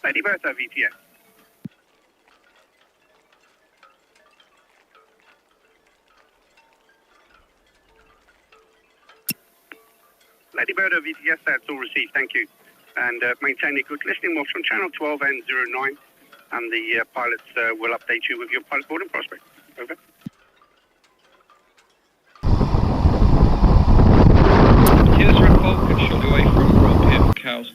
Lady Bertha, VTS. Lady Bertha, VTS, that's all received, thank you. And maintain a good listening watch on channel 12 and 09, and the pilots will update you with your pilot boarding prospect. Over. Here's Red Falcon, shortly away from Rob here, Cows.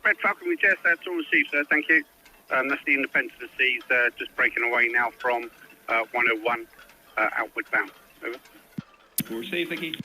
Red Falcon, VTS, that's all received, sir, thank you. That's the Independence of the Seas, just breaking away now from 101 outward bound. Over. We'll receive, thank you.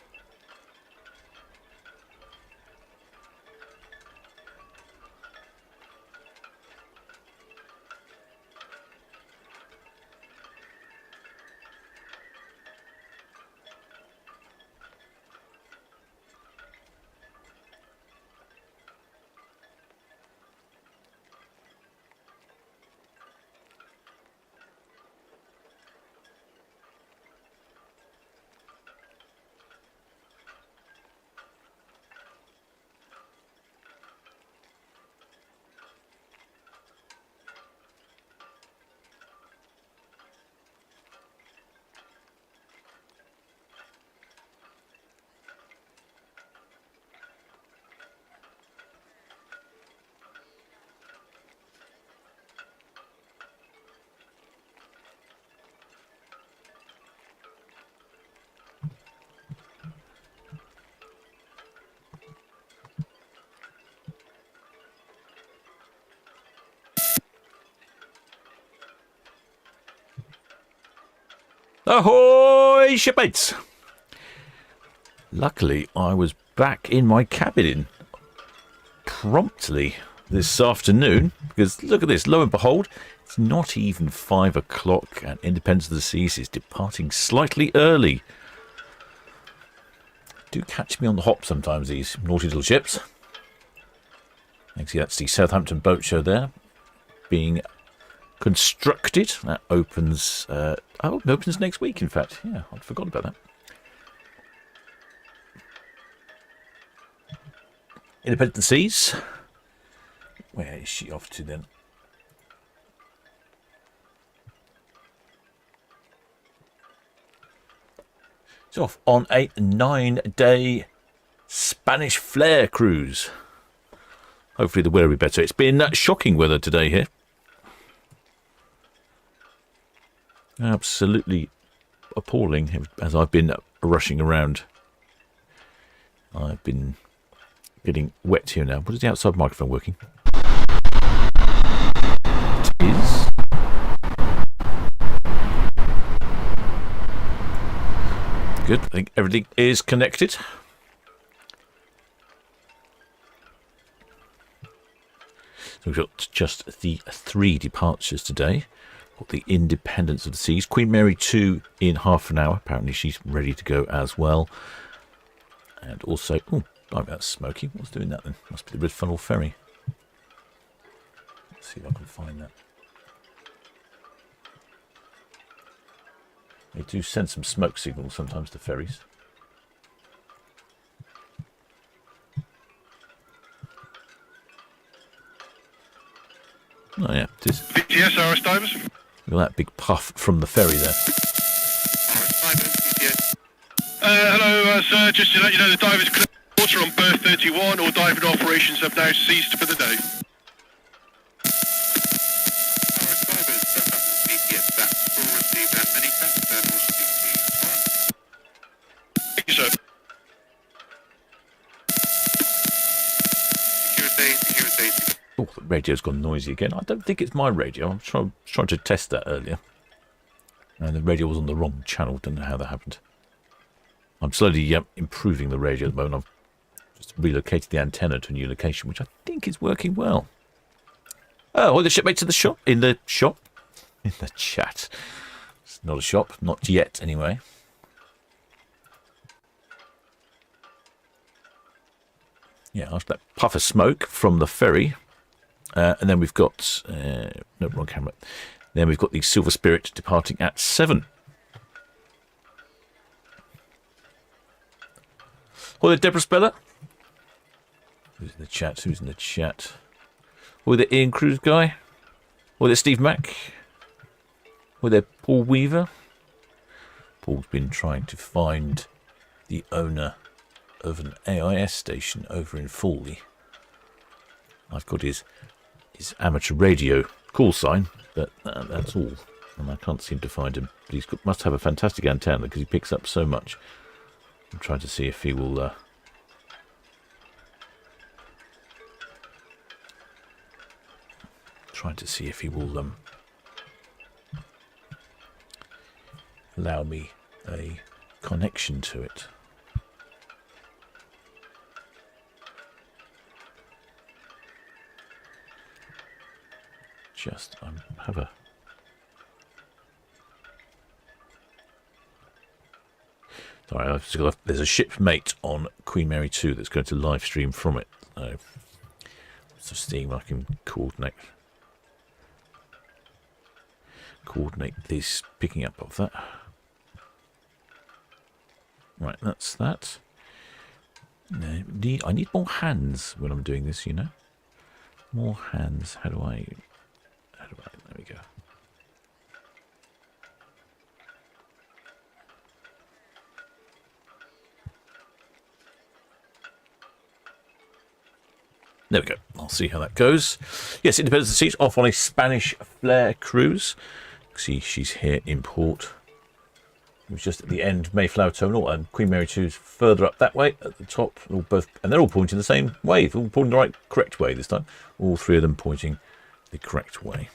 Ahoy, shipmates! Luckily, I was back in my cabin promptly this afternoon, because look at this, lo and behold, it's not even 5 o'clock and Independence of the Seas is departing slightly early. Do catch me on the hop sometimes, these naughty little ships. You can see that's the Southampton boat show there, being constructed. That opens it opens next week, in fact. Yeah, I'd forgot about that. Independent of the Seas. Where is she off to then? She's off on a 9-day Spanish flare cruise. Hopefully the weather will be better. It's been shocking weather today here. Absolutely appalling as I've been rushing around. I've been getting wet here now. What is the outside microphone working? It is. Good. I think everything is connected. So we've got just the 3 departures today. Got the Independence of the Seas. Queen Mary 2 in half an hour. Apparently she's ready to go as well. And also, oh, that's smoky. What's doing that then? Must be the Red Funnel Ferry. Let's see if I can find that. They do send some smoke signals sometimes to ferries. Oh yeah, it is. VTS, RS Divers. Look at that big puff from the ferry there. Hello, sir. Just to let you know, the divers clear water on berth 31. All diving operations have now ceased for the day. Thank you, sir. Oh, the radio's gone noisy again. I don't think it's my radio. I'm trying to test that earlier. And the radio was on the wrong channel. Don't know how that happened. I'm slowly improving the radio at the moment. I've just relocated the antenna to a new location, which I think is working well. Oh, the shipmates in the shop? In the shop? In the chat. It's not a shop. Not yet, anyway. Yeah, after that puff of smoke from the ferry. And then we've got... no, wrong camera. Then we've got the Silver Spirit departing at 7. Or the Deborah Speller. Who's in the chat? Who's in the chat? Or the Ian Cruz guy? Or the Steve Mack? Or the Paul Weaver? Paul's been trying to find the owner of an AIS station over in Fawley. I've got his amateur radio call sign, but that's all. And I can't seem to find him. But he's must have a fantastic antenna because he picks up so much. I'm trying to see if he will... allow me a connection to it. Just have a... Sorry, there's a shipmate on Queen Mary 2 that's going to live stream from it. So seeing I can coordinate this picking up of that. Right, that's that. No, I need more hands when I'm doing this, you know. More hands. How do I? There we go. There we go. I'll see how that goes. Yes, Independence of the Seas off on a Spanish flare cruise. See, she's here in port. It was just at the end, Mayflower Terminal, and Queen Mary 2's further up that way at the top. And they're all pointing the same way. They're all pointing the correct way this time. All three of them pointing the correct way.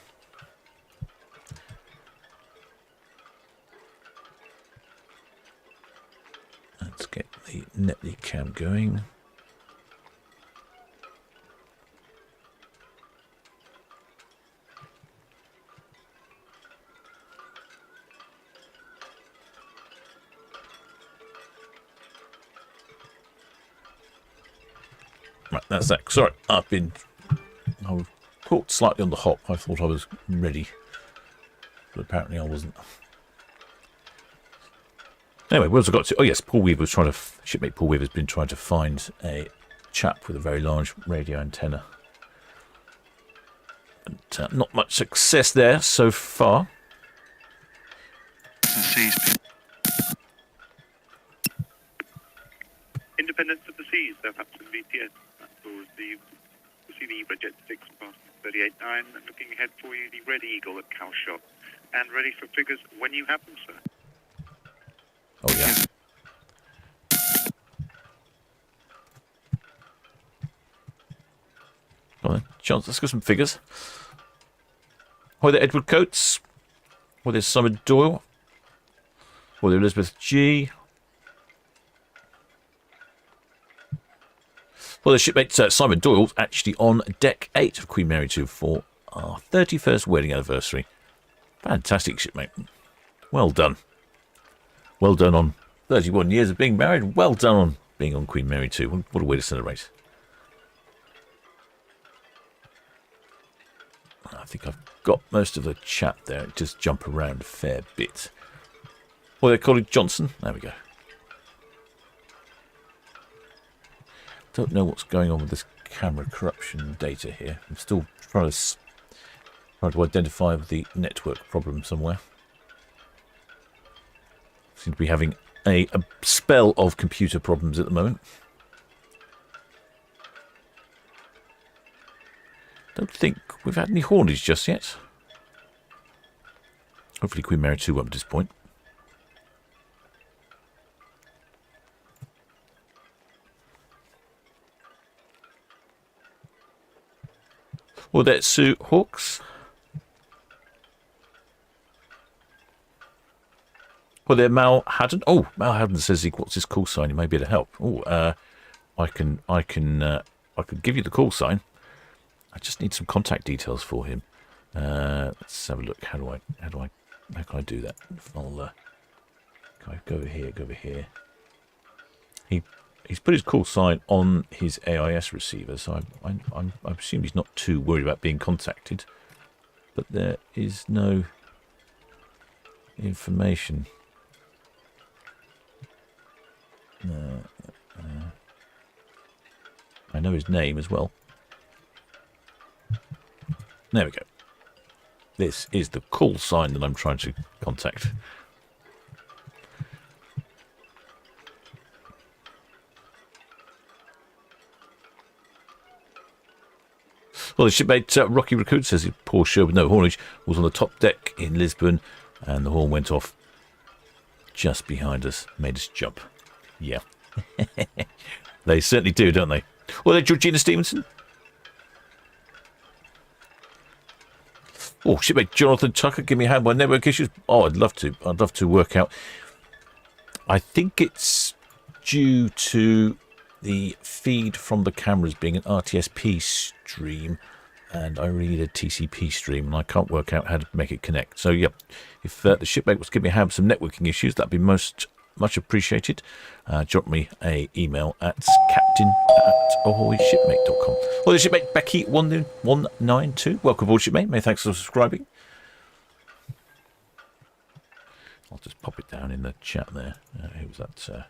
Let's get the Netley cam going. Right, that's that. Sorry, I was caught slightly on the hop. I thought I was ready, but apparently I wasn't. Anyway, where's I got to? Oh yes, Paul Weaver was trying to. Shipmate Paul Weaver's been trying to find a chap with a very large radio antenna. But not much success there so far. Independence of the Seas, Southampton VTS. We'll see the Ebra Jet 6 past 38.9, looking ahead for you, the Red Eagle at Calshot. And ready for figures when you have them, sir. Oh, yeah. Come on then, Chance, let's go some figures. Hi there, Edward Coates. Hi there, Simon Doyle. Hi there, Elizabeth G. Well, the shipmate Simon Doyle's actually on deck 8 of Queen Mary 2 for our 31st wedding anniversary. Fantastic, shipmate. Well done. Well done on 31 years of being married. Well done on being on Queen Mary 2. What a way to celebrate. I think I've got most of the chat there. It just jump around a fair bit. Well, their colleague Johnson. There we go. Don't know what's going on with this camera corruption data here. I'm still trying to identify the network problem somewhere. Seem to be having a spell of computer problems at the moment. Don't think we've had any haulage just yet. Hopefully Queen Mary 2 won't disappoint. Well, that's Sue Hawks. Well, there, Mal Haddon. Oh, Mal Haddon says what's his call sign? He may be able to help. Oh, I could give you the call sign. I just need some contact details for him. Let's have a look. How can I do that? I'll can I go over here? Go over here. He's put his call sign on his AIS receiver, so I assume he's not too worried about being contacted. But there is no information. I know his name as well. There we go. This is the call sign that I'm trying to contact. Well, the shipmate Rocky Raccoon says a poor show with no haulage was on the top deck in Lisbon, and the horn went off just behind us, made us jump. Yeah. They certainly do, don't they? Well, there's Georgina Stevenson. Oh, shipmate Jonathan Tucker, give me a hand by network issues. Oh, I'd love to. I'd love to work out. I think it's due to the feed from the cameras being an RTSP stream, and I read a TCP stream, and I can't work out how to make it connect. So, yeah, if the shipmate was giving me have some networking issues, that'd be much appreciated. Drop me a email at captain@ahoyshipmate.com. Well, the shipmate Becky192, welcome aboard, shipmate. Many thanks for subscribing. I'll just pop it down in the chat there. Who was that?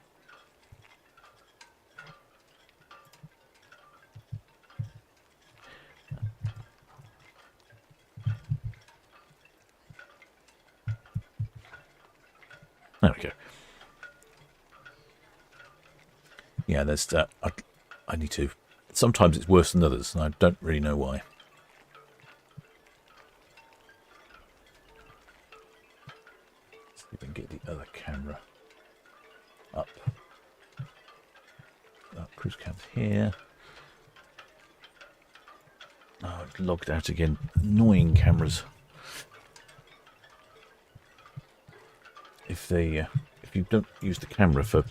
There we go. Yeah, there's I need to. Sometimes it's worse than others, and I don't really know why. Let's see if we can get the other camera up. Cruise cam's here. Oh, it's logged out again. Annoying cameras. If you don't use the camera for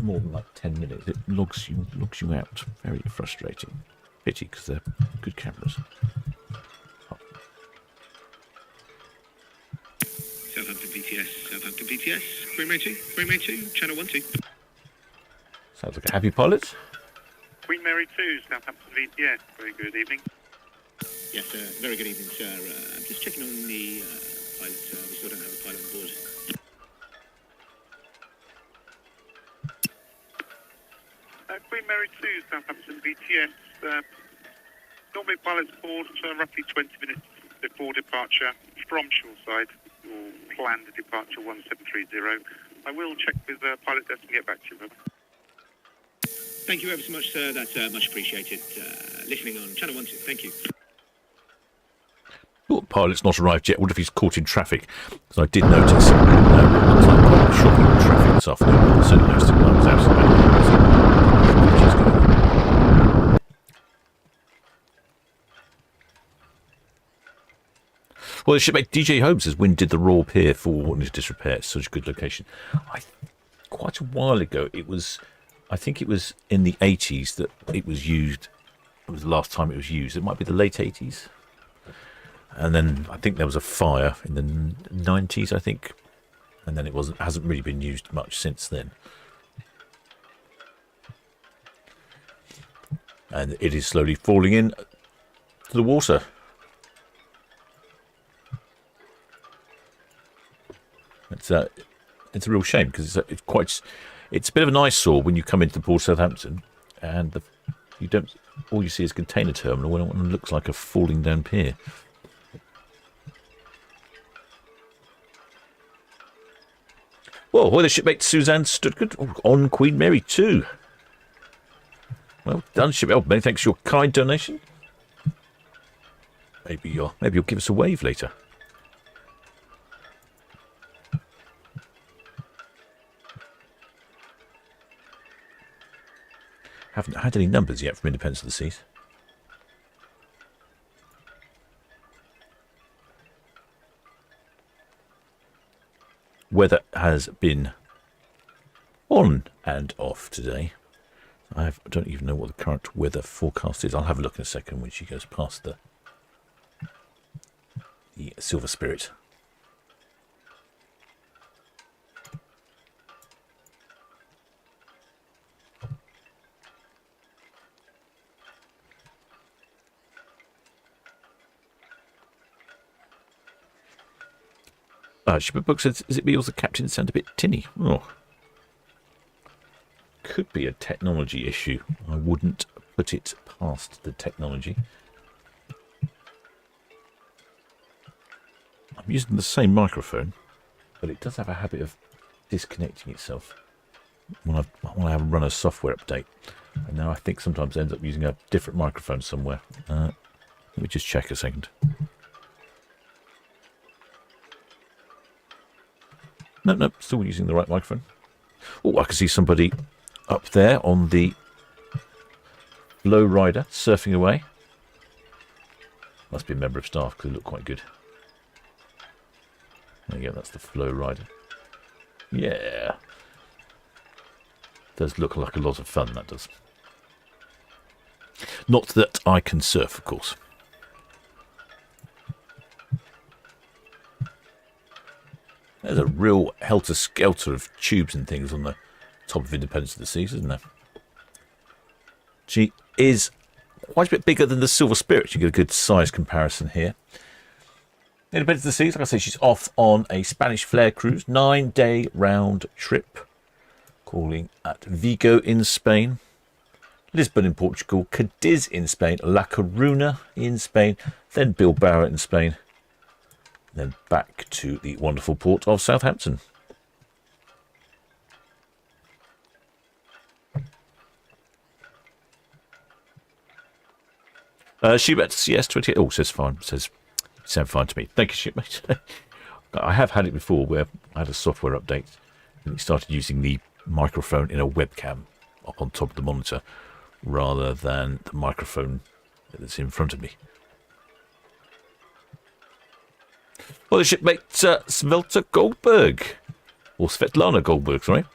more than like 10 minutes, it logs you out. Very frustrating. Pity, because they're good cameras. Oh. Southampton BTS, Queen Mary 2, channel 12. Sounds like a happy pilot. Queen Mary 2, Southampton VTS. Very good evening. Yes, very good evening, sir. I'm just checking on the pilot. We still don't have a pilot on board. Queen Mary 2, Southampton VTS. Normally pilots board roughly 20 minutes before departure from shoreside, or planned departure 1730. I will check with the pilot desk and get back to you, brother. Thank you ever so much, sir. That's much appreciated. Listening on channel 12. Thank you. Oh, pilot's not arrived yet. What if he's caught in traffic? Because I did notice. Looks like quite shocking traffic this afternoon. I certainly noticed it when I was out. Well, the shipmate DJ Holmes says, when did the Royal Pier fall into disrepair? It's such a good location. Quite a while ago, I think it was in the 80s that it was used. It was the last time it was used. It might be the late 80s. And then I think there was a fire in the 90s, I think. And then hasn't really been used much since then. And it is slowly falling in to the water. It's a real shame, because it's a bit of an eyesore when you come into the port of Southampton, and all you see is a container terminal when it looks like a falling down pier. Well, the shipmate Suzanne Stuttgart on Queen Mary 2. Well done, shipmate. Oh, many thanks for your kind donation. Maybe you'll give us a wave later. Haven't had any numbers yet from Independence of the Seas. Weather has been on and off today. I don't even know what the current weather forecast is. I'll have a look in a second when she goes past the Silver Spirit. Shipper Book says, is it me or the captain sound a bit tinny? Oh. Could be a technology issue. I wouldn't put it past the technology. I'm using the same microphone, but it does have a habit of disconnecting itself when I have run a software update. And now I think sometimes it ends up using a different microphone somewhere. Let me just check a second. Nope, still using the right microphone. Oh, I can see somebody up there on the low rider surfing away. Must be a member of staff because they look quite good. There you go, that's the flow rider. Yeah. Does look like a lot of fun, that does. Not that I can surf, of course. There's a real helter-skelter of tubes and things on the top of Independence of the Seas, isn't there? She is quite a bit bigger than the Silver Spirit. You get a good size comparison here. Independence of the Seas, like I say, she's off on a Spanish flare cruise, 9-day round trip, calling at Vigo in Spain, Lisbon in Portugal, Cadiz in Spain, La Coruna in Spain, then Bilbao in Spain, then back to the wonderful port of Southampton. Shipmate CS28. Oh, says fine. Says sound fine to me. Thank you, shipmate. I have had it before where I had a software update and it started using the microphone in a webcam up on top of the monitor rather than the microphone that's in front of me. Well, the shipmate Svelta Goldberg, or Svetlana Goldberg, sorry.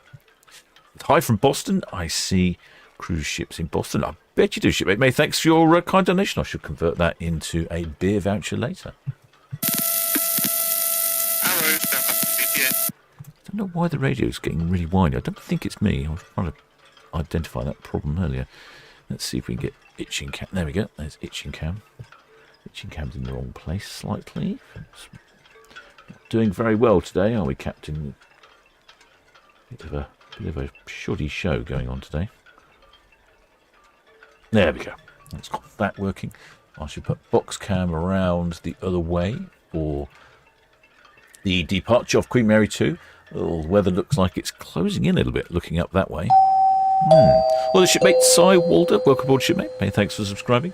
Hi from Boston. I see cruise ships in Boston. I bet you do, shipmate. May, thanks for your kind donation. I should convert that into a beer voucher later. I don't know why the radio is getting really whiny. I don't think it's me. I was trying to identify that problem earlier. Let's see if we can get itching cam. There we go. There's itching cam. Itching cam's in the wrong place slightly. Not doing very well today, are we, Captain? Bit of a shoddy show going on today. There we go. Let's got that working. I should put box cam around the other way for the departure of Queen Mary 2. Oh, the weather looks like it's closing in a little bit, looking up that way. Well, the shipmate Cy Walter, welcome aboard, shipmate. Many thanks for subscribing.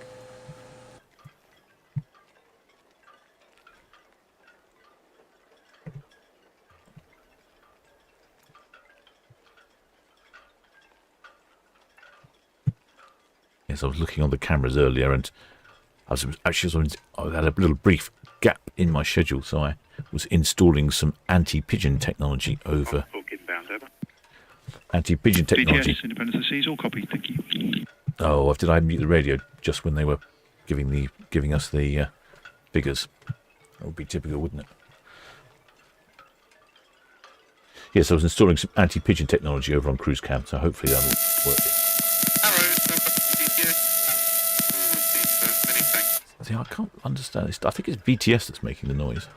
Yes, I was looking on the cameras earlier, and I had a little brief gap in my schedule, so I was installing some anti-pigeon technology over. Anti-pigeon technology. BTS, Independence of the Seas, all copy, thank you. Oh, did I mute the radio just when they were giving us the figures? That would be typical, wouldn't it? Yes, I was installing some anti-pigeon technology over on Cruise Cam, so hopefully that'll work. See, I can't understand this. I think it's BTS that's making the noise.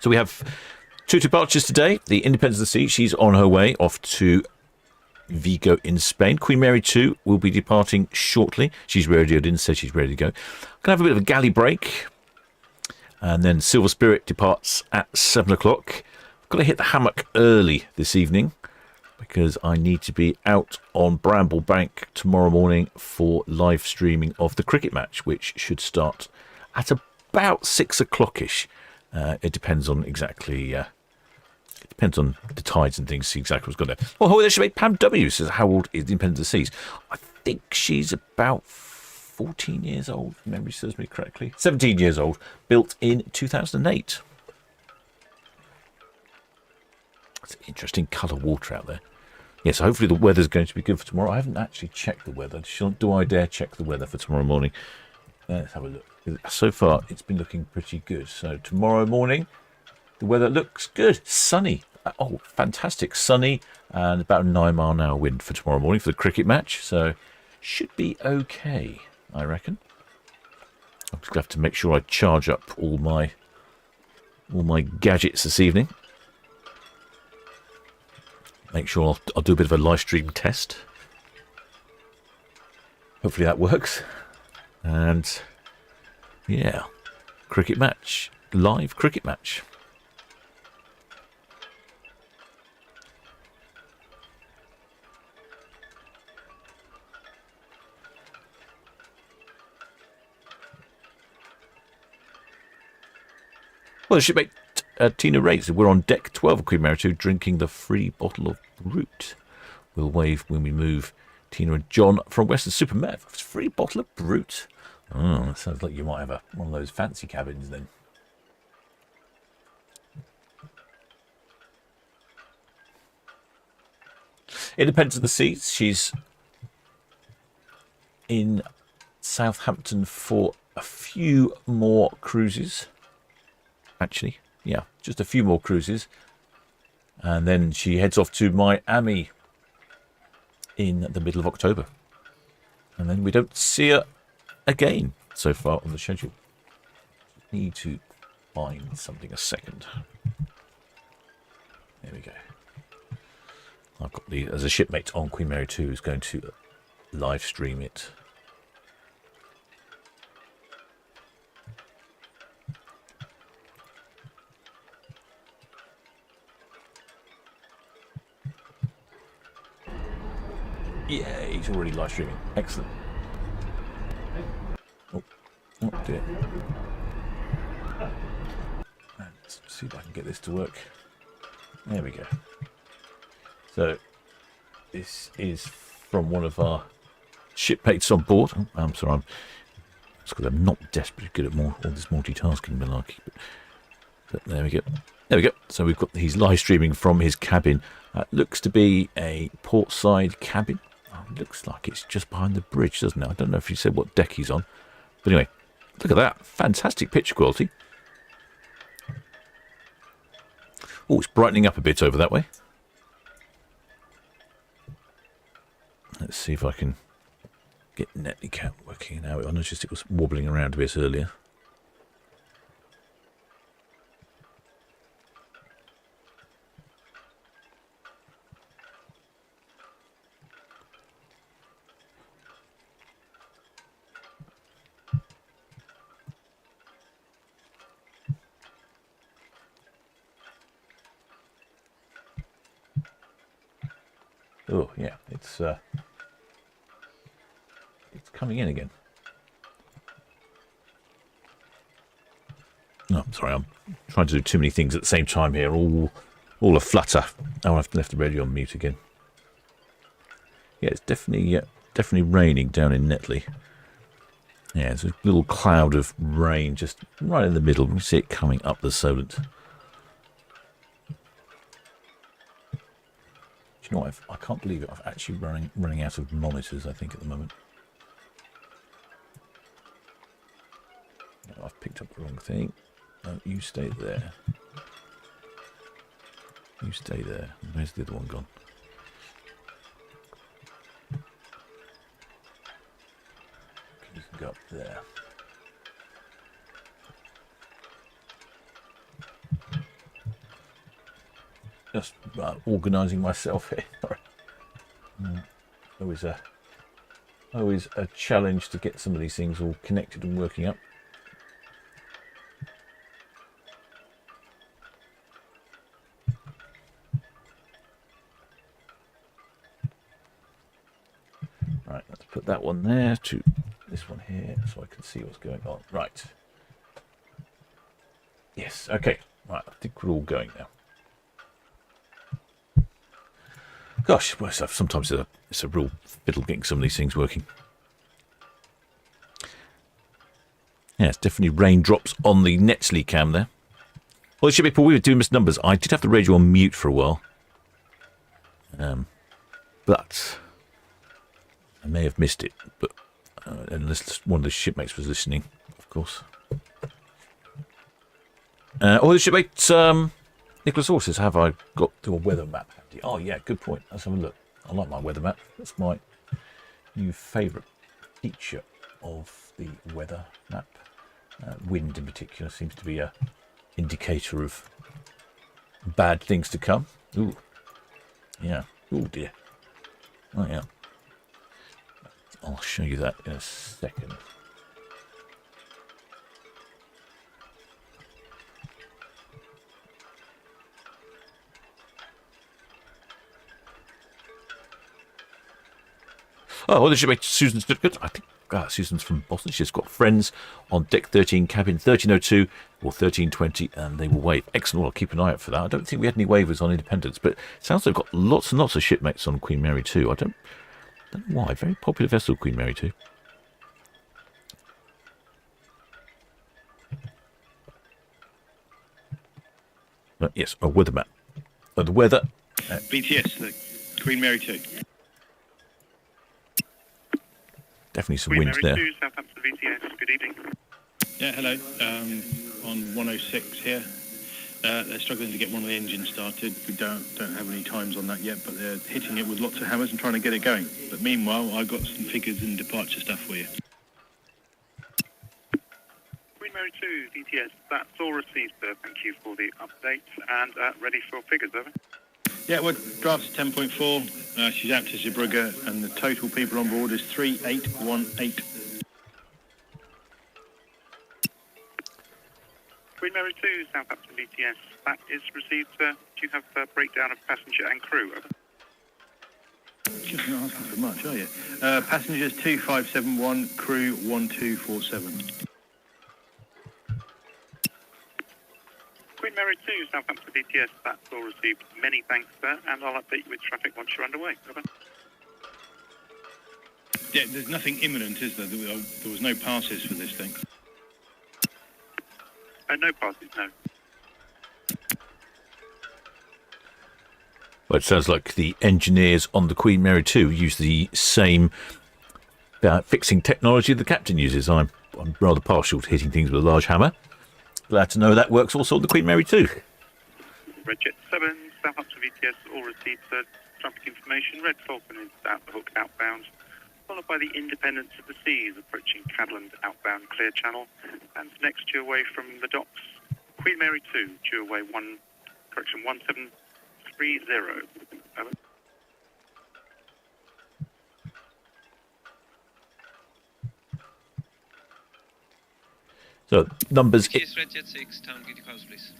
So we have two departures today. The Independence of the Sea, she's on her way off to Vigo in Spain. Queen Mary 2 will be departing shortly. She's radioed in, said she's ready to go. Gonna have a bit of a galley break. And then Silver Spirit departs at 7 o'clock. I've got to hit the hammock early this evening because I need to be out on Bramble Bank tomorrow morning for live streaming of the cricket match, which should start at about 6 o'clock-ish. It depends on exactly... it depends on the tides and things, see exactly what's going on. Well, hello there, she made Pam W. Says, how old is the Independence of the Seas? I think she's about 14 years old, if memory serves me correctly. 17 years old, built in 2008. It's interesting colour water out there. Yes, hopefully the weather's going to be good for tomorrow. I haven't actually checked the weather. Do I dare check the weather for tomorrow morning? Let's have a look. So far, it's been looking pretty good. So tomorrow morning, the weather looks good. Sunny. Oh, fantastic. Sunny and about a 9-mile-an-hour wind for tomorrow morning for the cricket match. So should be okay, I reckon. I'm just going to have to make sure I charge up all my gadgets this evening. Make sure I'll do a bit of a live stream test. Hopefully that works. And yeah, cricket match, live cricket match. Well, the shipmate Tina rates. We're on deck 12 of Queen Mary 2 drinking the free bottle of brute. We'll wave when we move. Tina and John from Western Super Mev. Free bottle of brute. Oh, that sounds like you might have one of those fancy cabins then. It depends on the seats. She's in Southampton for a few more cruises. Actually, yeah, just a few more cruises. And then she heads off to Miami in the middle of October. And then we don't see her again so far on the schedule. Need to find something a second. There we go. I've got as a shipmate on Queen Mary 2 who's going to live stream it. Yeah, he's already live streaming. Excellent. Oh dear. Let's see if I can get this to work. There we go. So, this is from one of our shipmates on board. Oh, I'm sorry, it's because I'm not desperately good at all this multitasking malarkey. But there we go. There we go. So we've got he's live streaming from his cabin. Looks to be a portside cabin. Looks like it's just behind the bridge, doesn't it? I don't know if he said what deck he's on. But anyway, look at that. Fantastic picture quality. Oh, it's brightening up a bit over that way. Let's see if I can get Netlycam working now. I noticed it was wobbling around a bit earlier. Oh yeah, it's coming in again. No, sorry, I'm trying to do too many things at the same time here. All a flutter. Oh, I've left the radio on mute again. Yeah, it's definitely raining down in Netley. Yeah, there's a little cloud of rain just right in the middle. We can see it coming up the Solent. You know what, I can't believe it. I'm actually running out of monitors, I think, at the moment. No, I've picked up the wrong thing. No, you stay there. You stay there. Where's the other one gone? You can go up there. Just organising myself here. Always a challenge to get some of these things all connected and working up. Right, let's put that one there to this one here so I can see what's going on. Right. Yes, okay. Right, I think we're all going now. Gosh, well, sometimes it's a real fiddle getting some of these things working. Yeah, it's definitely raindrops on the Netlycam there. Well, it should be, Paul, we were doing misnumbers. I did have the radio on mute for a while. But I may have missed it. But unless one of the shipmates was listening, of course. The shipmates... Nicholas also says, have I got your weather map handy? Oh, yeah, good point. Let's have a look. I like my weather map. That's my new favourite feature of the weather map. Wind in particular seems to be a indicator of bad things to come. Ooh, yeah. Oh dear. Oh yeah. I'll show you that in a second. Oh, well, this should make Susan's certificate. I think Susan's from Boston. She's got friends on deck 13, cabin 1302 or 1320, and they will wave. Excellent. Well, I'll keep an eye out for that. I don't think we had any waivers on Independence, but it sounds like they've got lots and lots of shipmates on Queen Mary 2. I don't know why. Very popular vessel, Queen Mary 2. But yes, a weather map. The weather. BTS, the Queen Mary 2. Definitely some Queen wind Mary there. 2, Southampton VTS. Good evening. Yeah, hello. On 106 here. They're struggling to get one of the engines started. We don't have any times on that yet, but they're hitting it with lots of hammers and trying to get it going. But meanwhile, I've got some figures and departure stuff for you. Queen Mary 2, VTS. That's all received, sir. Thank you for the update. And ready for figures, over. Yeah, well, draft's 10.4. She's out to Zeebrugge, and the total people on board is 3818. Queen Mary 2, Southampton VTS. That is received, sir. Do you have a breakdown of passenger and crew, over? You're not asking for much, are you? Passengers 2571, crew 1247. Queen Mary 2, Southampton VTS. That's all received. Many thanks, sir. And I'll update you with traffic once you're underway, over. Yeah, there's nothing imminent, is there? There was no passes for this thing. No passes, no. Well, it sounds like the engineers on the Queen Mary 2 use the same fixing technology the captain uses. I'm rather partial to hitting things with a large hammer. Glad to know that works also on the Queen Mary 2. Red Jet 7, Southampton VTS, all received, sir. Traffic information. Red Falcon is out the hook outbound, followed by the Independence of the Seas approaching Cadland outbound clear channel. And next due away from the docks, Queen Mary 2, due away 1730. Over. So, numbers... Yes, Red Jet 6, Town Quay, please.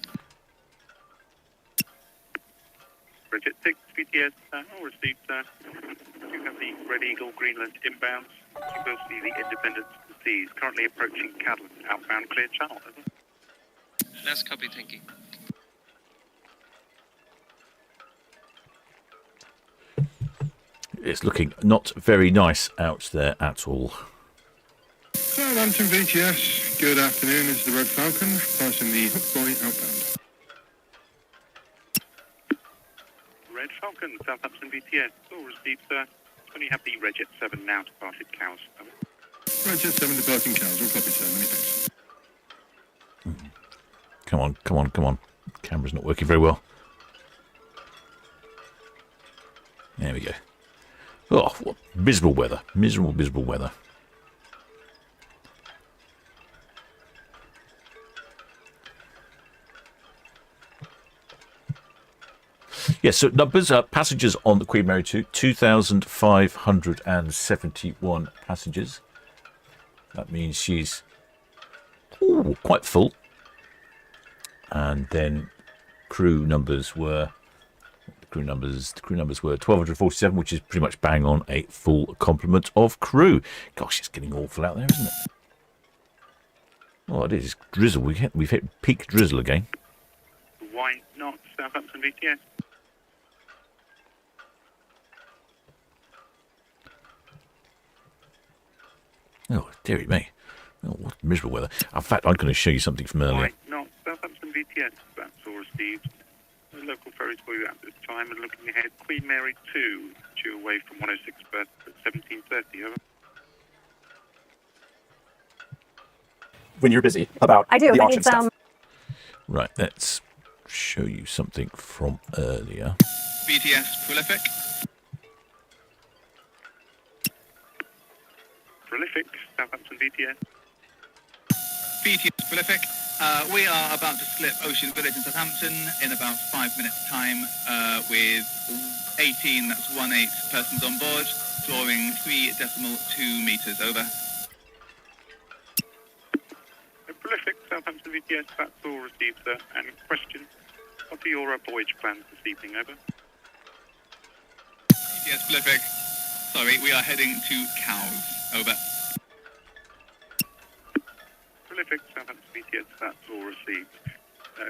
Red Jet 6, VTS, all received, sir. You have the Red Eagle Greenland inbounds. You will see the Independence of the Seas currently approaching Cadland outbound clear channel. Over. Last copy, thank you. It's looking not very nice out there at all. Southampton VTS, good afternoon. This is the Red Falcon, passing the Hook Buoy outbound. Red Falcon, Southampton VTS, all received, sir. Can you have the Red Jet 7 now departed Cows? Over. Red Jet 7 departing Cows, all copy, sir. Many thanks. Come on, come on, come on. Camera's not working very well. There we go. Oh, what miserable weather. Miserable, miserable weather. Yes, so numbers, passengers on the Queen Mary 2, 2,571 passengers. That means she's quite full. And then crew numbers were 1,247, which is pretty much bang on a full complement of crew. Gosh, it's getting awful out there, isn't it? Oh, it is drizzle. We've hit peak drizzle again. Why not Southampton VTS? Oh, dearie me. Oh, what miserable weather. In fact, I'm going to show you something from earlier. Why not Southampton VTS? That's all received. The local ferries for you at this time, and looking ahead, Queen Mary 2, due away from 106 berth at 1730. Over. When you're busy about I do. the I auction need stuff. some. Right, let's show you something from earlier. BTS, full effect. Prolific, Southampton VTS. VTS Prolific. We are about to slip Ocean Village in Southampton in about 5 minutes' time with 18, that's 18 persons on board, drawing 3.2 meters over. Prolific, Southampton VTS, that's all received, sir. And question, what are your voyage plans this evening, over? VTS Prolific. Sorry, we are heading to Cowes, over. Prolific, Southampton VTS, that's all received.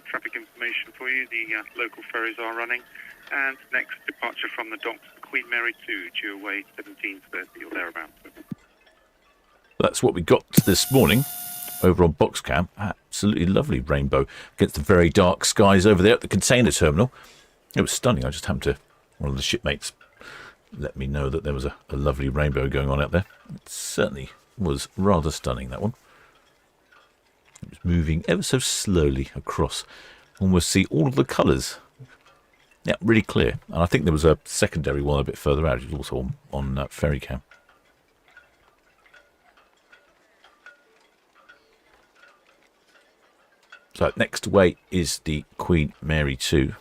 Traffic information for you, the local ferries are running. And next departure from the docks, the Queen Mary 2, due away 17:30 or thereabouts. That's what we got this morning over on Boxcam. Absolutely lovely rainbow against the very dark skies over there at the container terminal. It was stunning. I just happened to, one of the shipmates let me know that there was a lovely rainbow going on out there. It certainly was rather stunning, that one. It was moving ever so slowly across. Almost see all of the colours. Yeah, really clear. And I think there was a secondary one a bit further out. It was also on ferry cam. So next away is the Queen Mary 2.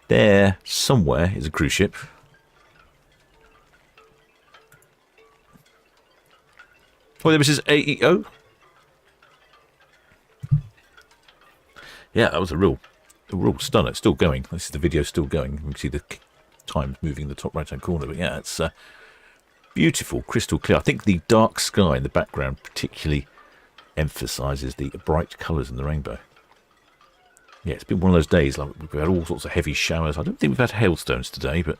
There somewhere is a cruise ship. Oh, there was his AEO. Yeah, that was a real stunner. It's still going. This is the video still going. You can see the times moving in the top right-hand corner. But yeah, it's beautiful, crystal clear. I think the dark sky in the background particularly emphasises the bright colours in the rainbow. Yeah, it's been one of those days. Like we've had all sorts of heavy showers. I don't think we've had hailstones today, but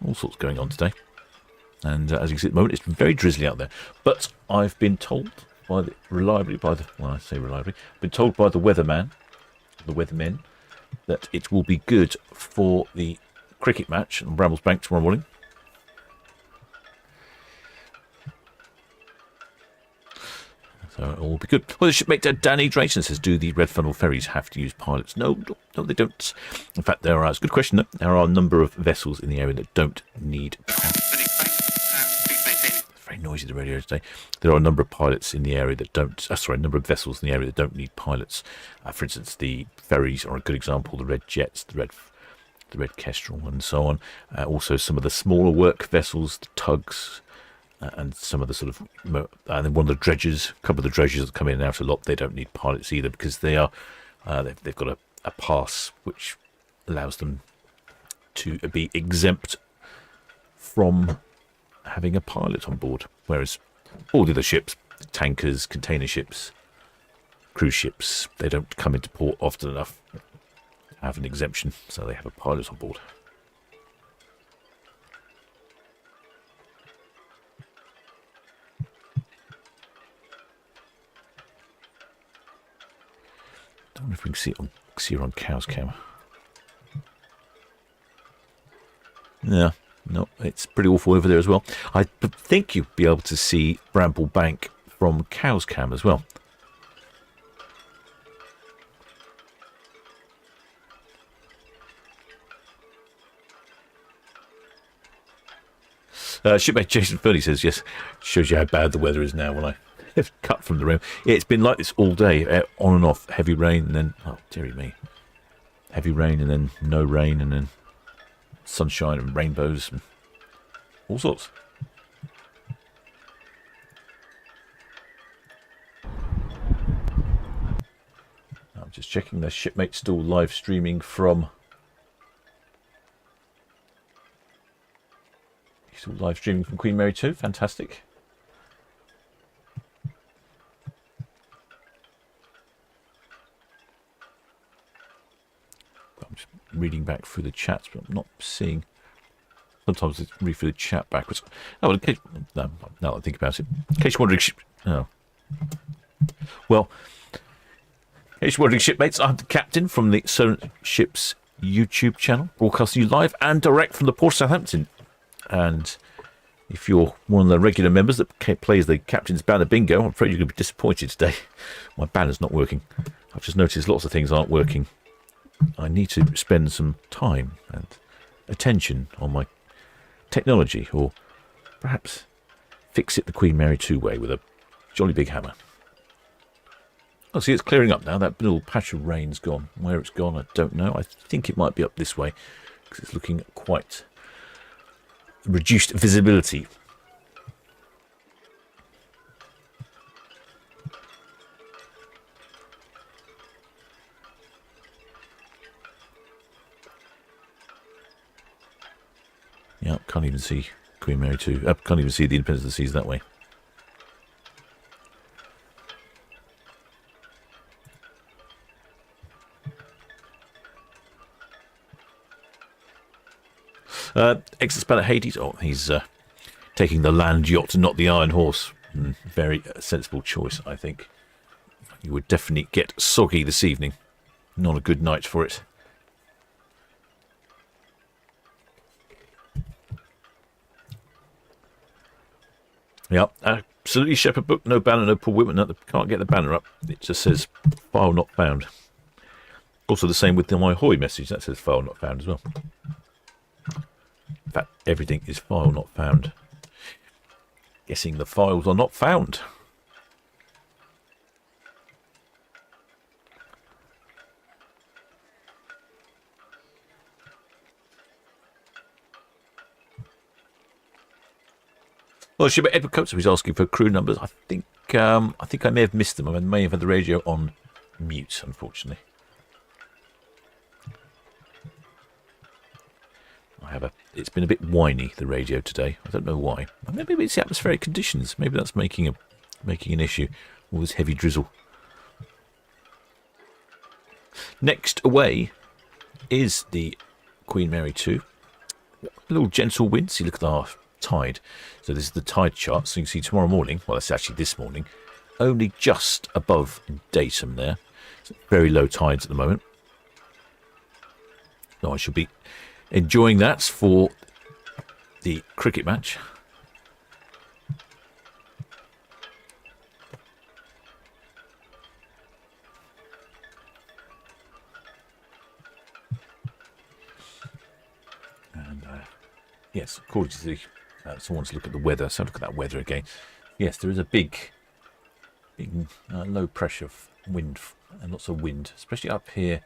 all sorts going on today. And as you can see at the moment, it's very drizzly out there. But I've been told by the reliably by the well, I say reliably, been told by the weathermen, that it will be good for the cricket match on Brambles Bank tomorrow morning. So it will all be good. Well, the shipmate Danny Drayton says, do the red funnel ferries have to use pilots? No, they don't. In fact, there are, it's a good question, though. There are a number of vessels in the area that don't need pilots. Very noisy, the radio today. There are a number of pilots in the area that don't, a number of vessels in the area that don't need pilots. For instance, the ferries are a good example, the Red Jets, the Red Kestrel, and so on. Also, some of the smaller work vessels, the tugs, and some of the sort of, and then one of the dredgers, a couple of the dredgers that come in and out a lot, they don't need pilots either because they are, they've got a pass which allows them to be exempt from having a pilot on board. Whereas all the other ships, tankers, container ships, cruise ships, they don't come into port often enough to have an exemption, so they have a pilot on board. I don't know if we can see her on Cow's camera. Yeah, no, it's pretty awful over there as well. I think you'll be able to see Bramble Bank from Cow's cam as well. Shipmate Jason Fernie says, yes, shows you how bad the weather is now when I have cut from the rain. Yeah, it's been like this all day, on and off, heavy rain and then, oh dearie me, heavy rain and then no rain and then sunshine and rainbows and all sorts. I'm just checking the shipmate still live streaming from... Still live streaming from Queen Mary 2. Fantastic. I'm just reading back through the chats, but I'm not seeing. Sometimes it's read through the chat backwards. Oh, in case, no, now that I think about it. In case you're wondering, oh. Well, in case you're wondering, shipmates, I'm the captain from the Solent Ships YouTube channel, broadcasting you live and direct from the port of Southampton. And if you're one of the regular members that plays the Captain's Banner Bingo, I'm afraid you're going to be disappointed today. My banner's not working. I've just noticed lots of things aren't working. I need to spend some time and attention on my technology, or perhaps fix it the Queen Mary 2 way with a jolly big hammer. Oh, see, it's clearing up now. That little patch of rain's gone. Where it's gone, I don't know. I think it might be up this way because it's looking quite reduced visibility. Yeah, can't even see Queen Mary 2. Can't even see the Independence of the Seas that way. Exit Spanner Hades. Oh, he's taking the land yacht and not the Iron Horse. Very sensible choice, I think. You would definitely get soggy this evening. Not a good night for it. Yep, absolutely Shepherd book, no banner, no Paul Whitman. No, can't get the banner up. It just says file not found. Also the same with the My Hoy message. That says file not found as well. In fact, everything is file not found. Guessing the files are not found. Well, shipper Edward Coates was asking for crew numbers. I think I may have missed them. I may have had the radio on mute, unfortunately. It's been a bit whiny, the radio today. I don't know why. Maybe it's the atmospheric conditions. Maybe that's making an issue. All this heavy drizzle. Next away is the Queen Mary 2. A little gentle wind. See, look at our tide. So this is the tide chart. So you can see tomorrow morning, well, it's actually this morning, only just above datum there. So very low tides at the moment. So I should be enjoying that for the cricket match. And yes, according to the someone's look at the weather. So look at that weather again. Yes, there is a big low pressure wind and lots of wind, especially up here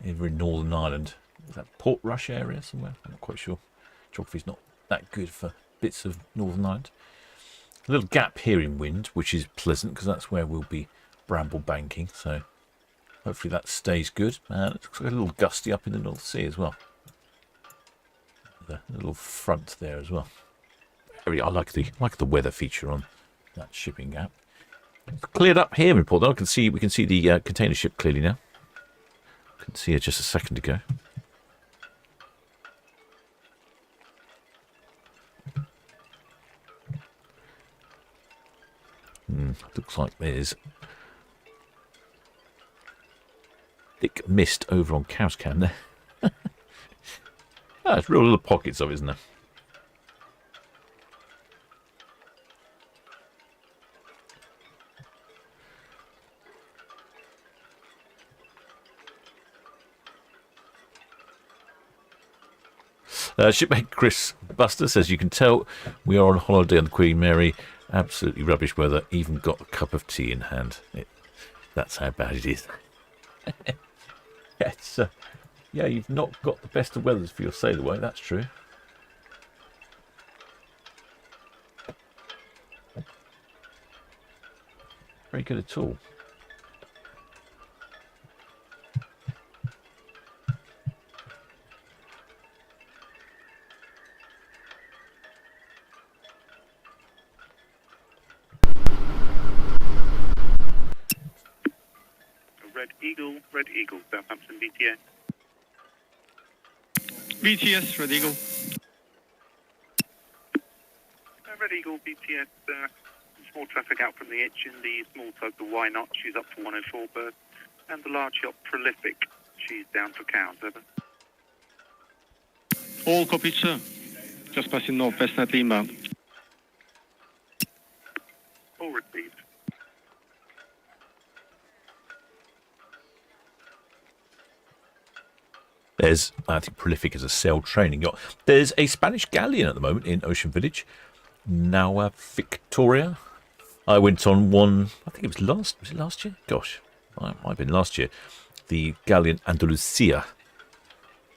over in Northern Ireland. Is that Portrush area somewhere? I'm not quite sure. Geography's not that good for bits of Northern Ireland. A little gap here in wind, which is pleasant because that's where we'll be bramble banking. So hopefully that stays good. And it looks like a little gusty up in the North Sea as well. The little front there as well. I like the weather feature on that shipping gap. It's cleared up here in Port. We can see the container ship clearly now. Couldn't see it just a second ago. Looks like there's thick mist over on Cowscan there. There's real little pockets of it, isn't there? Shipmate Chris Buster says, you can tell we are on holiday on the Queen Mary. Absolutely rubbish weather. Even got a cup of tea in hand. That's how bad it is. Yeah, you've not got the best of weathers for your sail away. That's true. Very good at all. Red Eagle, Southampton, BTS. BTS, Red Eagle. Red Eagle, BTS, small traffic out from the Itch in the small tug, the Why Not, she's up for 104 berth. And the large yacht, Prolific, she's down for Cows, over. All copied, sir. Just passing northwest at inbound. All received. There's, I think, Prolific as a sail training yacht. There's a Spanish galleon at the moment in Ocean Village. Nowa Victoria. I went on one, I think it was it last year? Gosh, it might have been last year. The Galleon Andalusia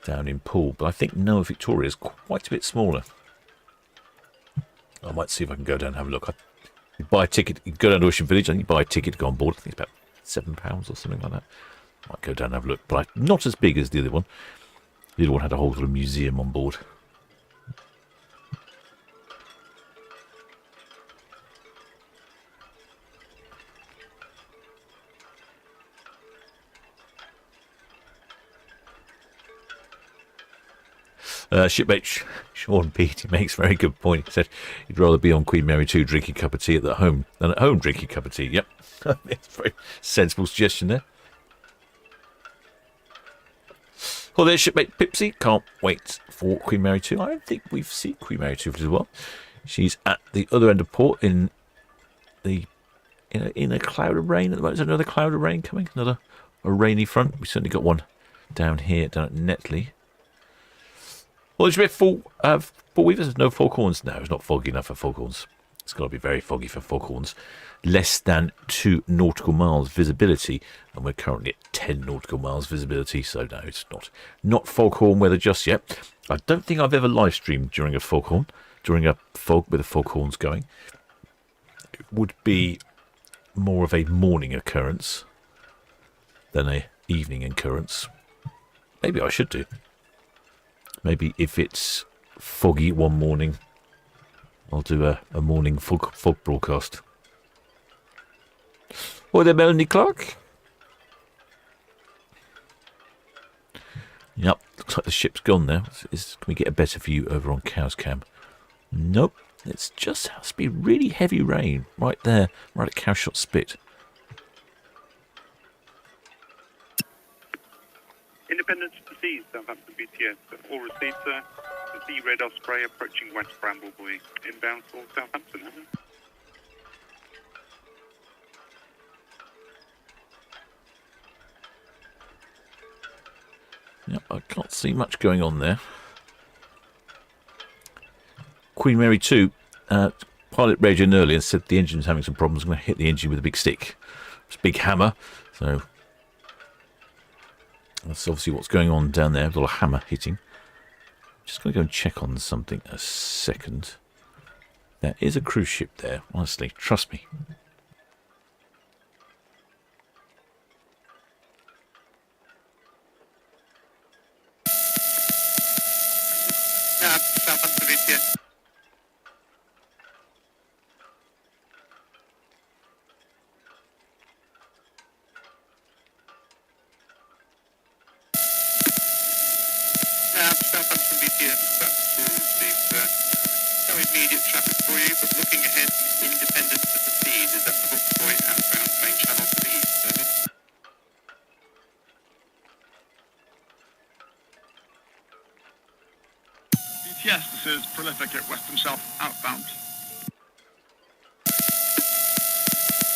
down in Poole, but I think Nowa Victoria is quite a bit smaller. I might see if I can go down and have a look. You buy a ticket, you go down to Ocean Village, and you buy a ticket to go on board. I think it's about £7 or something like that. Might go down and have a look, but not as big as the other one. The other one had a whole sort of museum on board. Shipmate Sean Beattie makes a very good point. He said he'd rather be on Queen Mary 2 drinking a cup of tea at home than at home drinking a cup of tea. Yep, it's a very sensible suggestion there. Well, there's shipmate Pipsy. Can't wait for Queen Mary 2. I don't think we've seen Queen Mary 2 for a while. She's at the other end of port in a cloud of rain at the moment. There's another cloud of rain coming, a rainy front. We certainly got one down here, down at Netley. Well, it's a bit full of Weavers. No foghorns. No, it's not foggy enough for foghorns. It's got to be very foggy for foghorns. Less than 2 nautical miles visibility, and we're currently at 10 nautical miles visibility, so no, it's not foghorn weather just yet. I don't think I've ever live streamed during a fog with the foghorns going. It would be more of a morning occurrence than a evening occurrence. Maybe I should do. Maybe if it's foggy one morning, I'll do a morning fog broadcast. Or there, Melanie Clark. Yep, looks like the ship's gone now. Can we get a better view over on Cow's Cam? Nope, it's just has to be really heavy rain right there, right at Cowshot Spit. Independence to Sea, Southampton BTS. All received, sir. The Sea Red Osprey approaching West Bramblebury, inbound for Southampton. Yep, I can't see much going on there. Queen Mary 2, pilot radioed in earlier and said the engine's having some problems. I'm going to hit the engine with a big stick. It's a big hammer, so that's obviously what's going on down there. A little hammer hitting. Just going to go and check on something a second. There is a cruise ship there, honestly. Trust me. Southampton BTS. Southampton BTS, that's all received. No immediate traffic for you, but looking ahead, Independence of the Seas is at the Hook Point outbound main channel to the east. Service. BTS, this is Prolific at Western South outbound.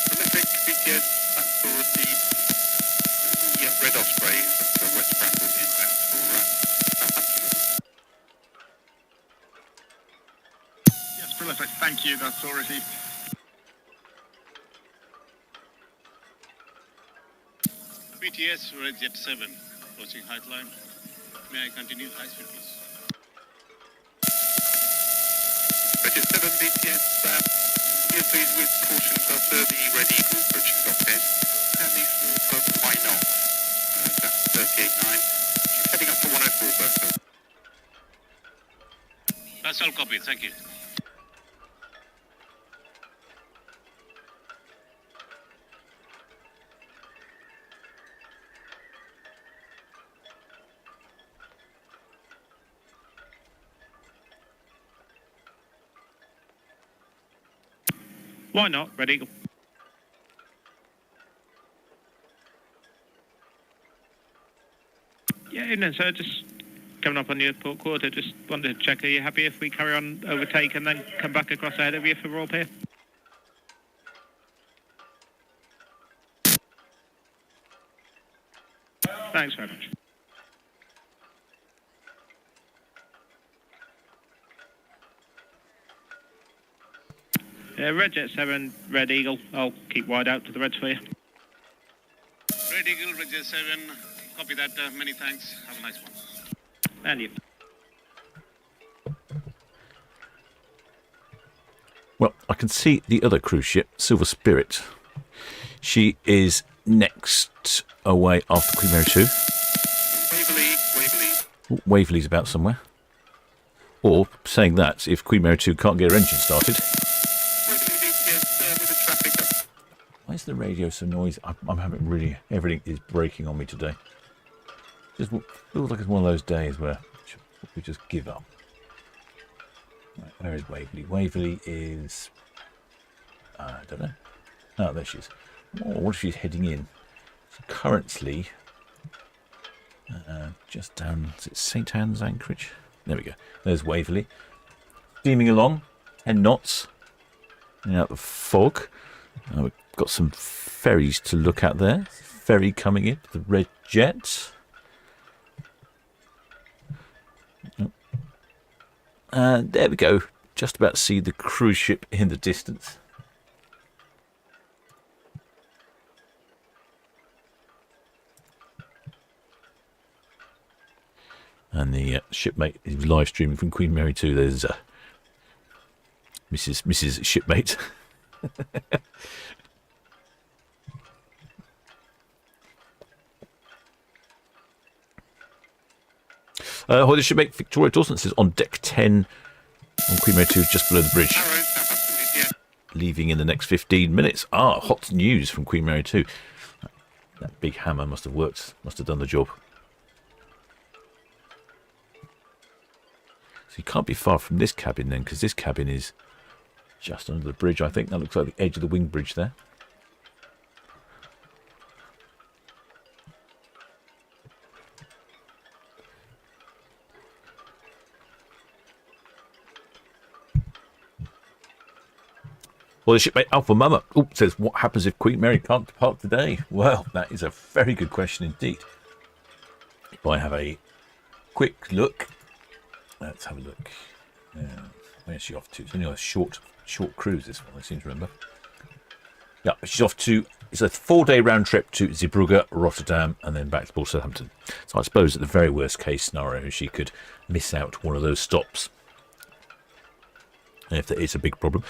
Prolific BTS, that's all received. Red Osprey, that's West Bramble inbound for Southampton. Yes, Prolific, thank you, that's all received. BTS, Red Jet 7, approaching height line. May I continue? High speed, please. Jet 7 BTS, here please with caution cluster, the Red Eagle approaching dockhead, and the small club, why not? That's 38.9. She's heading up to 104, Bertha. That's all copy, thank you. Why not, Red Eagle? Yeah, evening, sir. Just coming up on your port quarter. Just wanted to check, are you happy if we carry on overtake and then come back across ahead of you for Royal Pier? Thanks very much. Red Jet 7, Red Eagle. I'll keep wide out to the Reds for you. Red Eagle, Red Jet 7. Copy that. Many thanks. Have a nice one. And you. Well, I can see the other cruise ship, Silver Spirit. She is next away after Queen Mary 2. Ooh, Waverly's about somewhere. Or, saying that, if Queen Mary 2 can't get her engine started. Why is the radio so noisy? I'm having really... Everything is breaking on me today. Just feels like it's one of those days where we just give up. Right, where is Waverly? Waverly is... I don't know. Oh, there she is. Oh, what if she's heading in? So currently... just down... Is it St. Anne's Anchorage? There we go. There's Waverly. Steaming along. 10 knots. Out the fog. We've got some ferries to look at there. Ferry coming in. The Red Jet. And there we go. Just about to see the cruise ship in the distance. And the shipmate is live streaming from Queen Mary 2. There's Mrs. Shipmate. The shipmate Victoria Dawson says on deck 10 on Queen Mary 2, just below the bridge. Leaving in the next 15 minutes. Hot news from Queen Mary 2. That big hammer must have worked, must have done the job. So you can't be far from this cabin then, because this cabin is just under the bridge, I think. That looks like the edge of the wing bridge there. Well, the shipmate Alpha Mama says, what happens if Queen Mary can't depart today? Well, that is a very good question indeed. If I have a quick look, let's have a look. Where's she off to? It's only a short cruise, this one, I seem to remember. Yeah, she's off to, it's a 4-day round trip to Zeebrugge, Rotterdam, and then back to Port Southampton. So I suppose at the very worst case scenario, she could miss out one of those stops. And if there is a big problem.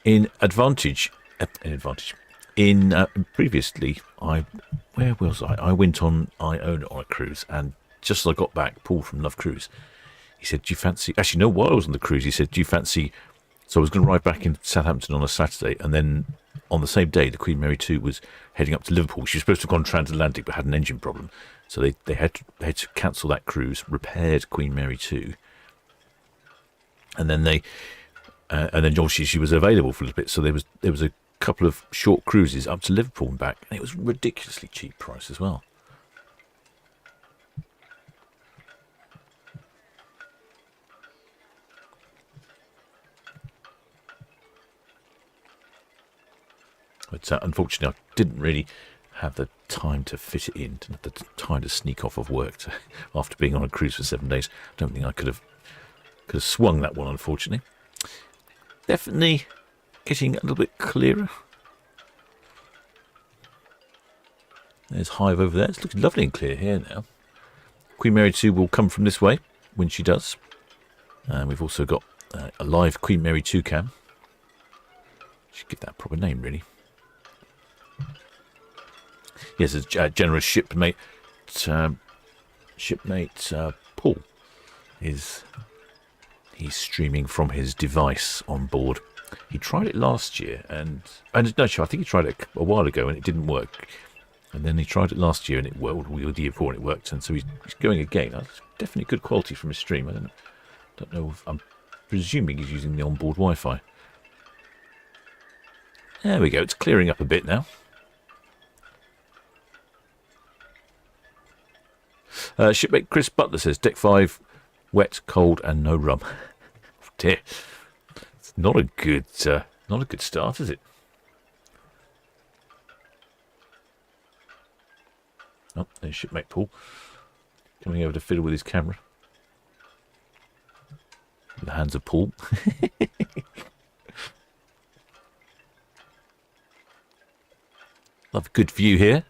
Previously, where was I? I went on Iona on a cruise, and just as I got back, Paul from Love Cruise, he said, do you fancy... Actually, no, while I was on the cruise, he said, do you fancy... So I was going to arrive back in Southampton on a Saturday, and then on the same day, the Queen Mary 2 was heading up to Liverpool. She was supposed to have gone transatlantic, but had an engine problem. So they had to cancel that cruise, repaired Queen Mary 2, and then obviously she was available for a little bit. So there was a couple of short cruises up to Liverpool and back, and it was ridiculously cheap price as well. But unfortunately, I didn't really have the time to fit it in, didn't have the time to sneak off of work after being on a cruise for 7 days. I don't think I could have swung that one, unfortunately. Definitely getting a little bit clearer. There's Hive over there. It's looking lovely and clear here now. Queen Mary 2 will come from this way when she does. And we've also got a live Queen Mary 2 cam. Should give that a proper name, really. Yes, it's generous shipmate Paul he's streaming from his device on board. He tried it last year, and no, I think he tried it a while ago and it didn't work. And then he tried it last year and it worked, or the year before, and it worked. And so he's going again. That's definitely good quality from his stream. I don't know. I'm presuming he's using the onboard Wi-Fi. There we go. It's clearing up a bit now. Shipmate Chris Butler says, Deck 5, wet, cold, and no rum. Oh dear. It's not a good start, is it? Oh, there's Shipmate Paul coming over to fiddle with his camera. With the hands of Paul. Love a good view here.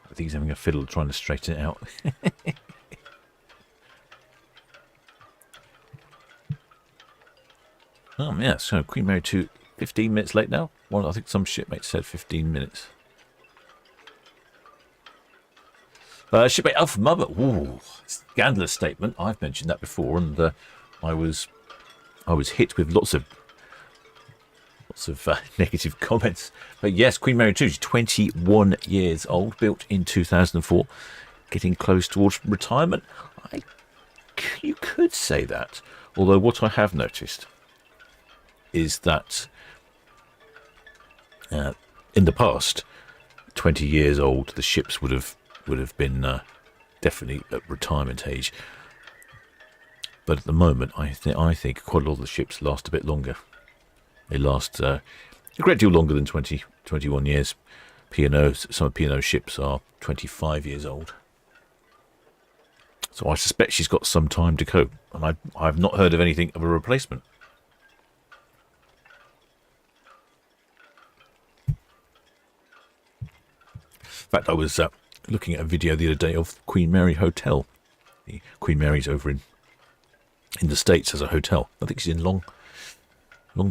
I think he's having a fiddle trying to straighten it out. Oh, yeah, so Queen Mary 2, 15 minutes late now. Well, I think some shipmate said 15 minutes. Shipmate Alpha Mother. Ooh, scandalous statement. I've mentioned that before, and I was hit with lots of negative comments. But yes, Queen Mary 2 is 21 years old, built in 2004, getting close towards retirement. You could say that, although what I have noticed is that in the past, 20 years old, the ships would have been definitely at retirement age. But at the moment, I think quite a lot of the ships last a bit longer. They last a great deal longer than 21 years. P&Os, some P&O ships are 25 years old. So I suspect she's got some time to go, and I've not heard of anything of a replacement. In fact, I was looking at a video the other day of Queen Mary Hotel. The Queen Mary's over in the States as a hotel. I think she's in Long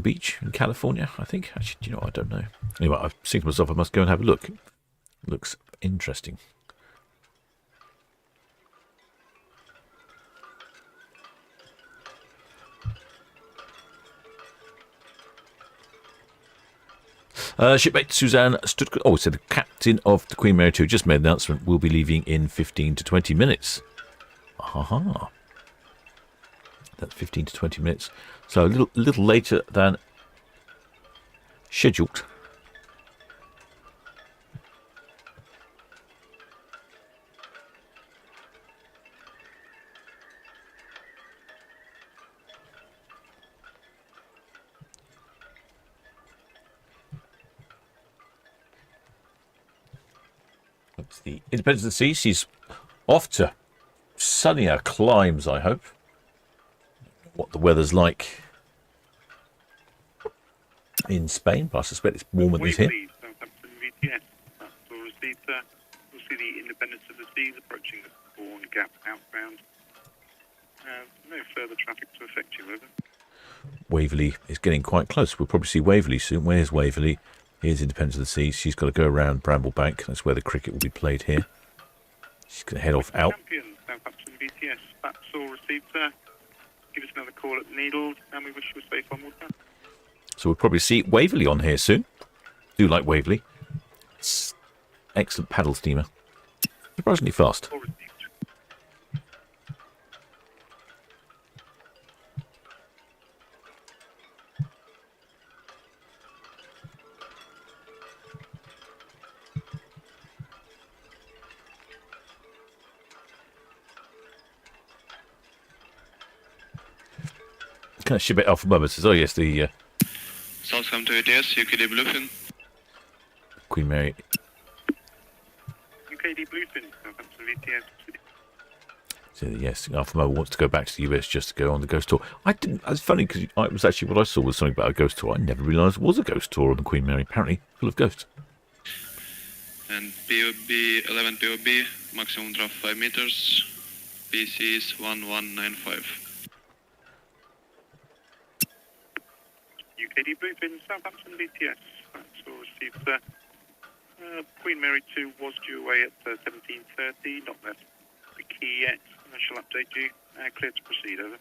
Beach in California, I think. Actually, do you know what? I don't know. Anyway, I've seen to myself, I must go and have a look. It looks interesting. Shipmate Suzanne Stuttgart. Oh, so the captain of the Queen Mary 2 just made an announcement. Will be leaving in 15 to 20 minutes. Aha. That's 15 to 20 minutes. So a little later than scheduled. That's the Independence of the Seas. She's off to sunnier climes, I hope. What the weather's like in Spain, but I suspect it's warmer than here. Southampton VTS. We'll see the Independence of the Seas approaching the Bourne Gap outbound. No further traffic to affect you, over. Waverly is getting quite close. We'll probably see Waverly soon. Where's Waverly? Here's Independence of the Seas. She's got to go around Bramblebank. That's where the cricket will be played here. She's going to head off out. Champion, Southampton VTS. That's all received, sir. Give us another call at the Needles, and we wish you a safe onward. So we'll probably see Waverly on here soon. Do like Waverly. It's excellent paddle steamer. Surprisingly fast. All received. Kind of ship it Alpha Mother says, oh yes, the Southampton IOTS, UKD Bluefin. Queen Mary. UKD Bluefin, Southampton VTS. So yes, Alpha Mother wants to go back to the US just to go on the ghost tour. I didn't. It's funny because it was actually what I saw was something about a ghost tour. I never realised it was a ghost tour on the Queen Mary. Apparently, full of ghosts. And POB 11 POB, maximum draft 5 meters. PC is 1195. UKD Bluefin, Southampton VTS. That's all received, sir. Queen Mary 2 was due away at 17:30. Not left the key yet. I shall update you. Clear to proceed, over.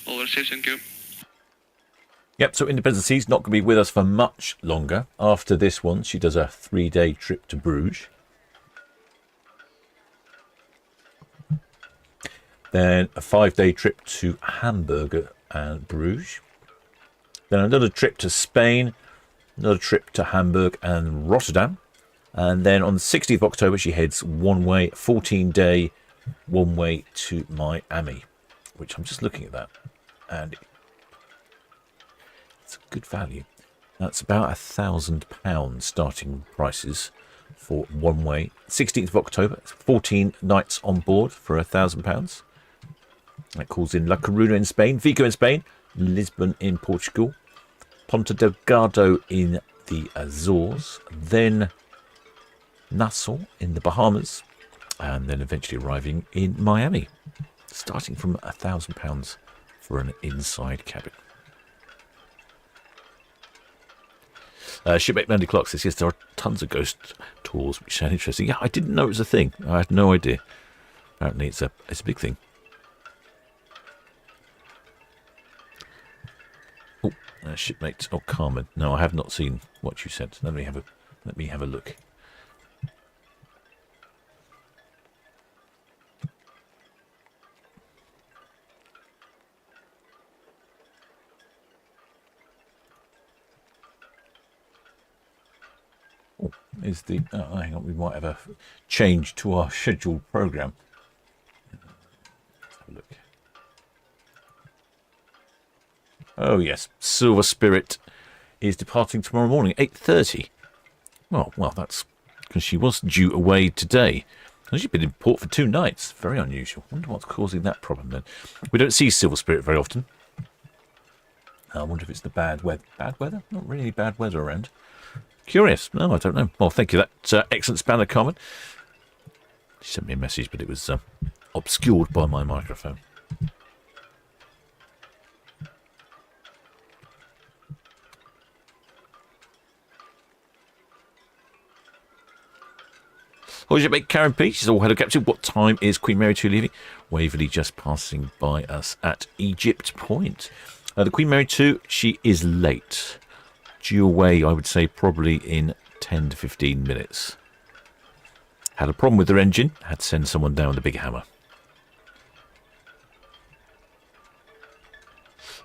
All received, thank you. Yep, so Independence of the Seas not going to be with us for much longer. After this one, she does a 3-day trip to Bruges. Then a 5-day trip to Hamburg and Bruges. Then another trip to Spain, another trip to Hamburg and Rotterdam. And then on the 16th of October, she heads one way, 14-day, one way to Miami, which I'm just looking at that. And That's good value. That's about £1,000 starting prices for one way. 16th of October. It's 14 nights on board for £1,000. That calls in La Coruña in Spain, Vigo in Spain, Lisbon in Portugal, Ponta Delgado in the Azores, then Nassau in the Bahamas, and then eventually arriving in Miami, starting from £1,000 for an inside cabin. Shipmate Mandy Clark says, yes, there are tons of ghost tours, which sound interesting. Yeah, I didn't know it was a thing. I had no idea. Apparently it's a big thing. Oh, shipmate, oh, Carmen. No, I have not seen what you sent. Let me have a look. Is the hang on, we might have a change to our scheduled program. Let's have a look. Oh yes, Silver Spirit is departing tomorrow morning, 8:30. Well, that's because she was due away today. And she's been in port for 2 nights. Very unusual. I wonder what's causing that problem then. We don't see Silver Spirit very often. I wonder if it's the bad weather. Bad weather? Not really bad weather around. Curious. No, I don't know. Well, thank you. That's excellent spanner comment. She sent me a message, but it was obscured by my microphone. What did you make, Karen P? She's all hello, Captain. What time is Queen Mary 2 leaving? Waverly just passing by us at Egypt Point. The Queen Mary 2, she is late. Due away, I would say, probably in 10 to 15 minutes. Had a problem with her engine. Had to send someone down with a big hammer.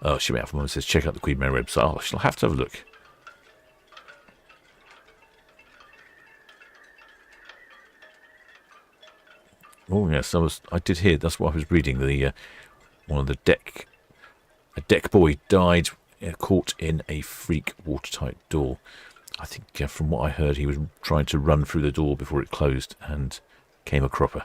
Oh, Shimmy Alpha Mom says, check out the Queen Mary website. Oh, she'll have to have a look. Oh, yes, I did hear. That's what I was reading. One of the a deck boy died caught in a freak watertight door. I think from what I heard, he was trying to run through the door before it closed and came a cropper.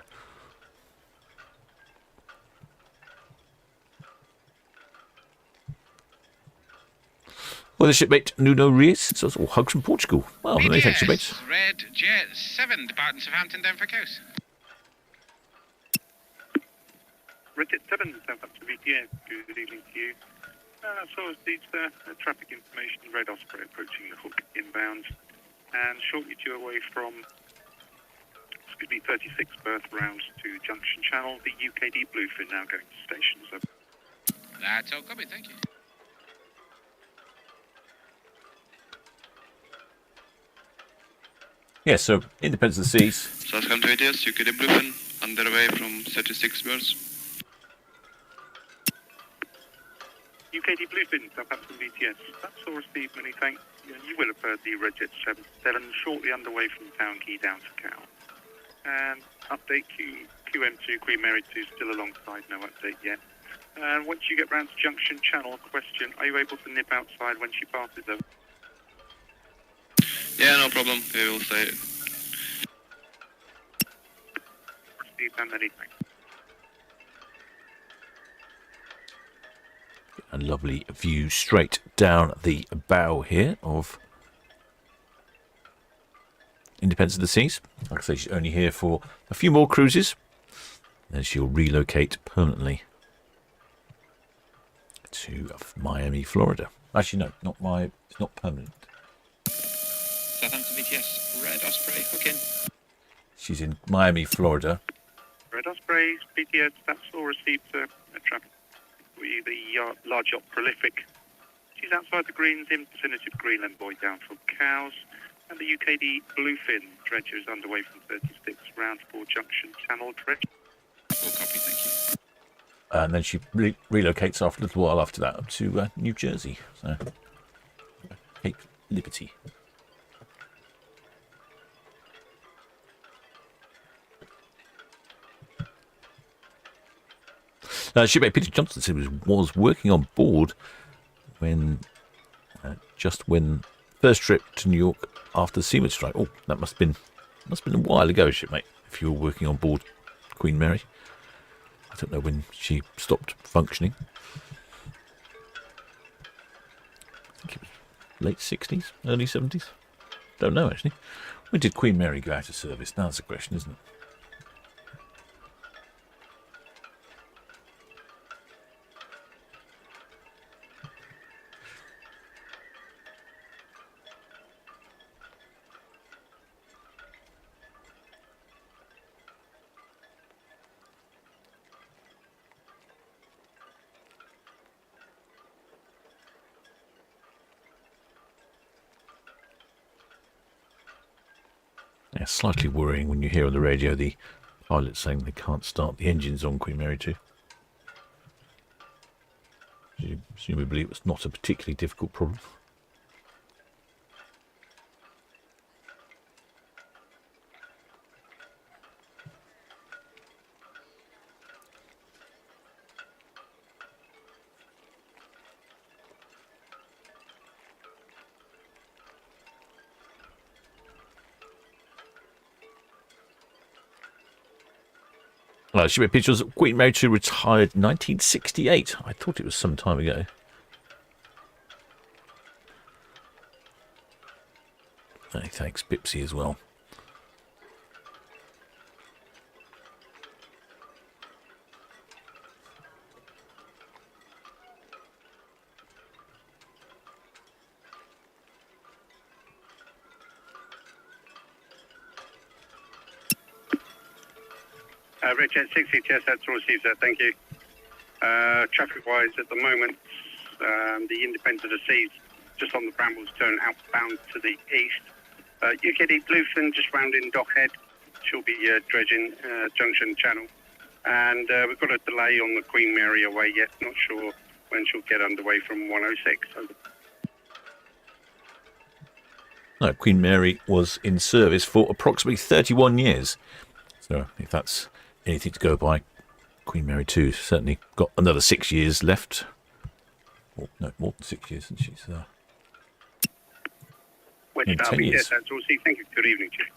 Well, the shipmate Nuno Reis, so it's all hugs from Portugal. Well, many thanks, shipmate. Red Jet 7, departing Southampton, down for coast. Red Jet 7, Southampton VTS, good evening to you. So as these traffic information, Red Osprey approaching the hook inbound, and shortly due away from, 36 berth rounds to Junction Channel, the UKD Bluefin now going to stations. That's all copy, thank you. Yeah, so Independence of the Seas. Southampton VTS, UKD Bluefin, underway from 36 berths. UKD Bluefin, Southampton VTS. That's all received, many thanks. You will have heard the Red Jet 7 shortly underway from Town Quay down to Cow. And update QM2, Queen Mary 2 still alongside, no update yet. And once you get round to Junction Channel, question, are you able to nip outside when she passes over? Yeah, no problem. We will stay. Received and many thanks. A lovely view straight down the bow here of Independence of the Seas. Like I say, she's only here for a few more cruises. Then she'll relocate permanently to Miami, Florida. Actually, no, it's not permanent. Southampton VTS, Red Osprey, hook in. She's in Miami, Florida. Red Osprey, BTS, that's all received traffic. The large yacht Prolific. She's outside the Greens in vicinity of Greenland Boy down from Cows. And the UKD Bluefin dredger is underway from 36 round for Junction Channel dredge. Full copy, thank you. And then she relocates after a little while after that up to New Jersey. So, Cape Liberty. Shipmate Peter Johnson said was working on board when just when first trip to New York after the Seaman strike. Oh, that must have been a while ago, shipmate, if you were working on board Queen Mary. I don't know when she stopped functioning. I think it was late 60s, early 70s. Don't know, actually. When did Queen Mary go out of service? Now that's a question, isn't it? Yeah, slightly worrying when you hear on the radio the pilot saying they can't start the engines on Queen Mary 2. Presumably it was not a particularly difficult problem. Shipmate pictures. Queen Mary 2 retired 1968. I thought it was some time ago. Hey, thanks, Bipsy, as well. Richard, 6 ETS, that's all received, sir. Thank you. Traffic-wise, at the moment, the Independence of the Seas, just on the Brambles, turn outbound to the east. UKD Bluefin, just rounding Dockhead. She'll be dredging Junction Channel. And we've got a delay on the Queen Mary away yet. Not sure when she'll get underway from 106. Over. No, Queen Mary was in service for approximately 31 years. So if that's anything to go by, Queen Mary 2 certainly got another 6 years left. Or, no, more than 6 years, and she's in 10 years. Yes, that's all. Thank you. Good evening, Chief.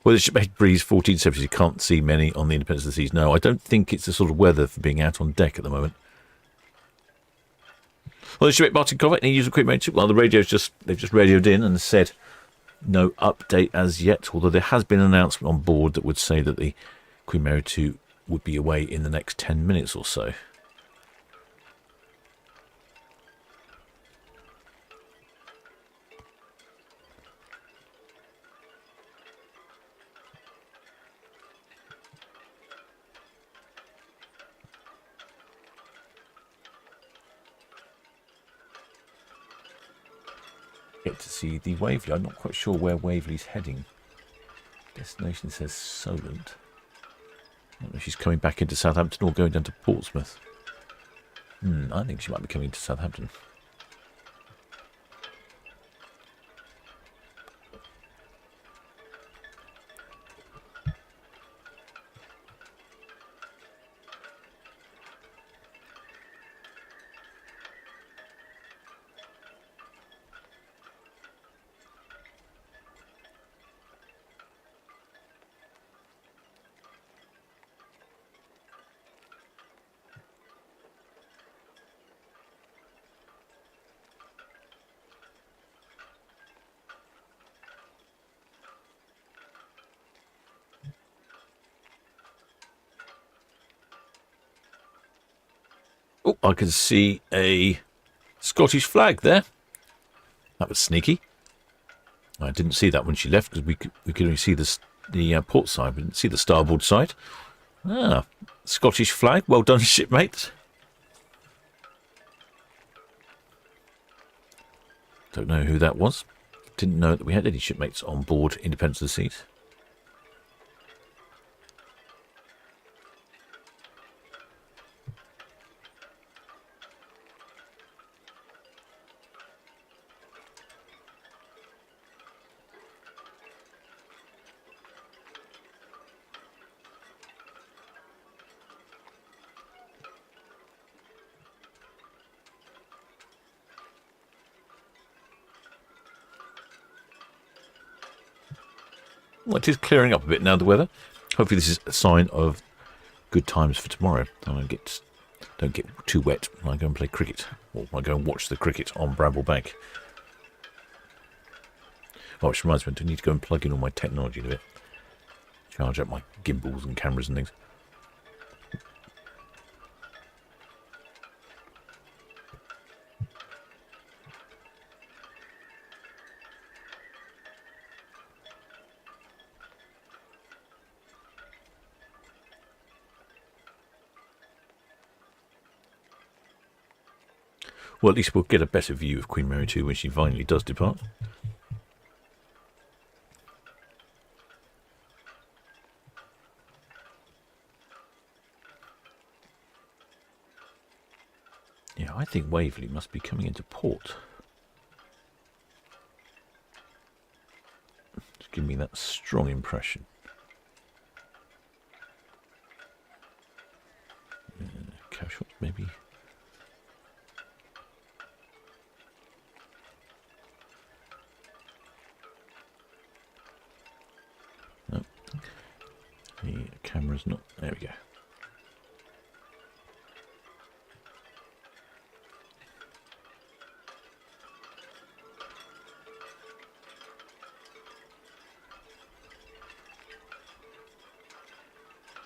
Well, the shipmate breeze 1470, you can't see many on the Independence of the Seas. No, I don't think it's the sort of weather for being out on deck at the moment. Well, the shipmate Martin Covert, any user Queen Mary 2? Well, the radio's they've just radioed in and said no update as yet, although there has been an announcement on board that would say that the Queen Mary 2 would be away in the next 10 minutes or so. Get to see the Waverly. I'm not quite sure where Waverly's heading. Destination says Solent. I don't know if she's coming back into Southampton or going down to Portsmouth. I think she might be coming to Southampton. Oh, I can see a Scottish flag there. That was sneaky. I didn't see that when she left because we could only see the port side. We didn't see the starboard side. Ah, Scottish flag. Well done, shipmates. Don't know who that was. Didn't know that we had any shipmates on board Independence of the Seas. Well, it is clearing up a bit now, the weather. Hopefully this is a sign of good times for tomorrow. I don't get too wet when I go and play cricket, or when I go and watch the cricket on Bramble Bank. Oh, which reminds me, I do need to go and plug in all my technology in a bit. Charge up my gimbals and cameras and things. Well, at least we'll get a better view of Queen Mary 2 when she finally does depart. Yeah, I think Waverly must be coming into port. Just give me that strong impression. Cowshots, maybe. No. The camera's not. There we go.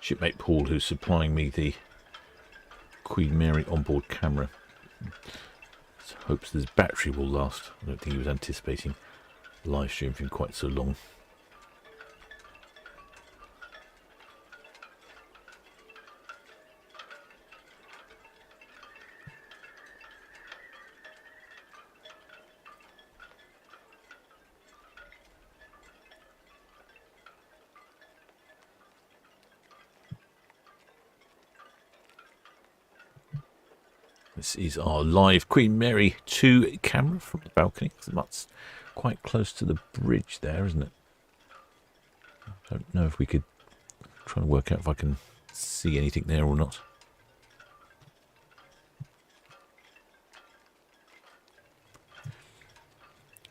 Shipmate Paul, who's supplying me the Queen Mary onboard camera, hopes this battery will last. I don't think he was anticipating live stream for quite so long. This is our live Queen Mary 2 camera from the balcony. That's quite close to the bridge there, isn't it? I don't know if we could try and work out if I can see anything there or not.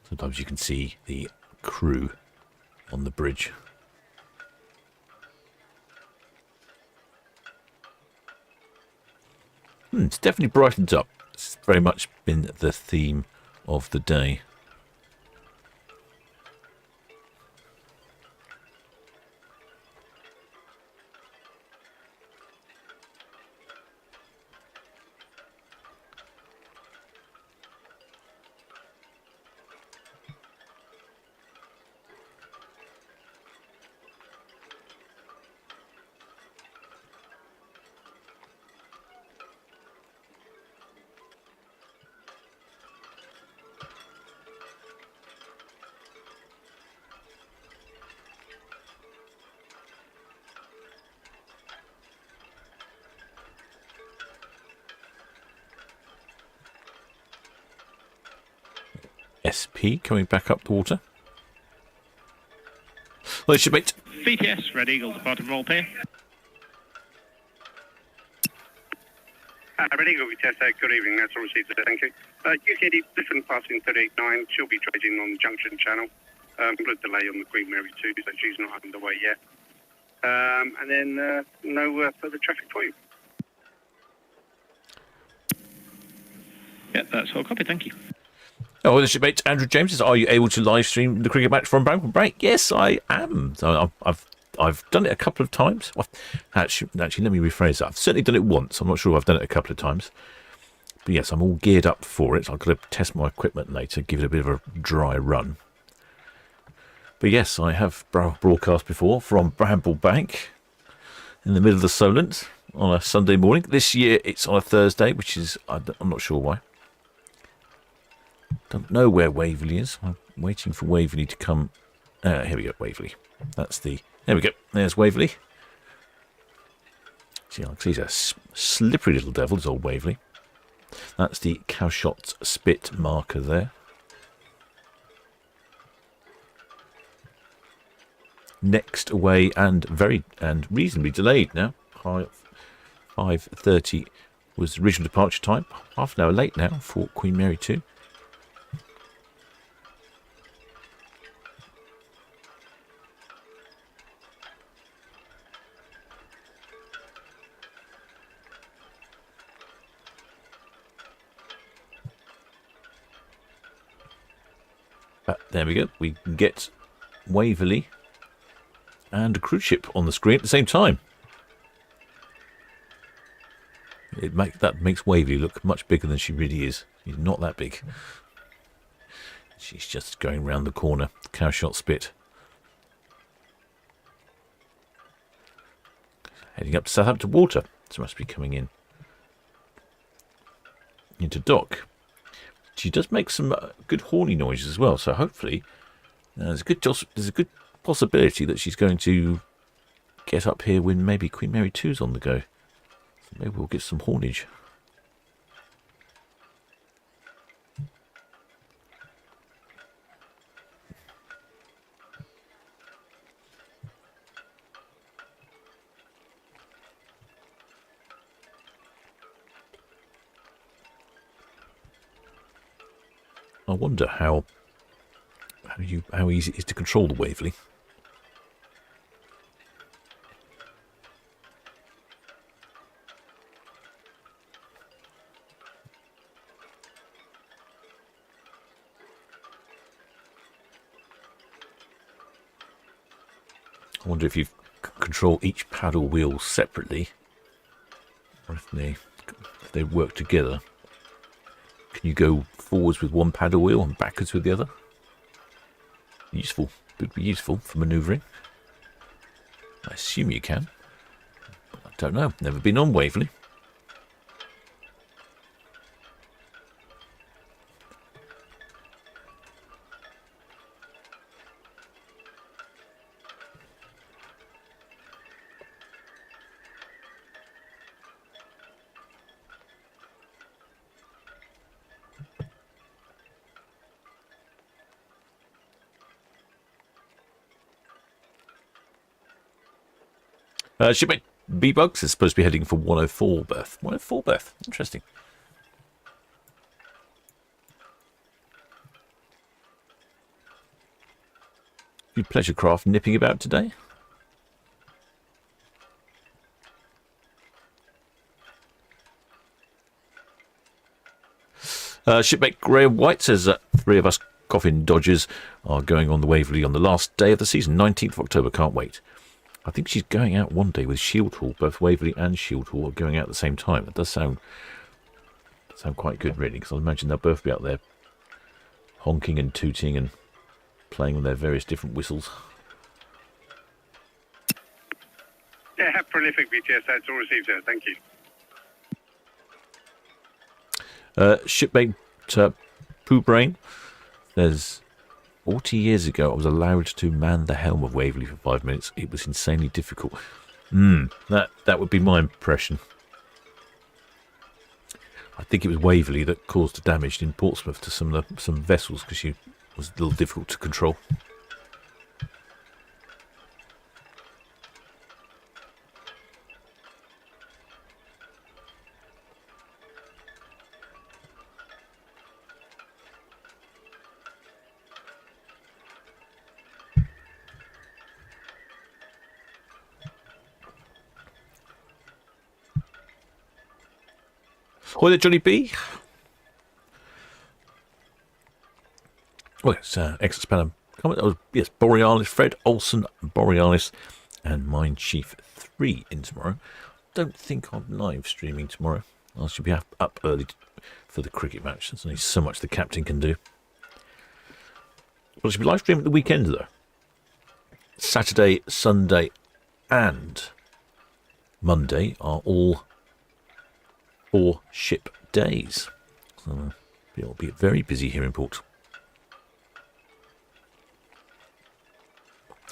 Sometimes you can see the crew on the bridge. It's definitely brightened up. It's very much been the theme of the day. SP coming back up the water. Well, shipmate. VTS, Red Eagle, departed roll pair. Red Eagle, VTS, good evening. That's all received today, thank you. UKD, different passing 38.9. She'll be trading on the Junction Channel. Good delay on the Queen Mary 2, so she's not underway yet. And then no further traffic for you. Yeah, that's all copy, thank you. Oh, the shipmate Andrew James says, "Are you able to live stream the cricket match from Bramble Break?" Yes, I am. So I've done it a couple of times. Well, actually, let me rephrase that. I've certainly done it once. I'm not sure I've done it a couple of times. But yes, I'm all geared up for it. I've got to test my equipment later, give it a bit of a dry run. But yes, I have broadcast before from Bramble Bank in the middle of the Solent on a Sunday morning. This year it's on a Thursday, which is, I'm not sure why. Don't know where Waverly is. I'm waiting for Waverly to come. Here we go, Waverly. There we go. There's Waverly. See, he's a slippery little devil, this old Waverly. That's the Cowshots spit marker there. Next away and reasonably delayed now. 5:30 was the original departure time. Half an hour late now for Queen Mary 2. There we go. We can get Waverly and a cruise ship on the screen at the same time. That makes Waverly look much bigger than she really is. She's not that big. She's just going round the corner. Cowshot spit. Heading up to Southampton Water. So must be coming in. Into dock. She does make some good horny noises as well. So hopefully there's a good possibility that she's going to get up here when maybe Queen Mary 2's on the go. So maybe we'll get some hornage. I wonder how easy it is to control the Waverly. I wonder if you control each paddle wheel separately, or if they work together. Can you go forwards with one paddle wheel and backwards with the other? Useful. Would be useful for manoeuvring. I assume you can. I don't know. Never been on Waverly. Shipmate B-Bugs is supposed to be heading for 104 berth. 104 berth. Interesting. Few pleasure craft nipping about today. Shipmate Graham White says that 3 of us coffin dodgers are going on the Waverly on the last day of the season, 19th of October. Can't wait. I think she's going out one day with Shield Hall. Both Waverly and Shield Hall are going out at the same time. That does sound quite good, really, because I imagine they'll both be out there honking and tooting and playing on their various different whistles. Yeah, have prolific BTS. That's all received, sir. Thank you. Shipmate Pooh Brain says 40 years ago, I was allowed to man the helm of Waverly for 5 minutes. It was insanely difficult. That would be my impression. I think it was Waverly that caused the damage in Portsmouth to some vessels because she was a little difficult to control. Hi there, Johnny B. Oh, it's Exit Spanner. Oh, yes, Borealis, Fred Olsen, Borealis, and Mine Chief 3 in tomorrow. Don't think I'm live streaming tomorrow. I should be up early for the cricket match. There's only so much the captain can do. Well, I should be live streaming at the weekend, though. Saturday, Sunday, and Monday are all 4 ship days. So it'll be very busy here in port.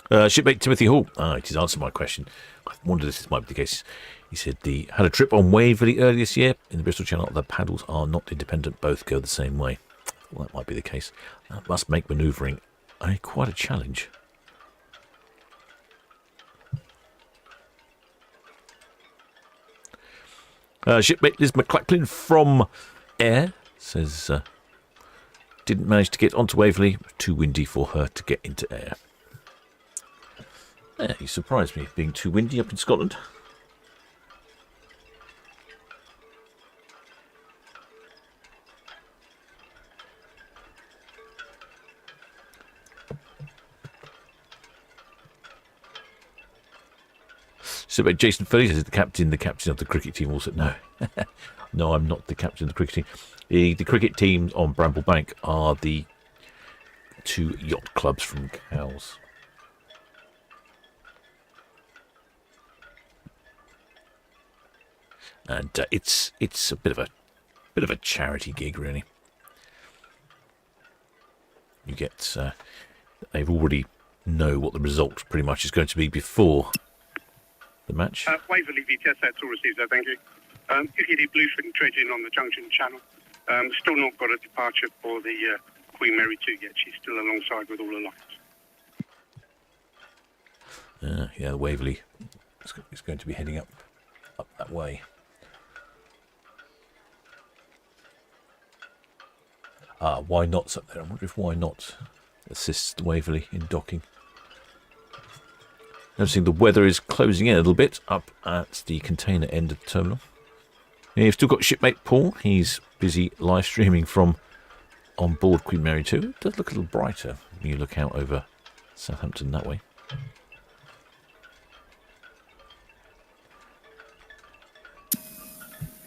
Shipmate Timothy Hall. It has answered my question. I wondered if this might be the case. He said had a trip on Waverly earlier this year in the Bristol Channel. The paddles are not independent. Both go the same way. Well, that might be the case. That must make manoeuvring quite a challenge. Shipmate Liz McLachlan from Ayr says didn't manage to get onto Waverly. Too windy for her to get into Ayr. Yeah, you surprised me being too windy up in Scotland. So, but Jason Phillips is the captain of the cricket team also. No, no, I'm not the captain of the cricket team. The cricket teams on Bramblebank are the 2 yacht clubs from Cowes. And it's a bit of a charity gig, really. You get they've already know what the result pretty much is going to be before the match. Waverly VTS, that's all received, sir, thank you. UKD Bluefin dredging on the Junction Channel. Still not got a departure for the Queen Mary 2 yet. She's still alongside with all the lights. Yeah, the Waverly is going to be heading up that way. Why Not's up there? I wonder if Why Not assists the Waverly in docking. Noticing the weather is closing in a little bit up at the container end of the terminal. Yeah, you've still got shipmate Paul. He's busy live streaming from Onboard Queen Mary 2. It does look a little brighter when you look out over Southampton that way.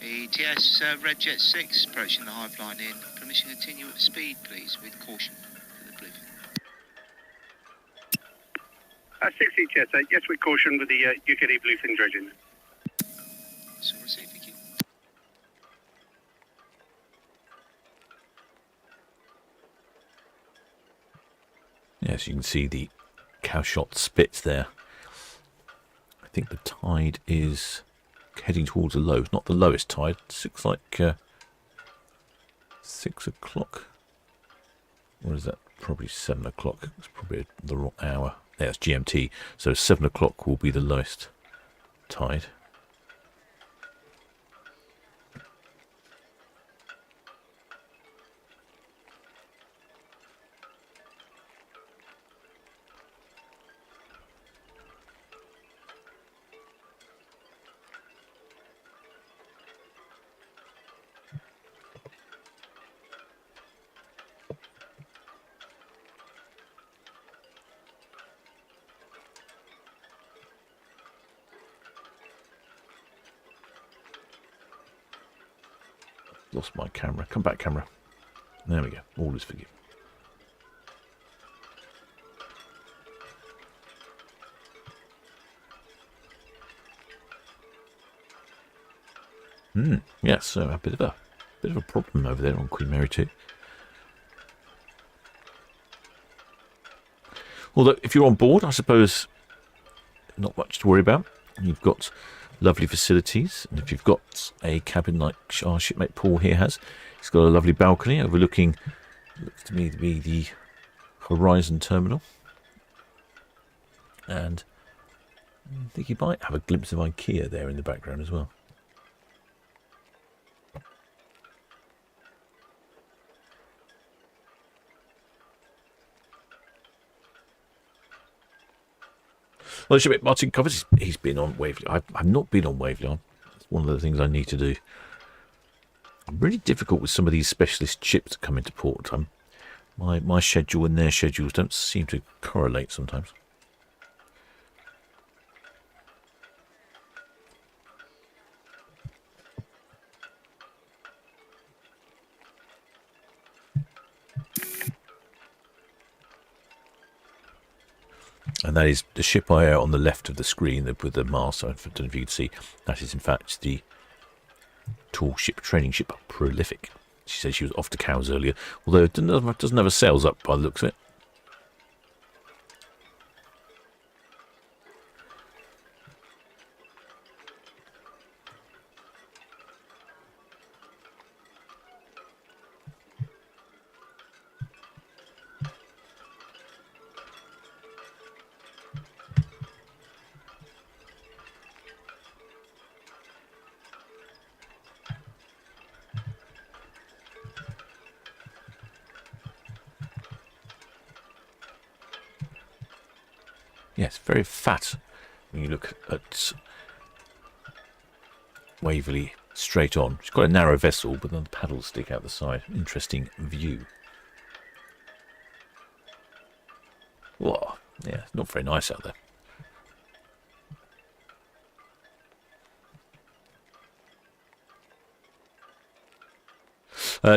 ETS Red Jet 6 approaching the hive line in. Permission to continue at speed, please, with caution for the Bluefin. 6 ETS, yes, with caution with the UKD Bluefin dredging. So receive, thank you. Yes, you can see the cowshot spits there. I think the tide is heading towards a low. It's not the lowest tide. It looks like 6 o'clock. What is that? Probably 7 o'clock. It's probably the wrong hour. Yeah, it's GMT. So 7 o'clock will be the lowest tide. Lost my camera. Come back, camera. There we go. All is forgiven. Yes, so a bit of a problem over there on Queen Mary 2. Although, if you're on board, I suppose not much to worry about. You've got lovely facilities, and if you've got a cabin like our shipmate Paul here has, he's got a lovely balcony overlooking, looks to me to be the Horizon Terminal, and I think you might have a glimpse of IKEA there in the background as well. Well, shipmate Martin covers. He's been on Waverly. I've not been on Waverly. It's one of the things I need to do. I'm really difficult with some of these specialist ships that come into port. My schedule and their schedules don't seem to correlate sometimes. And that is the ship I on the left of the screen with the mast. I don't know if you can see. That is, in fact, the tall ship, training ship, Prolific. She said she was off to Cowes earlier, although it doesn't have her sails up by the looks of it. Yes, very fat when you look at Waverly straight on. She's got a narrow vessel, but then the paddles stick out the side. Interesting view. Whoa, yeah, it's not very nice out there.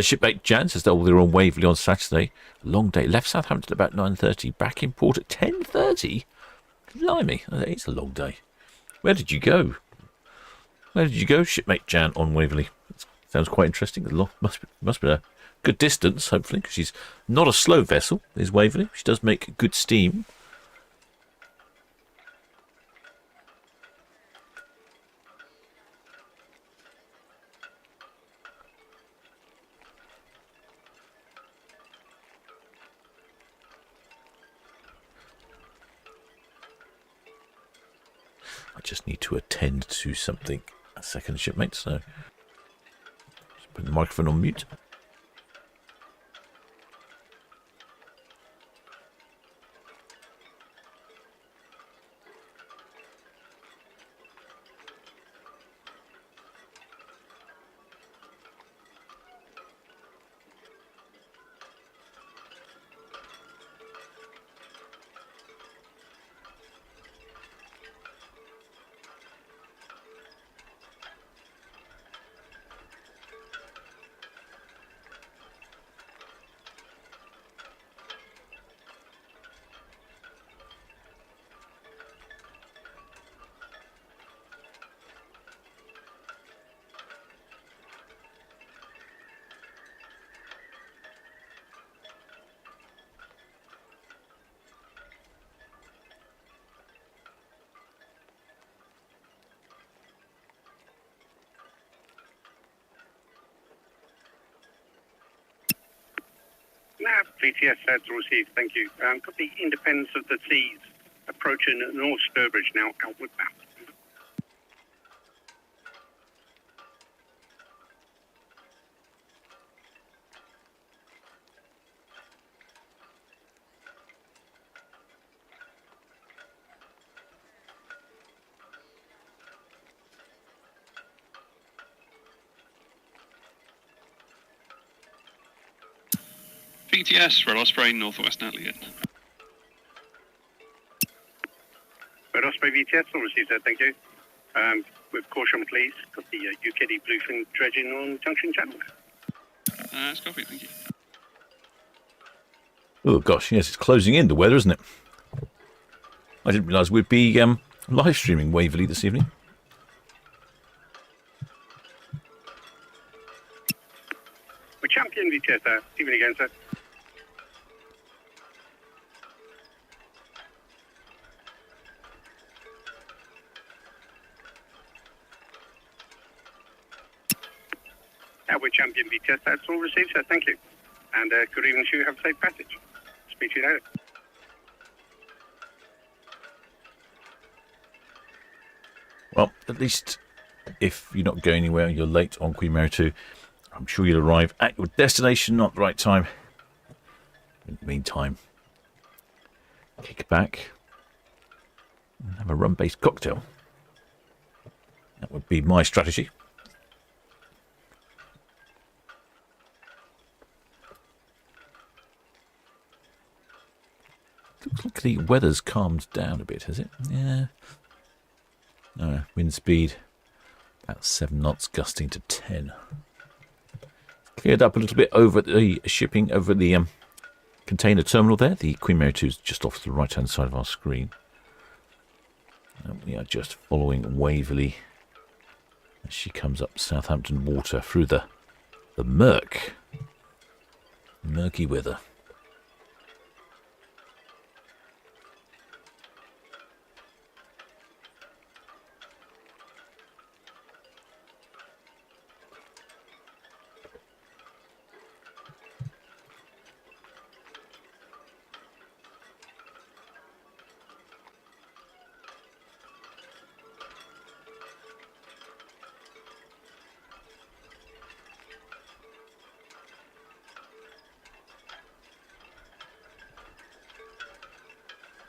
Shipmate Jan says they're on Waverly on Saturday. Long day. Left Southampton about 9:30. Back in port at 10:30. Blimey, it's a long day. Where did you go? Where did you go, Shipmate Jan on Waverly? Sounds quite interesting. Must be a good distance, hopefully, because she's not a slow vessel, is Waverly. She does make good steam. I just need to attend to something a second, shipmate, so just put the microphone on mute. Nav, VTS to receive, thank you. Got the Independence of the Seas approaching North Sturbridge now, outward bound. VTS, Red Osprey, Northwest Elliot. Red Osprey VTS will receive that, thank you. With caution, please. Got the UKD Bluefin dredging on Junction Channel. That's copy, thank you. Oh, gosh, yes, it's closing in, the weather, isn't it? I didn't realise we'd be live streaming Waverly this evening. We're champion VTS, Stephen again, sir. We're champion VTS, that's all received, sir, thank you. And good evening to you, have a safe passage. Speak to you later. Well, at least if you're not going anywhere, you're late on Queen Mary 2, I'm sure you'll arrive at your destination at the right time. In the meantime, kick back and have a rum-based cocktail. That would be my strategy. Looks like the weather's calmed down a bit, has it? Yeah. No, wind speed about 7 knots, gusting to 10. Cleared up a little bit over the shipping, over the container terminal there. The Queen Mary 2 is just off to the right-hand side of our screen. And we are just following Waverly as she comes up Southampton water through the murky weather.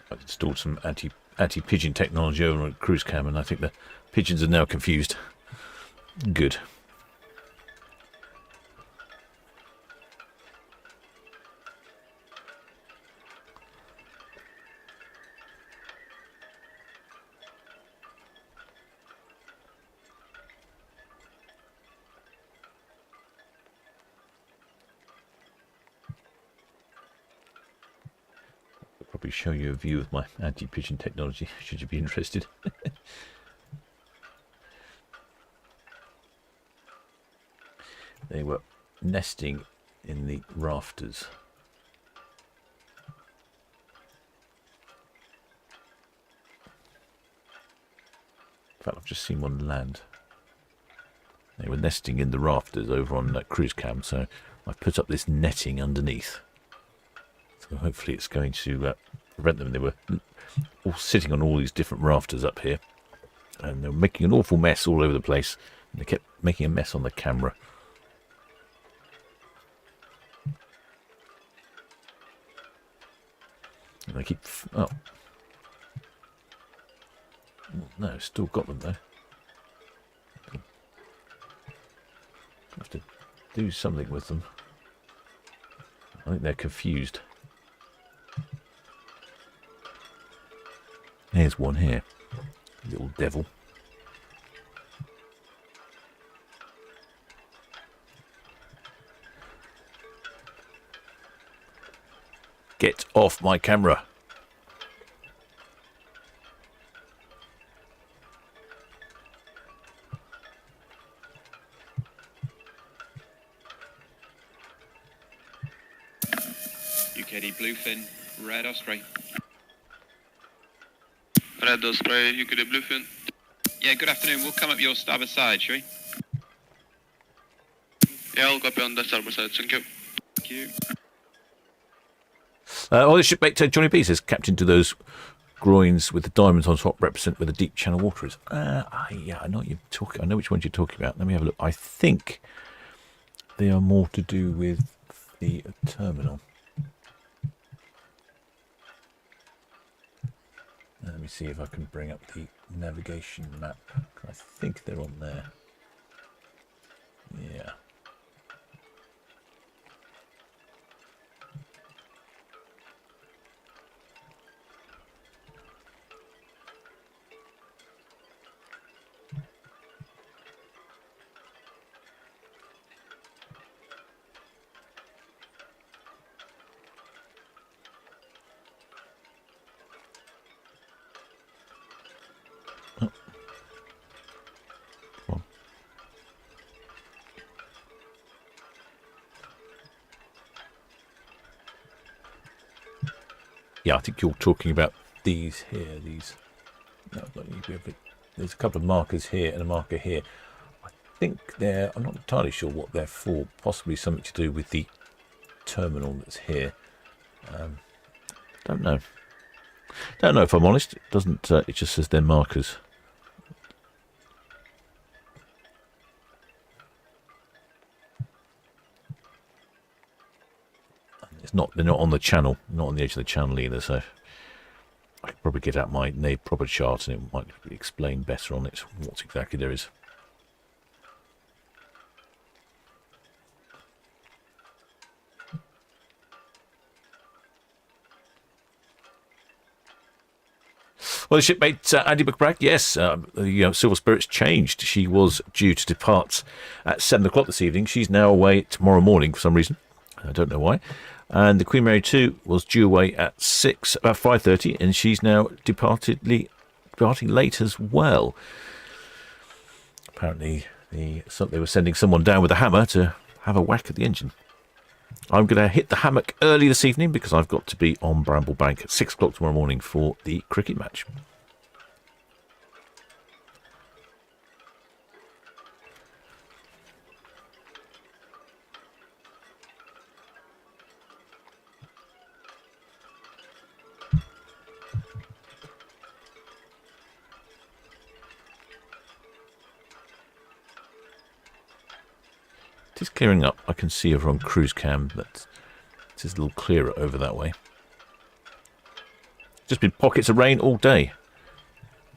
I've installed some anti-pigeon technology over on cruise cam, and I think the pigeons are now confused. Good. probably show you a view of my anti-pigeon technology, should you be interested. They were nesting in the rafters. In fact, I've just seen one land. They were nesting in the rafters over on cruise cam, so I've put up this netting underneath. So hopefully it's going to prevent them. They were all sitting on all these different rafters up here, and they were making an awful mess all over the place, and they kept making a mess on the camera. And they keep... oh. No, still got them though. Have to do something with them. I think they're confused. There's one here. Little devil. Get off my camera. UKD Bluefin, Red Osprey. Red Osprey, UKD Bluefin. Yeah, good afternoon. We'll come up your starboard side, shall we? Yeah, I'll copy on the starboard side. Thank you. Thank you. Oh, the shipmate Johnny B says, captain to those groins with the diamonds on top represent where the deep channel water is. Yeah, I know what you're talking. I know which ones you're talking about. Let me have a look. I think they are more to do with the terminal. Let me see if I can bring up the navigation map. I think they're on there. Yeah. Yeah, I think you're talking about these here. These. No, there's a couple of markers here and a marker here. I think they're. I'm not entirely sure what they're for. Possibly something to do with the terminal that's here. Don't know. Don't know if I'm honest. It doesn't. It just says they're markers. It's not. They're not on the channel. Not on the edge of the channel either. So I could probably get out my proper chart and it might explain better on it what exactly there is. Well, the shipmate Andy McBride, yes, the Silver Spirit's changed. She was due to depart at 7 o'clock this evening. She's now away tomorrow morning for some reason. I don't know why. And the Queen Mary 2 was due away at about 5:30, and she's now departing late as well. Apparently, they were sending someone down with a hammer to have a whack at the engine. I'm going to hit the hammock early this evening because I've got to be on Bramblebank at 6 o'clock tomorrow morning for the cricket match. It is clearing up. I can see over on cruise cam that it is a little clearer over that way. Just been pockets of rain all day.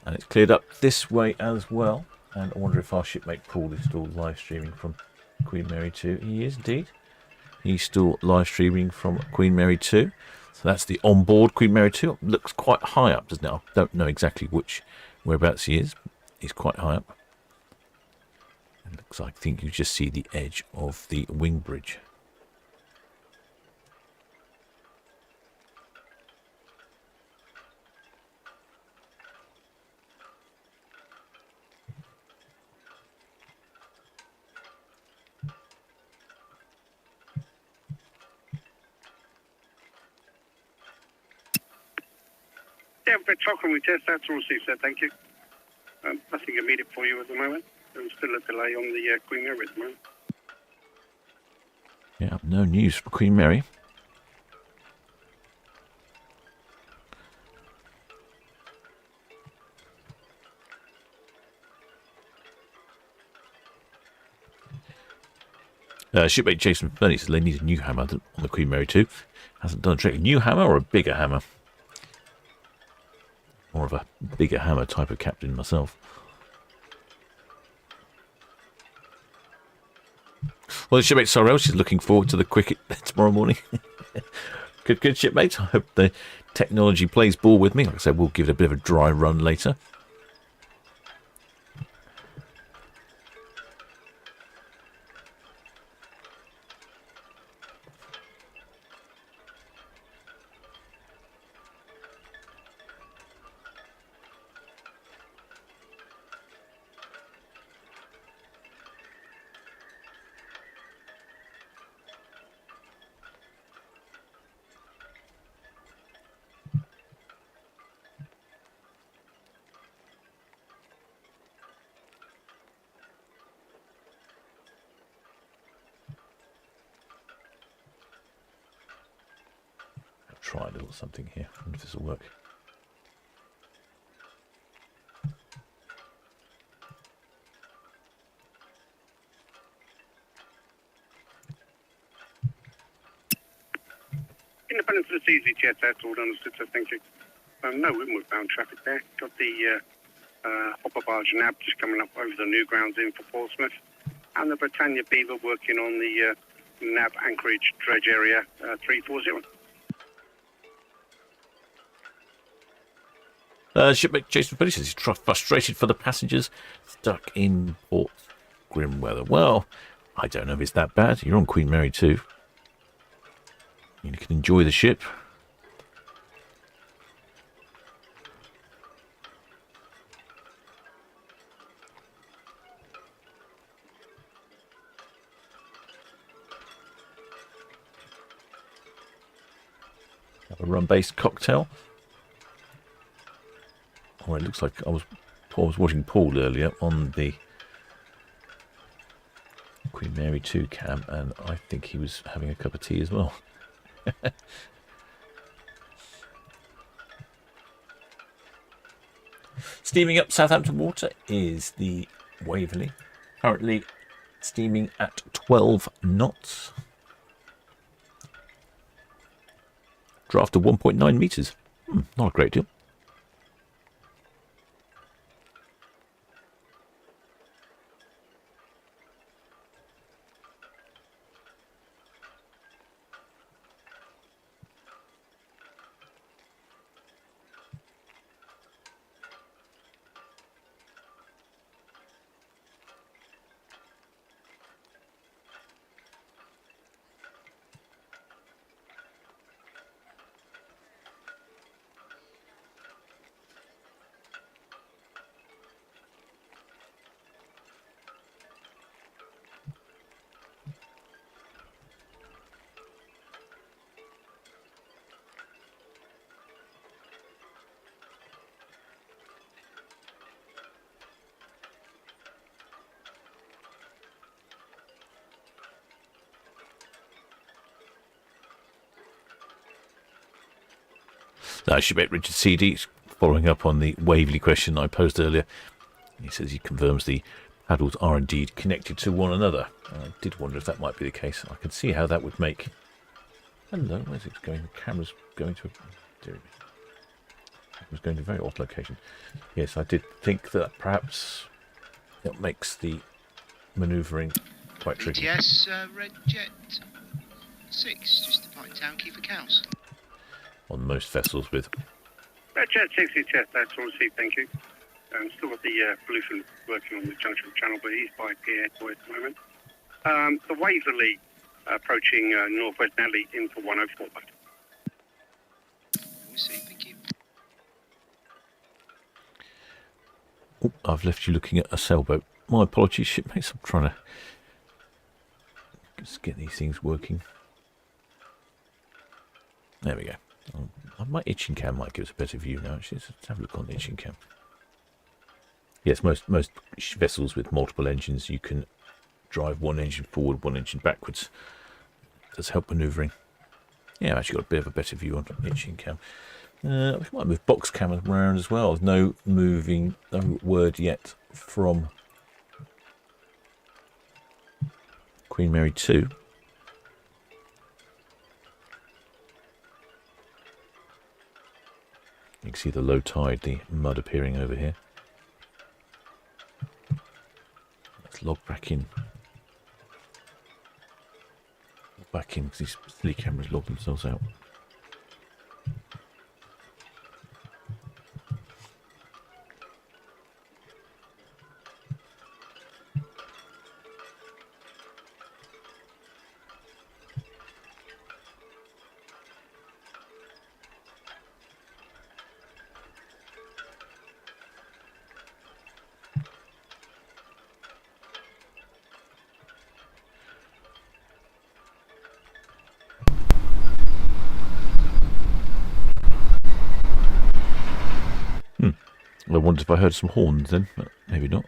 And it's cleared up this way as well. And I wonder if our shipmate Paul is still live streaming from Queen Mary 2. He is indeed. He's still live streaming from Queen Mary 2. So that's the onboard Queen Mary 2. It looks quite high up, doesn't it? I don't know exactly whereabouts he is. He's quite high up. It looks like I think you just see the edge of the wing bridge. Yeah, we've got chocolate we test. That's all received, sir. Thank you. Nothing immediate for you at the moment. There's still a delay on the Queen Mary at the moment. Yeah, no news for Queen Mary. Shipmate Jason Burney says they need a new hammer on the Queen Mary 2. Hasn't done a trick. A new hammer or a bigger hammer? More of a bigger hammer type of captain myself. Well, shipmate Sorrel, she's looking forward to the cricket tomorrow morning. Good, shipmate. I hope the technology plays ball with me. Like I said, we'll give it a bit of a dry run later. Try a little something here. I wonder if this will work. Independence of the CZ, that's all understood, sir. Thank you. No windward bound traffic there. Got the hopper barge NAB just coming up over the new grounds in for Portsmouth. And the Britannia Beaver working on the NAB Anchorage dredge area 340. Shipmate Jason Phillips says he's frustrated for the passengers stuck in port. Grim weather. Well, I don't know if it's that bad. You're on Queen Mary 2. You can enjoy the ship. Have a rum-based cocktail. Oh, it looks like I was watching Paul earlier on the Queen Mary 2 cam, and I think he was having a cup of tea as well. Steaming up Southampton water is the Waverly, currently steaming at 12 knots. Draft of 1.9 metres. Not a great deal. Shipmate Richard CD, following up on the Waverly question I posed earlier. He says he confirms the paddles are indeed connected to one another. I did wonder if that might be the case. I could see how that would make... Hello, where's it going? The camera's going to... It was going to a very odd location. Yes, I did think that perhaps it makes the manoeuvring quite tricky. IOTS, Red Jet 6, just departing Town Quay for Cows. On most vessels with... Red Jet 6, that's all received, thank you. Still got the Bluefin working on the junction channel, but he's by Pier Airport at the moment. The Waverly approaching northwest Natalie in for 104. Received, thank you. Oh, I've left you looking at a sailboat. My apologies, shipmates. I'm trying to just get these things working. There we go. My itching cam might give us a better view now. Actually, let's have a look on the itching cam. Yes, most vessels with multiple engines, you can drive one engine forward, one engine backwards. Does help manoeuvring. Yeah, I've actually got a bit of a better view on itching cam. We might move box cam around as well. No word yet from Queen Mary 2. You can see the low tide, the mud appearing over here. Let's log back in. Log back in because these silly cameras log themselves out. I wondered if I heard some horns then, but maybe not.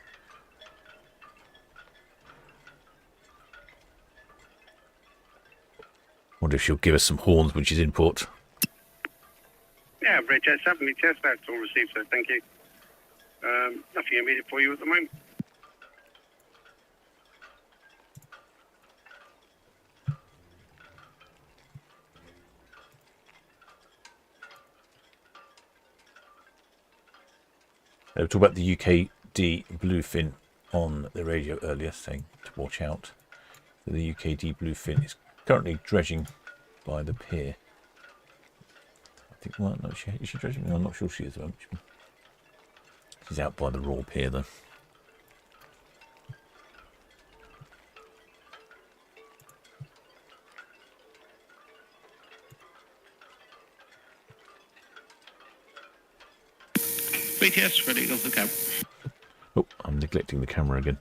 Wonder if she'll give us some horns when she's in port. Yeah, Redjet 7, VTS, that's all received, so thank you. Nothing immediate for you at the moment. We talked about the UKD bluefin on the radio earlier, saying to watch out. So the UKD bluefin is currently dredging by the pier. I think, well, no, is she dredging? No, I'm not sure she is. She's out by the raw pier, though. BTS, ready, go for the cab. Oh, I'm neglecting the camera again.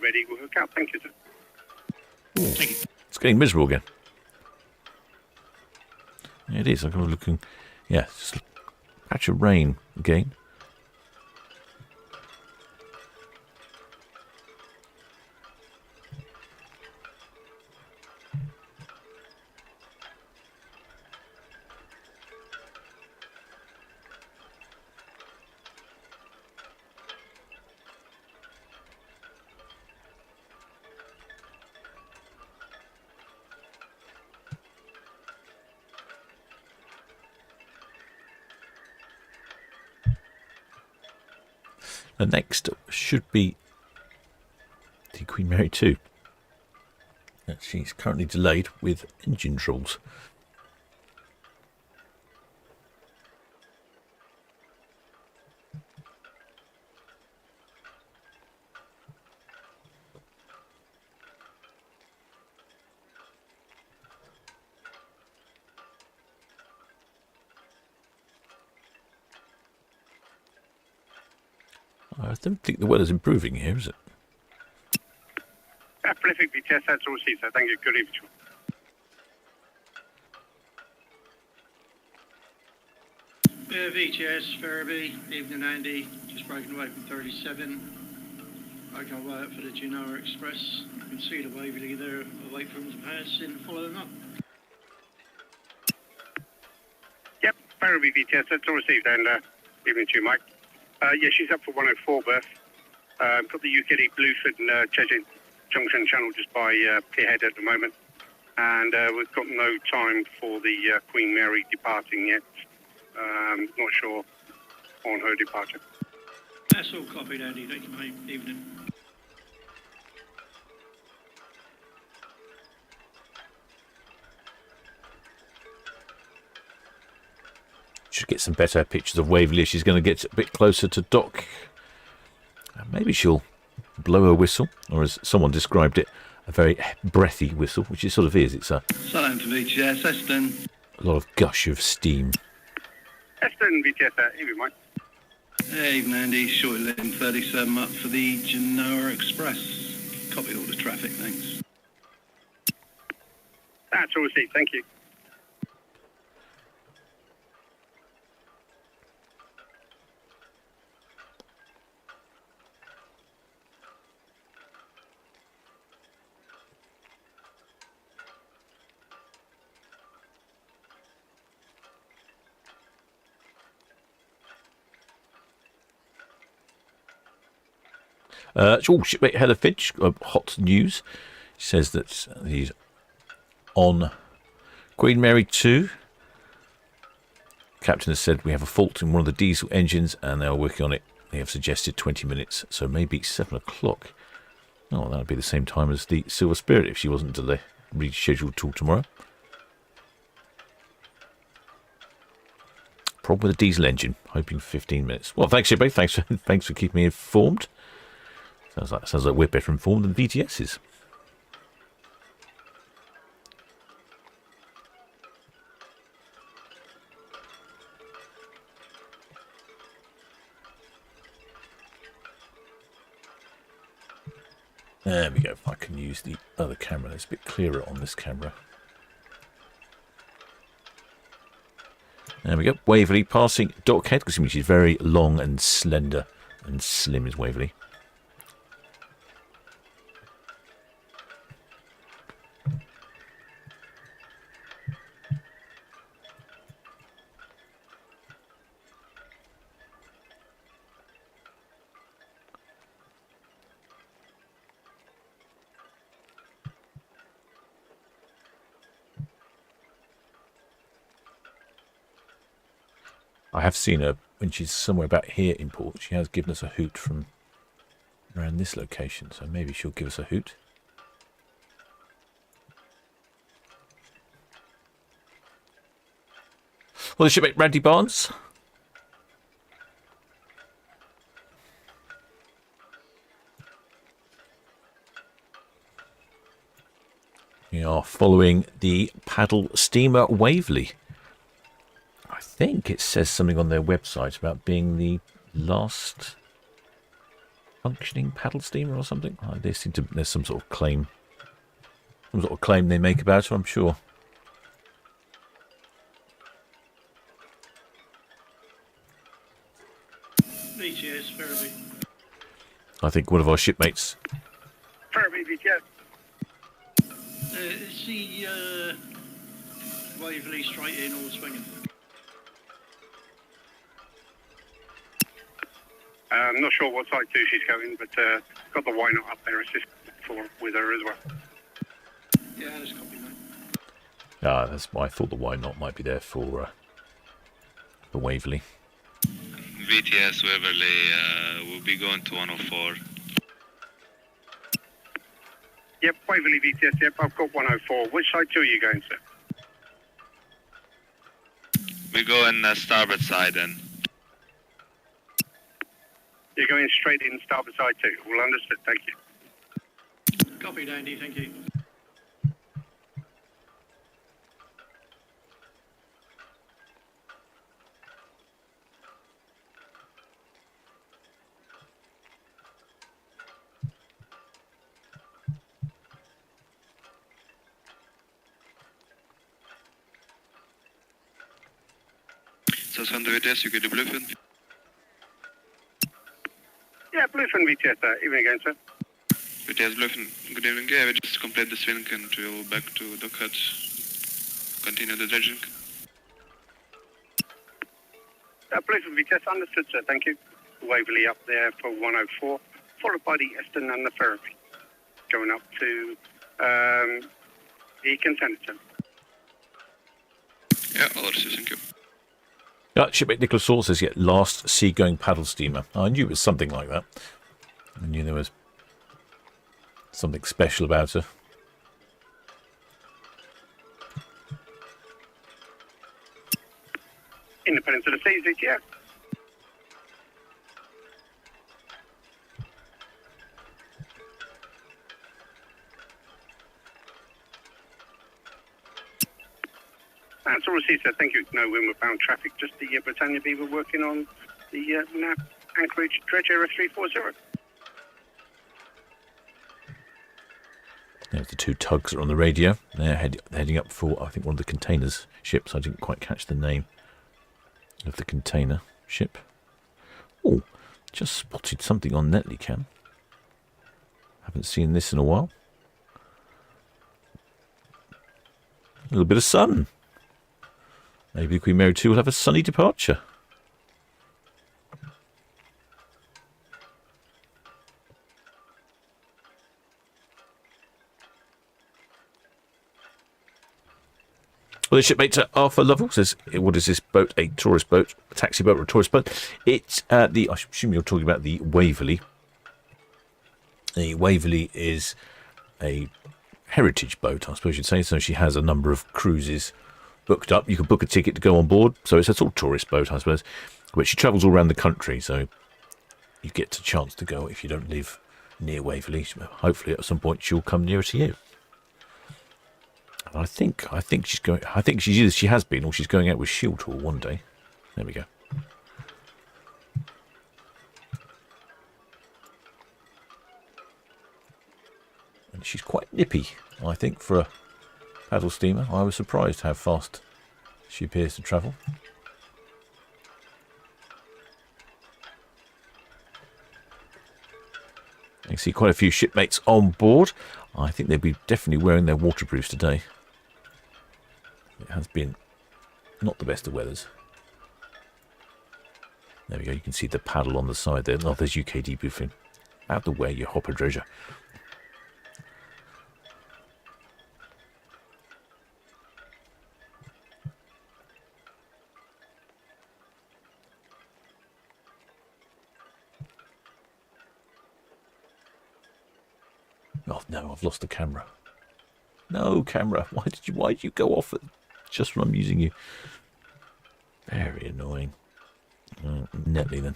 Ready, we'll hook up. Thank you, sir. Ooh, thank you. It's getting miserable again. Yeah, it is. I'm kind of looking. Yeah, just a patch of rain again. The next should be the Queen Mary 2. She's currently delayed with engine troubles. I don't think the weather's improving here, is it? Prolific VTS, that's all received, sir. Thank you. Good evening. VTS, Ferriby, evening Andy, just breaking away from 37. I go way up for the Genoa Express. You can see the Waverly there, away from the pass and follow them up. Yep, Ferriby VTS, that's all received, and evening to you, Mike. Yeah, she's up for 104 berth. Got the UKD Bluefin Cheshire Junction Channel just by Pierhead at the moment. And we've got no time for the Queen Mary departing yet. Not sure on her departure. That's all copied, Andy. Thank you, mate. Evening. Should get some better pictures of Waverly if she's going to get a bit closer to dock. Maybe she'll blow her whistle, or as someone described it, a very breathy whistle, which it sort of is. It's a Southampton VTS, Eston. A lot of gush of steam. Eston VTS, evening, Mike. Hey, evening, Andy. Short lane 37 up for the Genoa Express. Copy all the traffic, thanks. That's all received, thank you. Shipmate Heather Finch, hot news. She says that he's on Queen Mary 2. Captain has said we have a fault in one of the diesel engines and they are working on it. They have suggested 20 minutes, so maybe 7 o'clock. Oh, that would be the same time as the Silver Spirit if she wasn't rescheduled till tomorrow. Problem with the diesel engine. Hoping 15 minutes. Well, thanks, Shipmate. Thanks for keeping me informed. Sounds like we're better informed than VTS is. There we go. I can use the other camera. It's a bit clearer on this camera. There we go. Waverly passing Dockhead, because she's very long and slender and slim is Waverly. I have seen her when she's somewhere about here in port. She has given us a hoot from around this location, so maybe she'll give us a hoot. Well, the shipmate Randy Barnes. We are following the paddle steamer Waverly. I think it says something on their website about being the last functioning paddle steamer or something. They seem to. There's some sort of claim they make about her, I'm sure. VTS, Ferriby. I think one of our shipmates. Ferriby, VTS. Is the Waverly straight in or swinging? I'm not sure what side 2 she's going, but got the why not up there assist with her as well. Yeah, that's copy, mate. That's why I thought the why not might be there for Waverly. VTS Waverly will be going to 104. Yep, Waverly VTS, yep, I've got 104. Which side 2 are you going, sir? We go in starboard side then. You're going straight in starboard side 2. Well, understood, thank you. Copy, Andy, thank you. Southampton VTS, you get the bluefin. Yeah, bluefin VTS, evening again, sir. VTS bluefin, good evening. Yeah, we just complete the swing and we'll back to Dockhead. Continue the dredging. Bluefin VTS, understood, sir, thank you. Waverly up there for 104, followed by the Eston and the Ferriby. Going up to the Contention. Yeah, all right, thank you. Shipmate Nicholas Saul says, yeah, last seagoing paddle steamer. I knew it was something like that. I knew there was something special about her. Independence of the Seas, yeah. That's all received, sir. Thank you. No windward bound traffic, just the Britannia Beaver working on the NAP Anchorage Dredge Area 340. There's the 2 tugs that are on the radio. They're heading up for, I think, one of the containers ships. I didn't quite catch the name of the container ship. Oh, just spotted something on Netley Haven't seen this in a while. A little bit of sun. Maybe the Queen Mary 2 will have a sunny departure. Well, the shipmate Arthur Lovell says, what is this boat? A tourist boat, a taxi boat, or a tourist boat? It's I assume you're talking about the Waverly. The Waverly is a heritage boat, I suppose you'd say. So she has a number of cruises booked up. You can book a ticket to go on board. So it's a sort of tourist boat, I suppose. But she travels all around the country, so you get a chance to go if you don't live near Waverly. Hopefully at some point she'll come nearer to you. And I think she's going. I think she has been, or she's going out with Shield Hall one day. There we go. And she's quite nippy, I think, for a paddle steamer. I was surprised how fast she appears to travel. You can see quite a few shipmates on board. I think they'll be definitely wearing their waterproofs today. It has been not the best of weathers. There we go. You can see the paddle on the side there. Oh, there's UKD boofing. Out of the way, you hopper treasure. Oh no, I've lost the camera. No, camera. Why did you go off just when I'm using you? Very annoying. Netley then.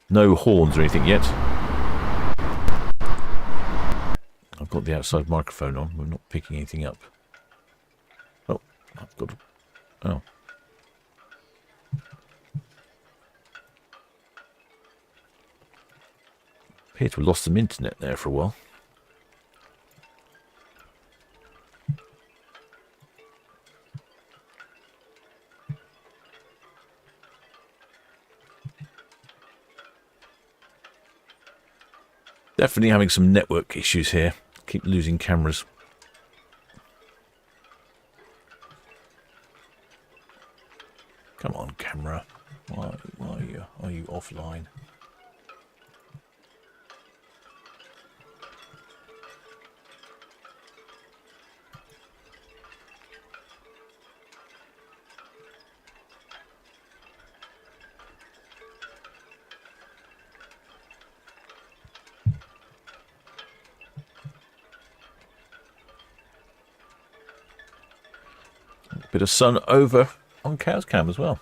No horns or anything yet. I've got the outside microphone on. We're not picking anything up. Oh, I've got to... Oh. Appear to have lost some internet there for a while. Definitely having some network issues here. Keep losing cameras. Come on, camera. Why are you offline? Bit of sun over on Cow's Cam as well.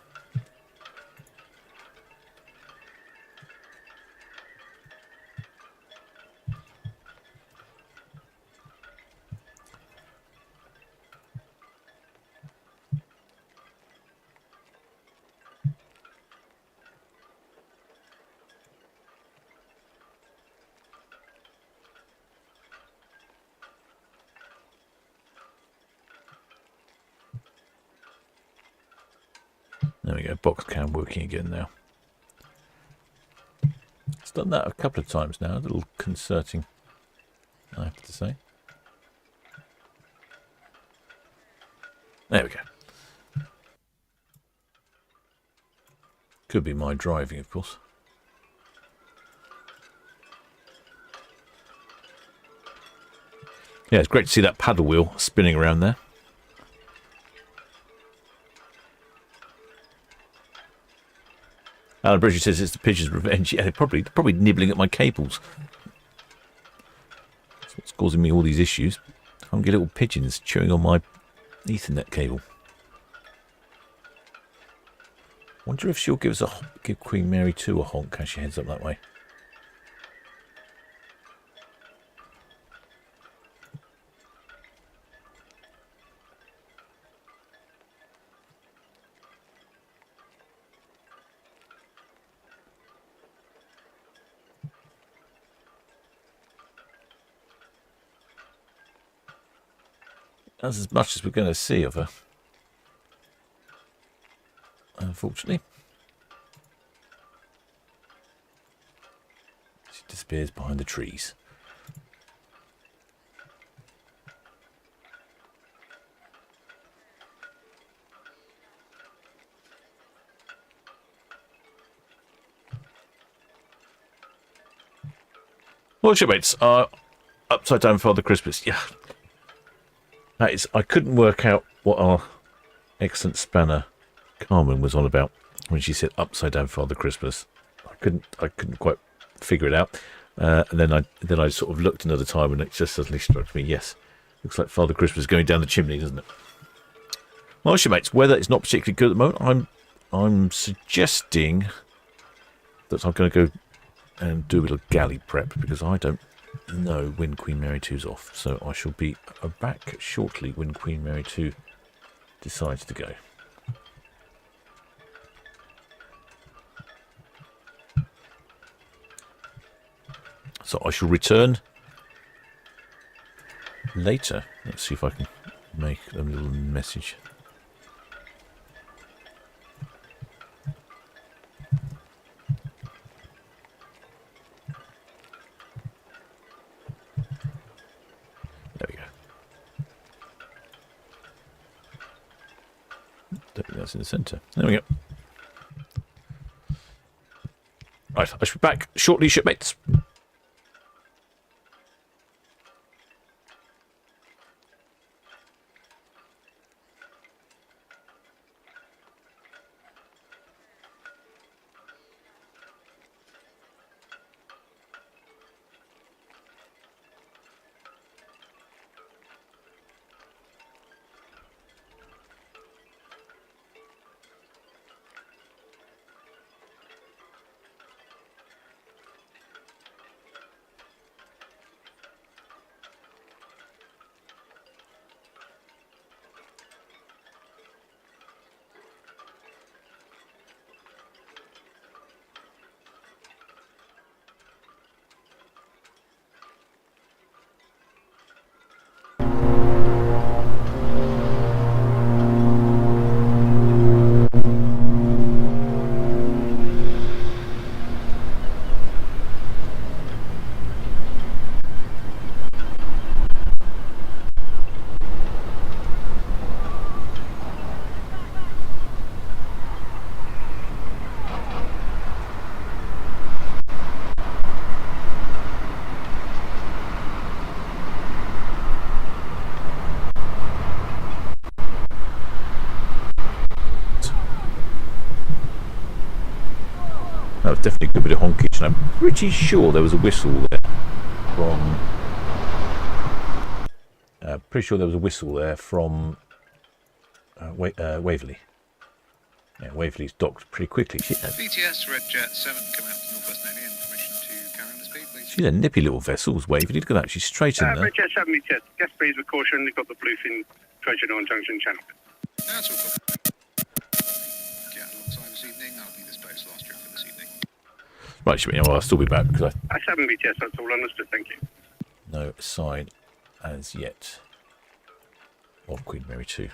There we go, box cam working again now. It's done that a couple of times now, a little concerning, I have to say. There we go. Could be my driving, of course. Yeah, it's great to see that paddle wheel spinning around there. Alan Bridget says it's the pigeon's revenge. Yeah, they're probably nibbling at my cables. That's what's causing me all these issues. I can't get little pigeons chewing on my Ethernet cable. Wonder if she'll give Queen Mary 2 a honk as she heads up that way. That's as much as we're going to see of her, unfortunately. She disappears behind the trees. Well, shipmates are upside down Father Christmas. Yeah. That is, I couldn't work out what our excellent spanner Carmen was on about when she said upside down Father Christmas. I couldn't quite figure it out. And then I sort of looked another time, and it just suddenly struck me. Yes, looks like Father Christmas going down the chimney, doesn't it? Well, mates, weather is not particularly good at the moment. I'm suggesting that I'm going to go and do a little galley prep, because I don't know when Queen Mary 2's off. So I shall be back shortly when Queen Mary 2 decides to go. So I shall return later. Let's see if I can make a little message. There we go. Don't think that's in the centre. There we go. Right, I shall be back shortly, shipmates. That was definitely a good bit of honkage, and I'm pretty sure there was a whistle there from. Waverly. Yeah, Waverly's docked pretty quickly. BTS Red Jet 7 coming out to Northwest Navy and permission to carry on the speed, please. She's a nippy little vessel, Waverly. Look at that, she's straight in there. Red Jet 7 BTS. Guest please with caution. We've got the bluefin treasure on junction channel. That's all good. Yeah, alongside this evening, that'll be this boat's last trip for this evening. Right, well, I'll still be back because 7 BTS, that's all understood, thank you. no sign as yet of Queen Mary 2.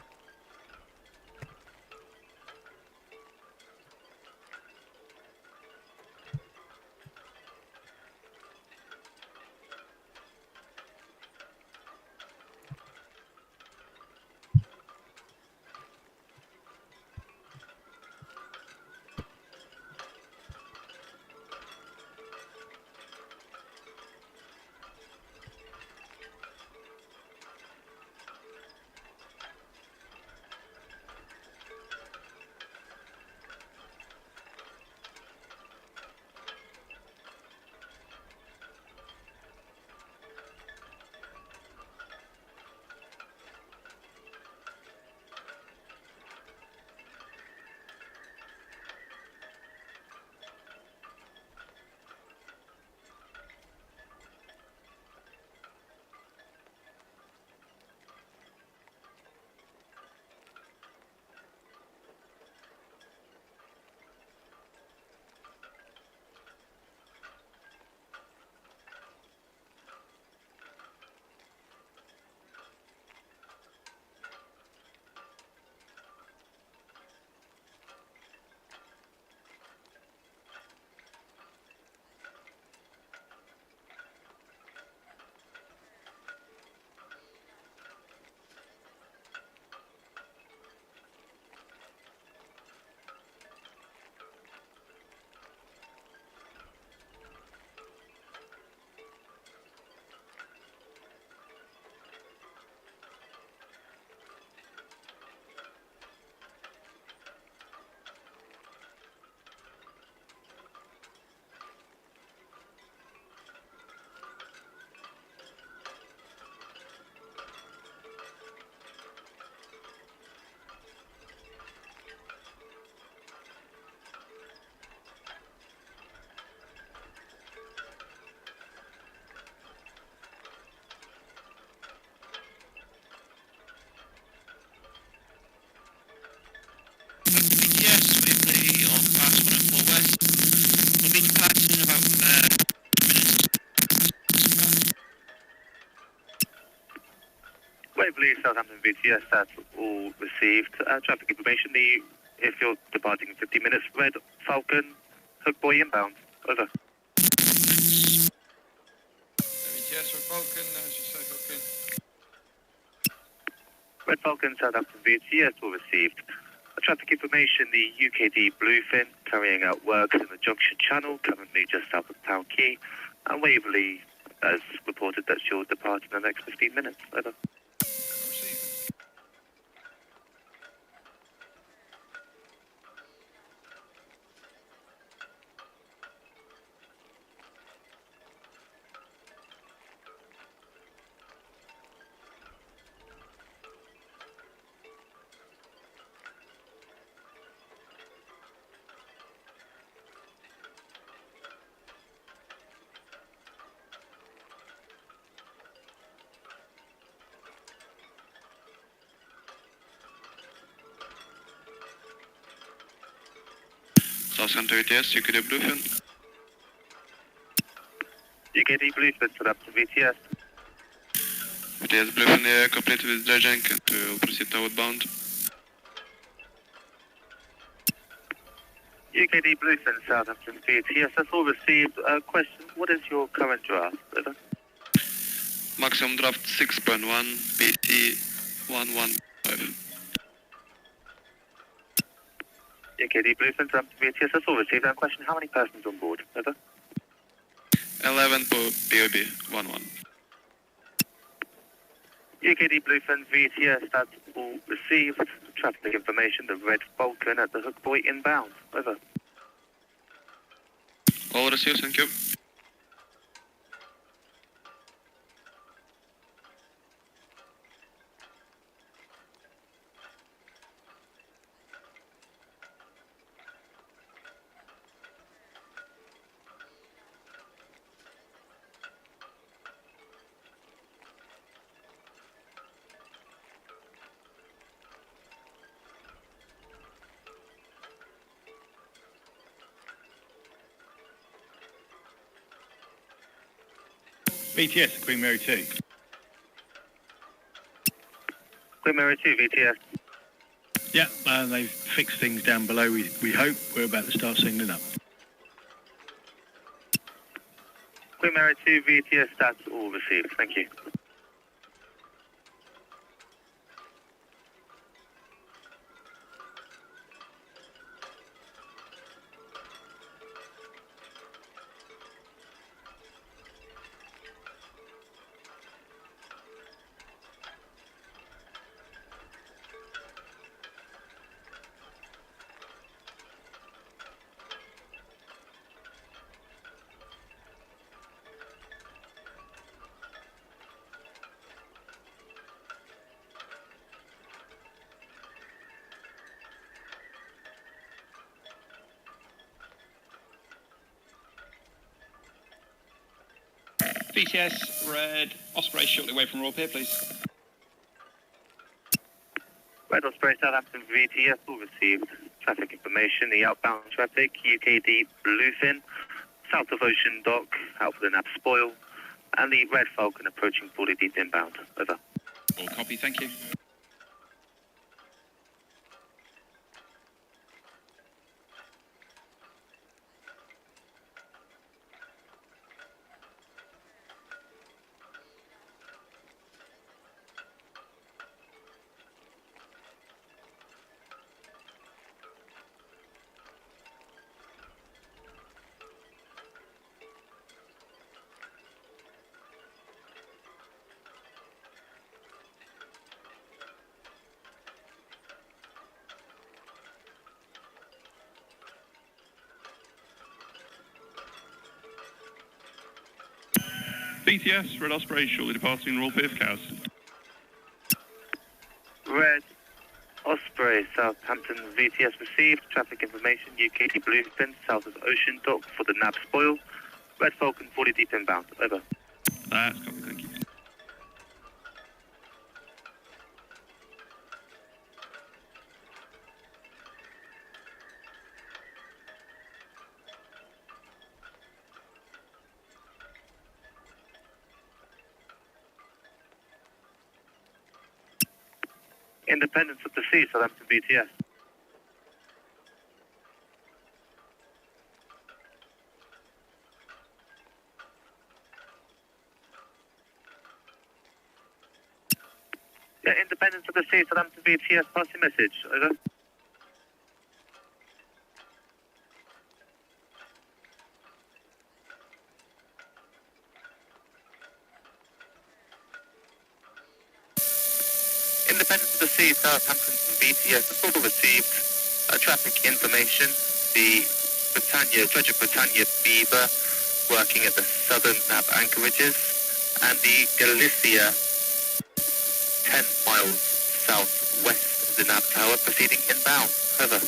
past 104 West. We'll be departing in about minutes. Waverly, Southampton VTS, that's all received. Traffic information, if you're departing in 50 minutes, Red Falcon, Hook Boy inbound. Over. VTS Red Falcon, as you say, Falcon. Red Falcon, Southampton VTS, all received. Traffic information, the UKD Bluefin carrying out works in the Junction Channel, currently just south of Town Quay, and Waverly has reported that she'll depart in the next 15 minutes. Over. Southampton VTS, UKD Bluefin. UKD Bluefin, Southampton VTS. VTS Bluefin, complete with dredge anchor to proceed outbound. UKD Bluefin, Southampton VTS, that's all received. Question, what is your current draft? Over. Maximum draft 6.1, BT 115. UKD Bluefin, Southampton VTS, that's all received. Question, how many persons on board? Over. 11 POB 11. UKD Bluefin VTS, that's all received. Traffic information, the Red Falcon at the Hook Boy inbound. Over. All received, thank you. VTS, Queen Mary 2. Queen Mary 2 VTS. Yeah, they've fixed things down below, we hope. We're about to start signaling up. Queen Mary 2 VTS, that's all received. Thank you. VTS Red Osprey, shortly away from Royal Pier, please. Red Osprey, Southampton VTS, all received. Traffic information, the outbound traffic, UKD Bluefin, south of Ocean Dock, out for the NAB spoil, and the Red Falcon approaching 40 deep inbound. Over. All copy, thank you. VTS, Red Osprey, shortly departing Royal Pier for Cows. Red Osprey, Southampton VTS received. Traffic information, UKD Bluefin, south of Ocean Dock for the NAB spoil. Red Falcon, 40 deep inbound. Over. That's copy, thank you. Independence of the Sea, Southampton BTS. Yeah, Independence of the Sea, Southampton BTS, pass your message, over. Independence of the Sea, Southampton BTS, has also received traffic information. The Dredger Britannia Beaver working at the southern nav anchorages, and the Galicia 10 miles southwest of the nav tower proceeding inbound. Over.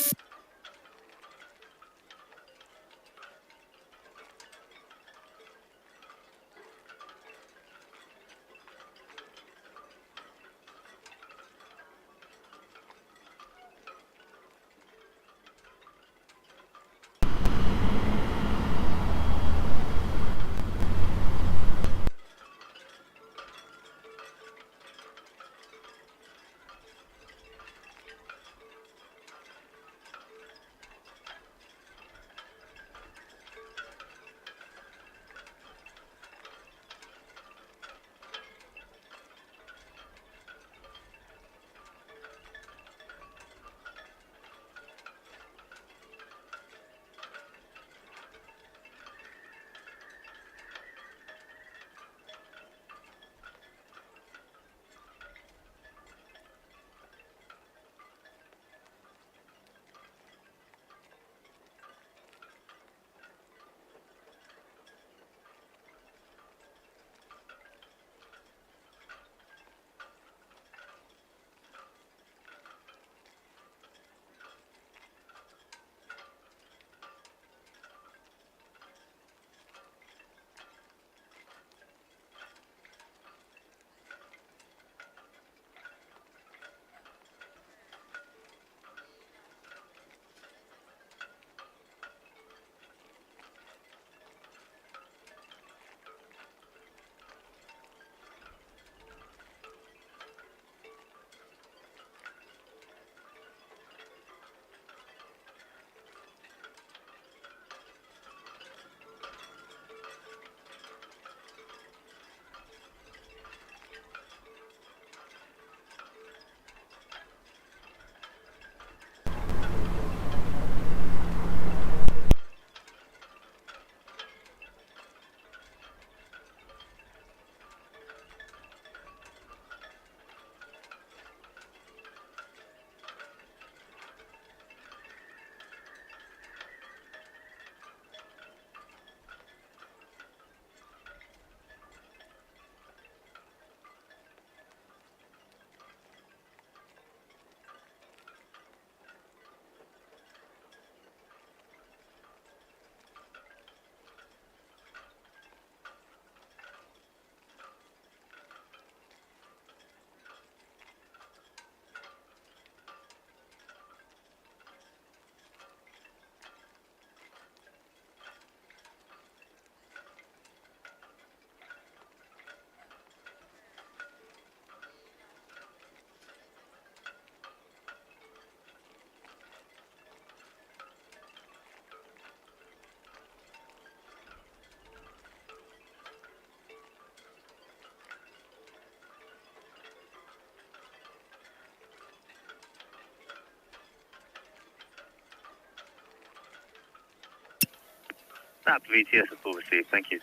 That VTS is all received, thank you.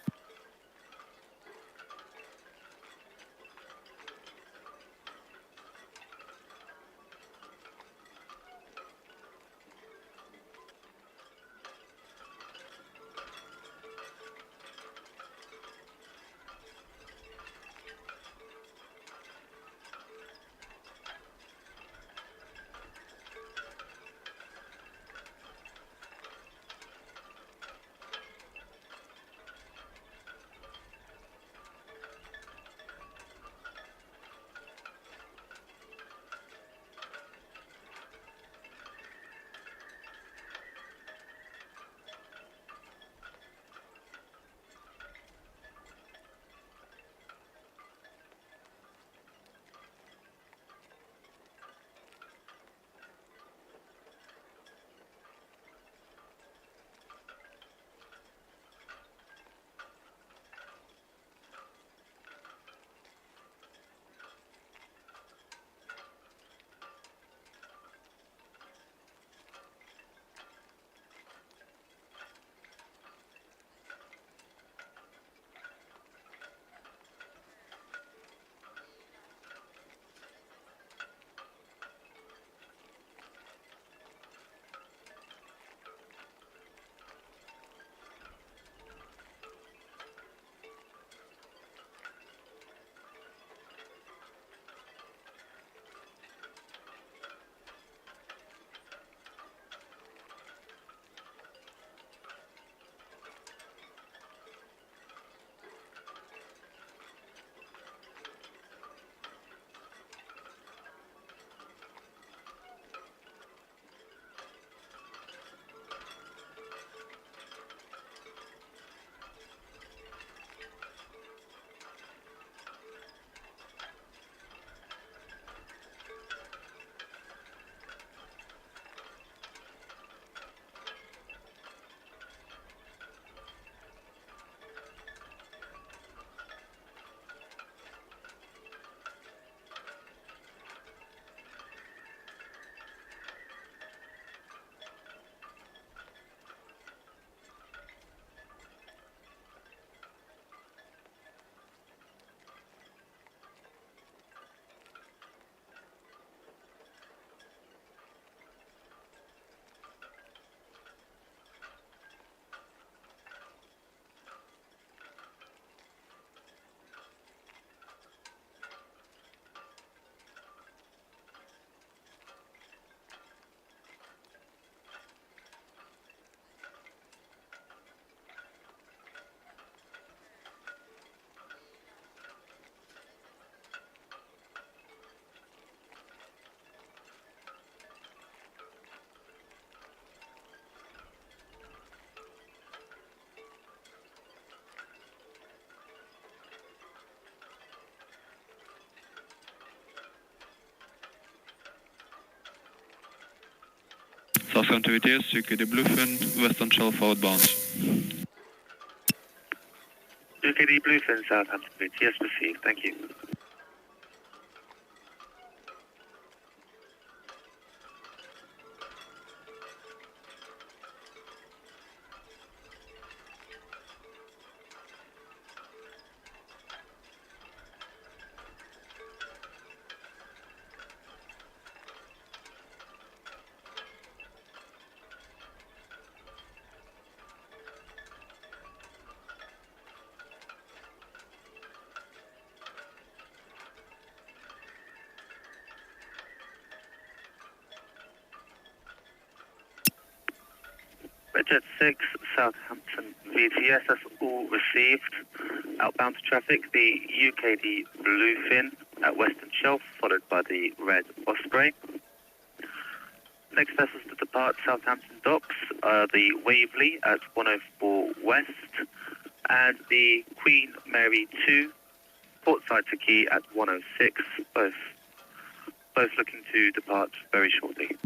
Southampton VTS, UK the Bluefin, Western Shelf outbound. UKD Bluefin, Southampton VTS received, thank you. Jet 6, Southampton VTS, that's all received. Outbound to traffic, the UKD Bluefin at Western Shelf, followed by the Red Osprey. Next vessels to depart Southampton docks are the Waverly at 104 West and the Queen Mary 2, portside to quay at 106, both looking to depart very shortly.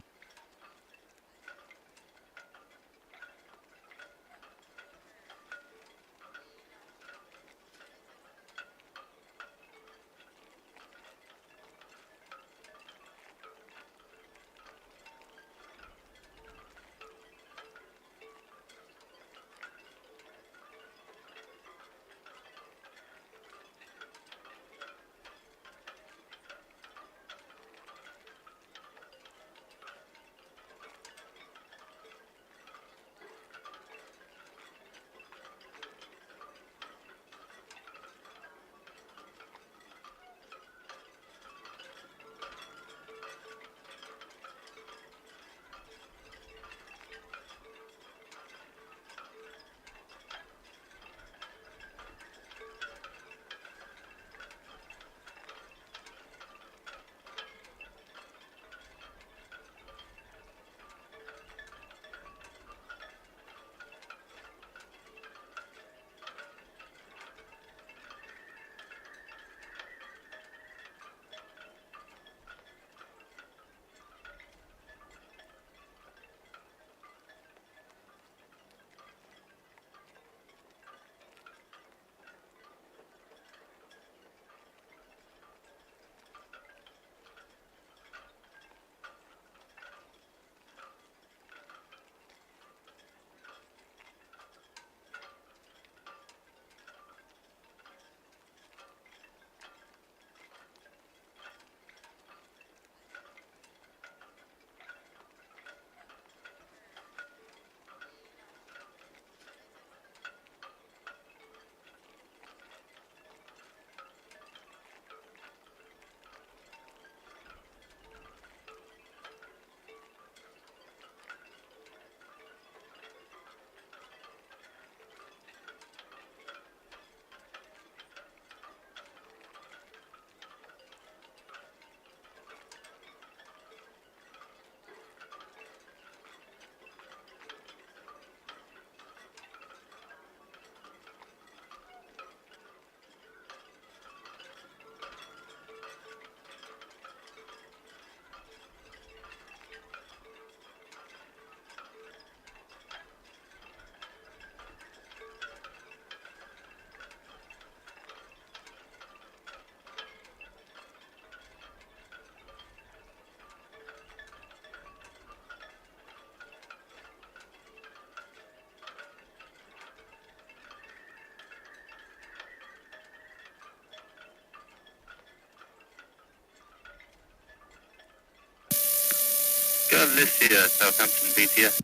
Go ahead, list here, Southampton VTS.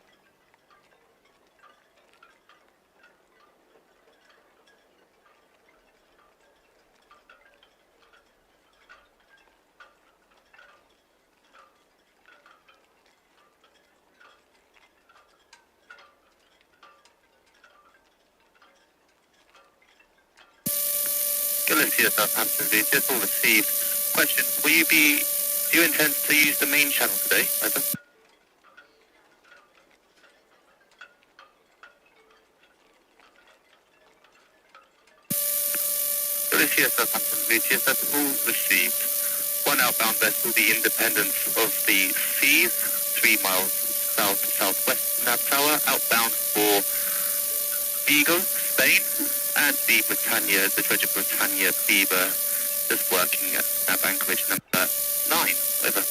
Go list here, Southampton VTS, all received. Question, do you intend to use the main channel today, over? Busiest, Southampton VTS, that's all received. One outbound vessel, the Independence of the Seas, 3 miles south the Britannia, the Dredger Britannia Beaver, just working at anchorage number 9. Over.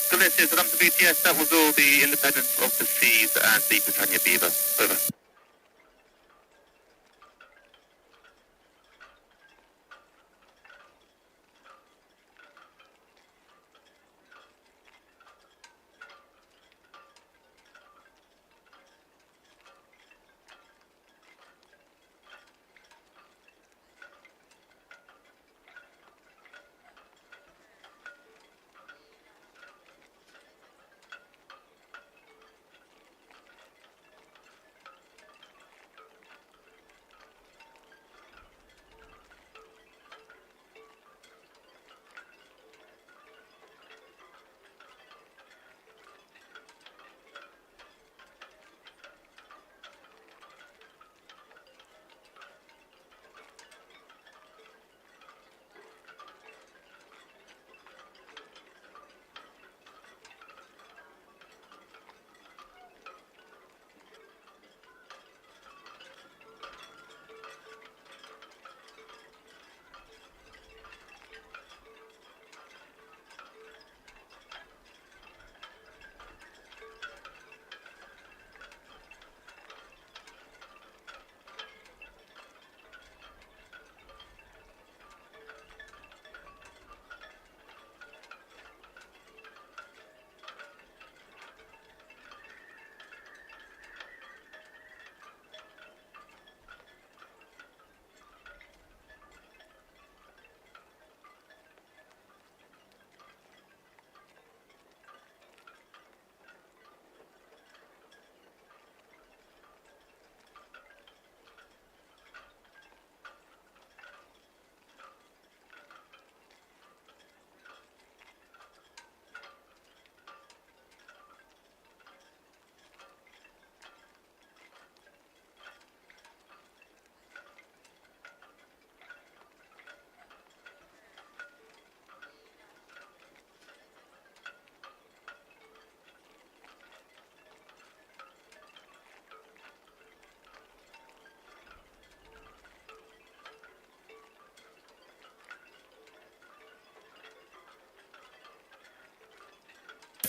Galicia's at IOTS, that was all the Independence of the Seas and the Britannia Beaver. Over.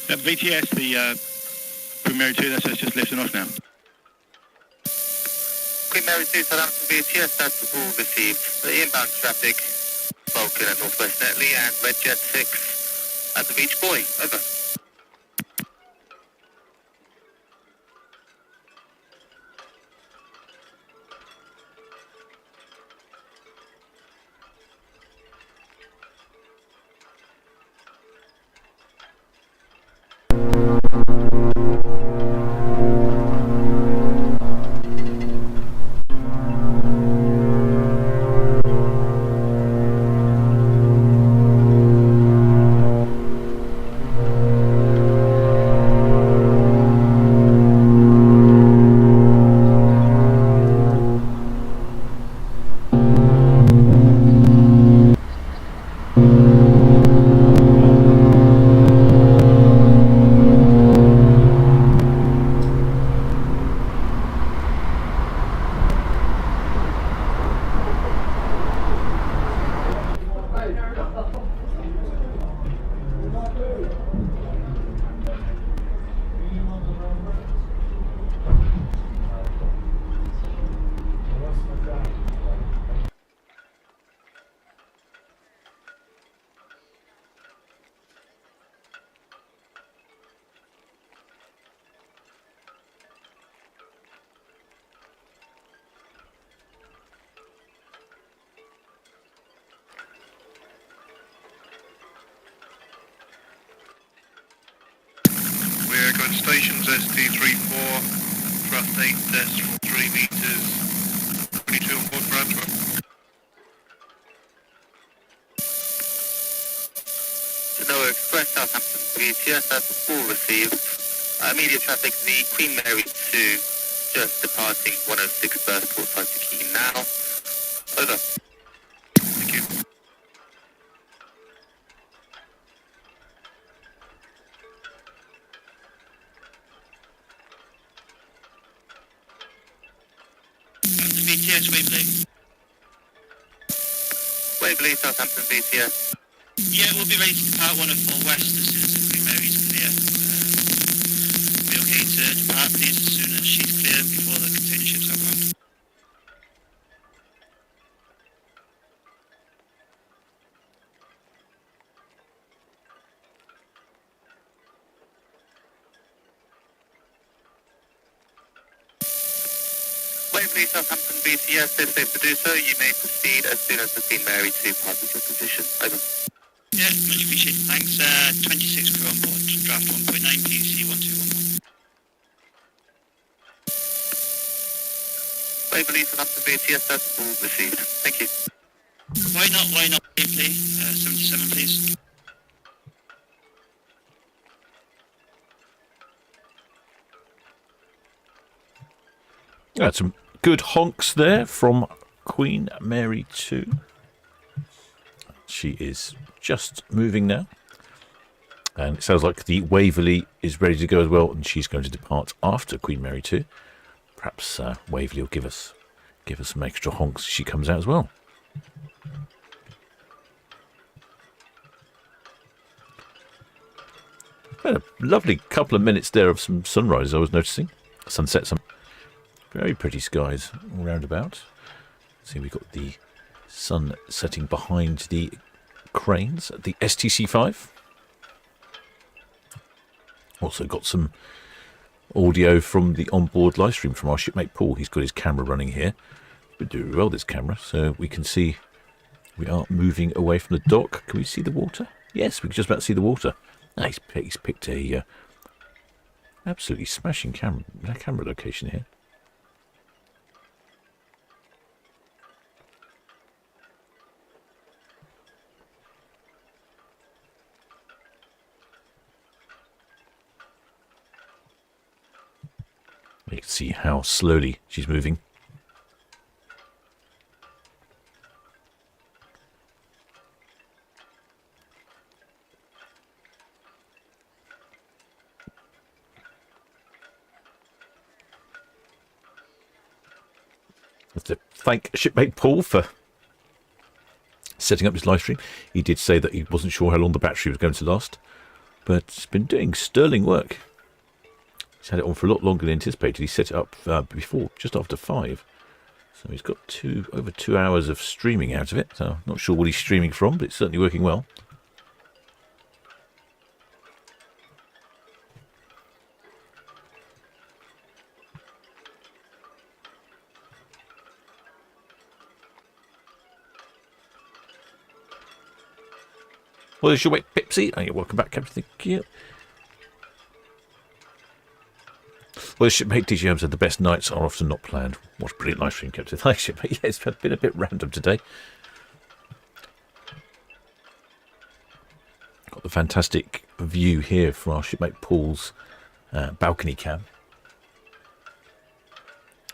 VTS, the Queen Mary 2, that's just lifting off now. Queen Mary 2, Southampton VTS, that's all received. The inbound traffic, Vulcan at Northwest Netley and Red Jet 6 at the Beach Boy. Over. Stations ST34, thrust 8 decimal 3 meters, 22 on board for Antwerp. Genoa Express, Southampton VTS, that's all received. Immediate traffic, the Queen Mary 2, just departing 106 berth port side to Quay now. Over. Thank you. VTS Waverly. Waverly, Southampton VTS. Yeah, we'll be ready to depart 104 west as soon as the Queen Mary's clear. Be okay to depart, please, as soon as she's clear before the container ships outbound. Waverly, Southampton VTS, if safe to do so, you may proceed as soon as the Queen Mary 2 passes your position. Over. Yeah, much appreciated. Thanks. 26 crew on board. Draft 1.9, PC 1211. Waverly, Southampton VTS, that's all received. Thank you. Why not Waverly? 77, please. Got some good honks there from Queen Mary 2. She is just moving now. And it sounds like the Waverly is ready to go as well, and she's going to depart after Queen Mary 2. Perhaps Waverly will give us some extra honks as she comes out as well. Had a lovely couple of minutes there of some sunrise I was noticing. Sunset, some very pretty skies all round about. See, we've got the sun setting behind the cranes at the STC5. Also got some audio from the onboard live stream from our shipmate Paul. He's got his camera running here. He's been doing well, this camera, so we can see we are moving away from the dock. Can we see the water? Yes, we can just about see the water. Ah, he's picked a absolutely smashing camera location here. You can see how slowly she's moving. I have to thank shipmate Paul for setting up his live stream. He did say that he wasn't sure how long the battery was going to last, but it's been doing sterling work. He's had it on for a lot longer than anticipated. He set it up before, just after 5. So he's got over 2 hours of streaming out of it. So I'm not sure what he's streaming from, but it's certainly working well. Well, there's your wait, Pipsy. Oh, you're welcome back, Captain. Thank you. Well, shipmate DJ Holmes said the best nights are often not planned. What a brilliant live stream, Captain. Thanks, shipmate. Yeah, it's been a bit random today. Got the fantastic view here from our shipmate Paul's balcony cam.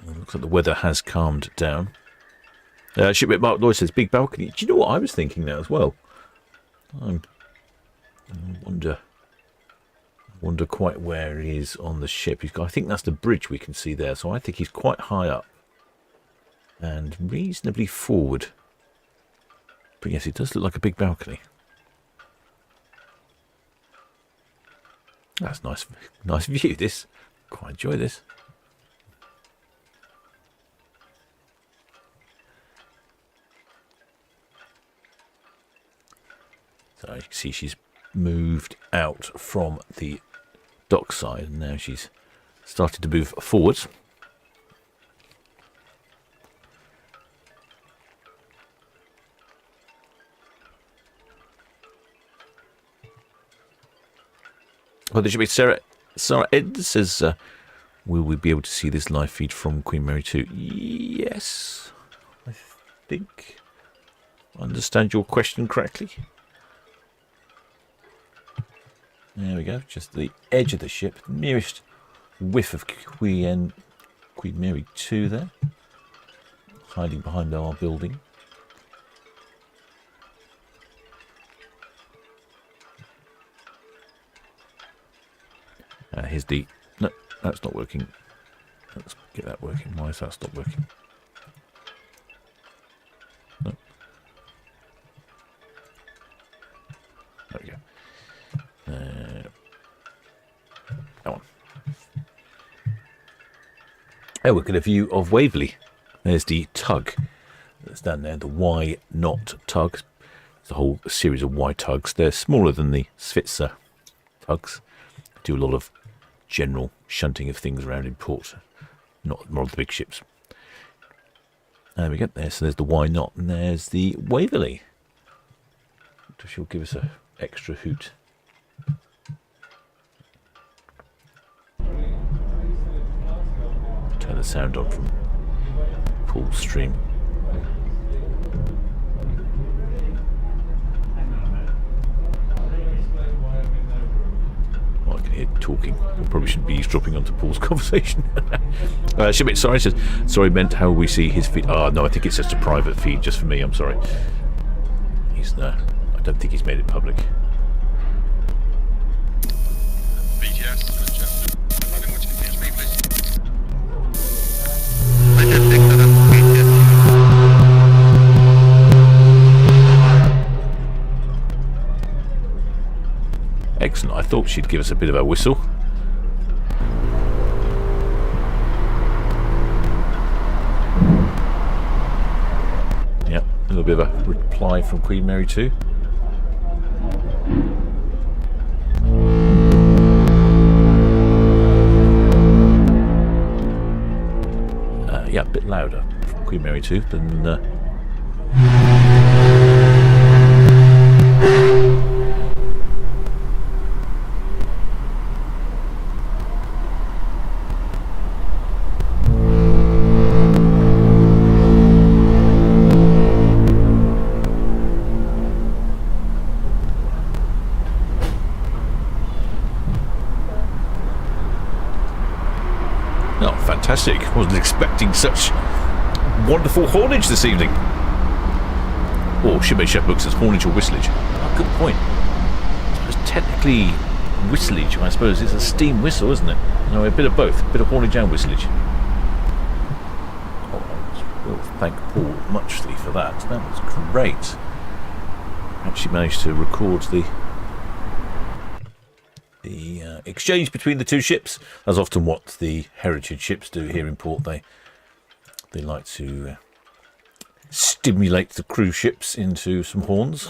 It looks like the weather has calmed down. Shipmate Mark Lloyd says big balcony. Do you know what I was thinking now as well? I wonder quite where he is on the ship. I think that's the bridge we can see there, so I think he's quite high up and reasonably forward. But yes, it does look like a big balcony. That's nice view. This, quite enjoy this. So you can see she's moved out from the dock side and now she's started to move forwards. Well, there should be Sarah Ed says, will we be able to see this live feed from Queen Mary 2? Yes, I think I understand your question correctly. There we go, just the edge of the ship, nearest whiff of Queen Queen Mary 2 there, hiding behind our building. Here's the... No, that's not working. Let's get that working. Why is that stop working? No. There we go. Come on. Oh, we'll get a view of Waverly. There's the tug that's down there, the Y knot tug. It's a whole series of Y tugs. They're smaller than the Svitzer tugs. Do a lot of general shunting of things around in port, not more of the big ships. There we go. There, so there's the Y knot, and there's the Waverly. She'll give us an extra hoot. Turn the sound on from Paul's stream. I can hear talking. We probably shouldn't be eavesdropping onto Paul's conversation. Shipmate, sorry, says, sorry, meant how we see his feed. Oh, no, I think it's just a private feed just for me. I'm sorry. He's I don't think he's made it public. Excellent. I thought she'd give us a bit of a whistle. Yep, a little bit of a reply from Queen Mary 2. Yeah, a bit louder from Queen Mary 2 than... Fantastic. Wasn't expecting such wonderful haulage this evening. Or shipmate chef books as haulage or whistlage. Oh, good point. It's technically whistlage, I suppose. It's a steam whistle, isn't it? No, a bit of both. A bit of haulage and whistlage. Oh, we'll thank Paul muchly for that. That was great. Actually managed to record the exchange between the two ships, as often what the heritage ships do here in port. They like to stimulate the cruise ships into some horns.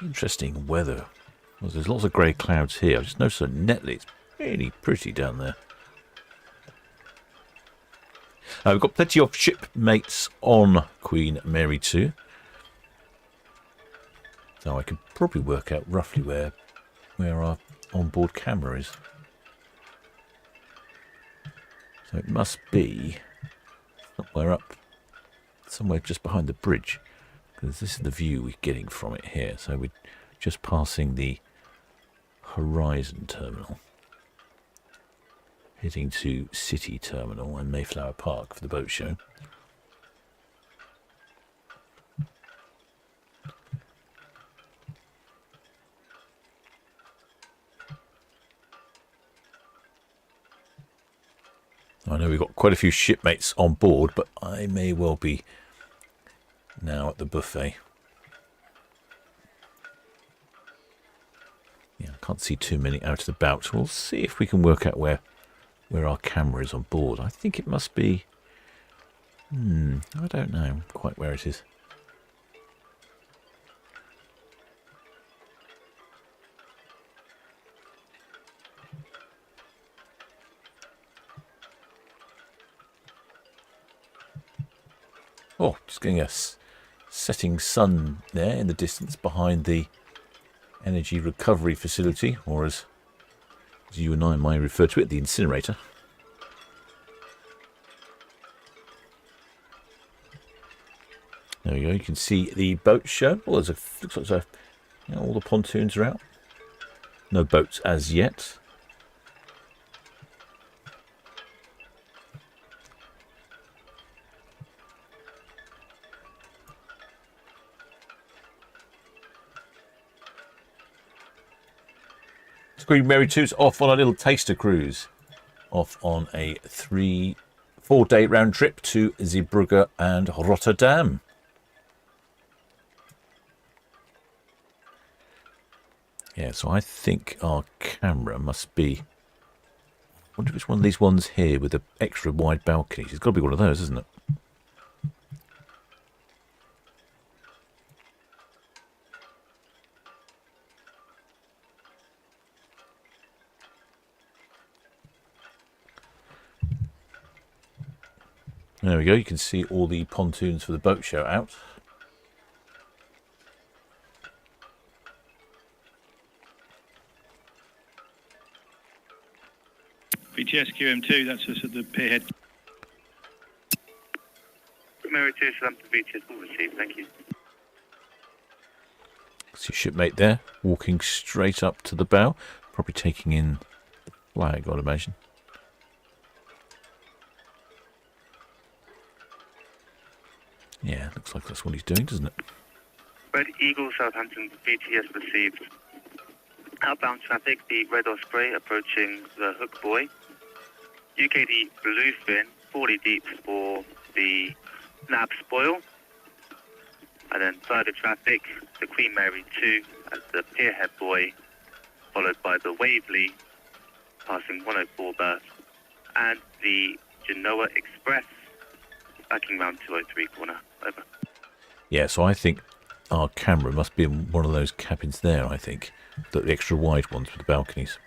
Interesting weather. Well, there's lots of grey clouds here. I just noticed that Netley, it's really pretty down there. We've got plenty of shipmates on Queen Mary 2. So I could probably work out roughly where our onboard camera is. So it must be somewhere just behind the bridge. Because this is the view we're getting from it here. So we're just passing the Horizon Terminal, heading to City Terminal and Mayflower Park for the boat show. I know we've got quite a few shipmates on board, but I may well be now at the buffet. Yeah, I can't see too many out and about. We'll see if we can work out where our camera is on board. I think it must be... I don't know quite where it is. Oh, just getting a setting sun there in the distance behind the energy recovery facility, or as you and I might refer to it, the incinerator. There we go. You can see the boat show. Well, looks like all the pontoons are out. No boats as yet. Queen Mary 2's off on a little taster cruise. Off on a 4-day round trip to Zeebrugge and Rotterdam. Yeah, so I think our camera must be... I wonder if it's one of these ones here with the extra wide balconies. It's got to be one of those, isn't it? There we go. You can see all the pontoons for the boat show out. VTS QM2, that's us at the pierhead. Mary 2, Southampton VTS, all received, thank you. See your shipmate there, walking straight up to the bow. Probably taking in the flag, I'd imagine. Yeah, looks like that's what he's doing, doesn't it? Red Eagle, Southampton VTS received. Outbound traffic, the Red Osprey approaching the Hook Buoy. UKD Bluefin, 40 deep for the Nab Spoil. And then further traffic, the Queen Mary 2 at the Pierhead Buoy, followed by the Waverly, passing 104 berth, and the Genoa Express, backing round 203 corner. Over. Yeah, so I think our camera must be in one of those cabins there, I think. The extra wide ones with the balconies.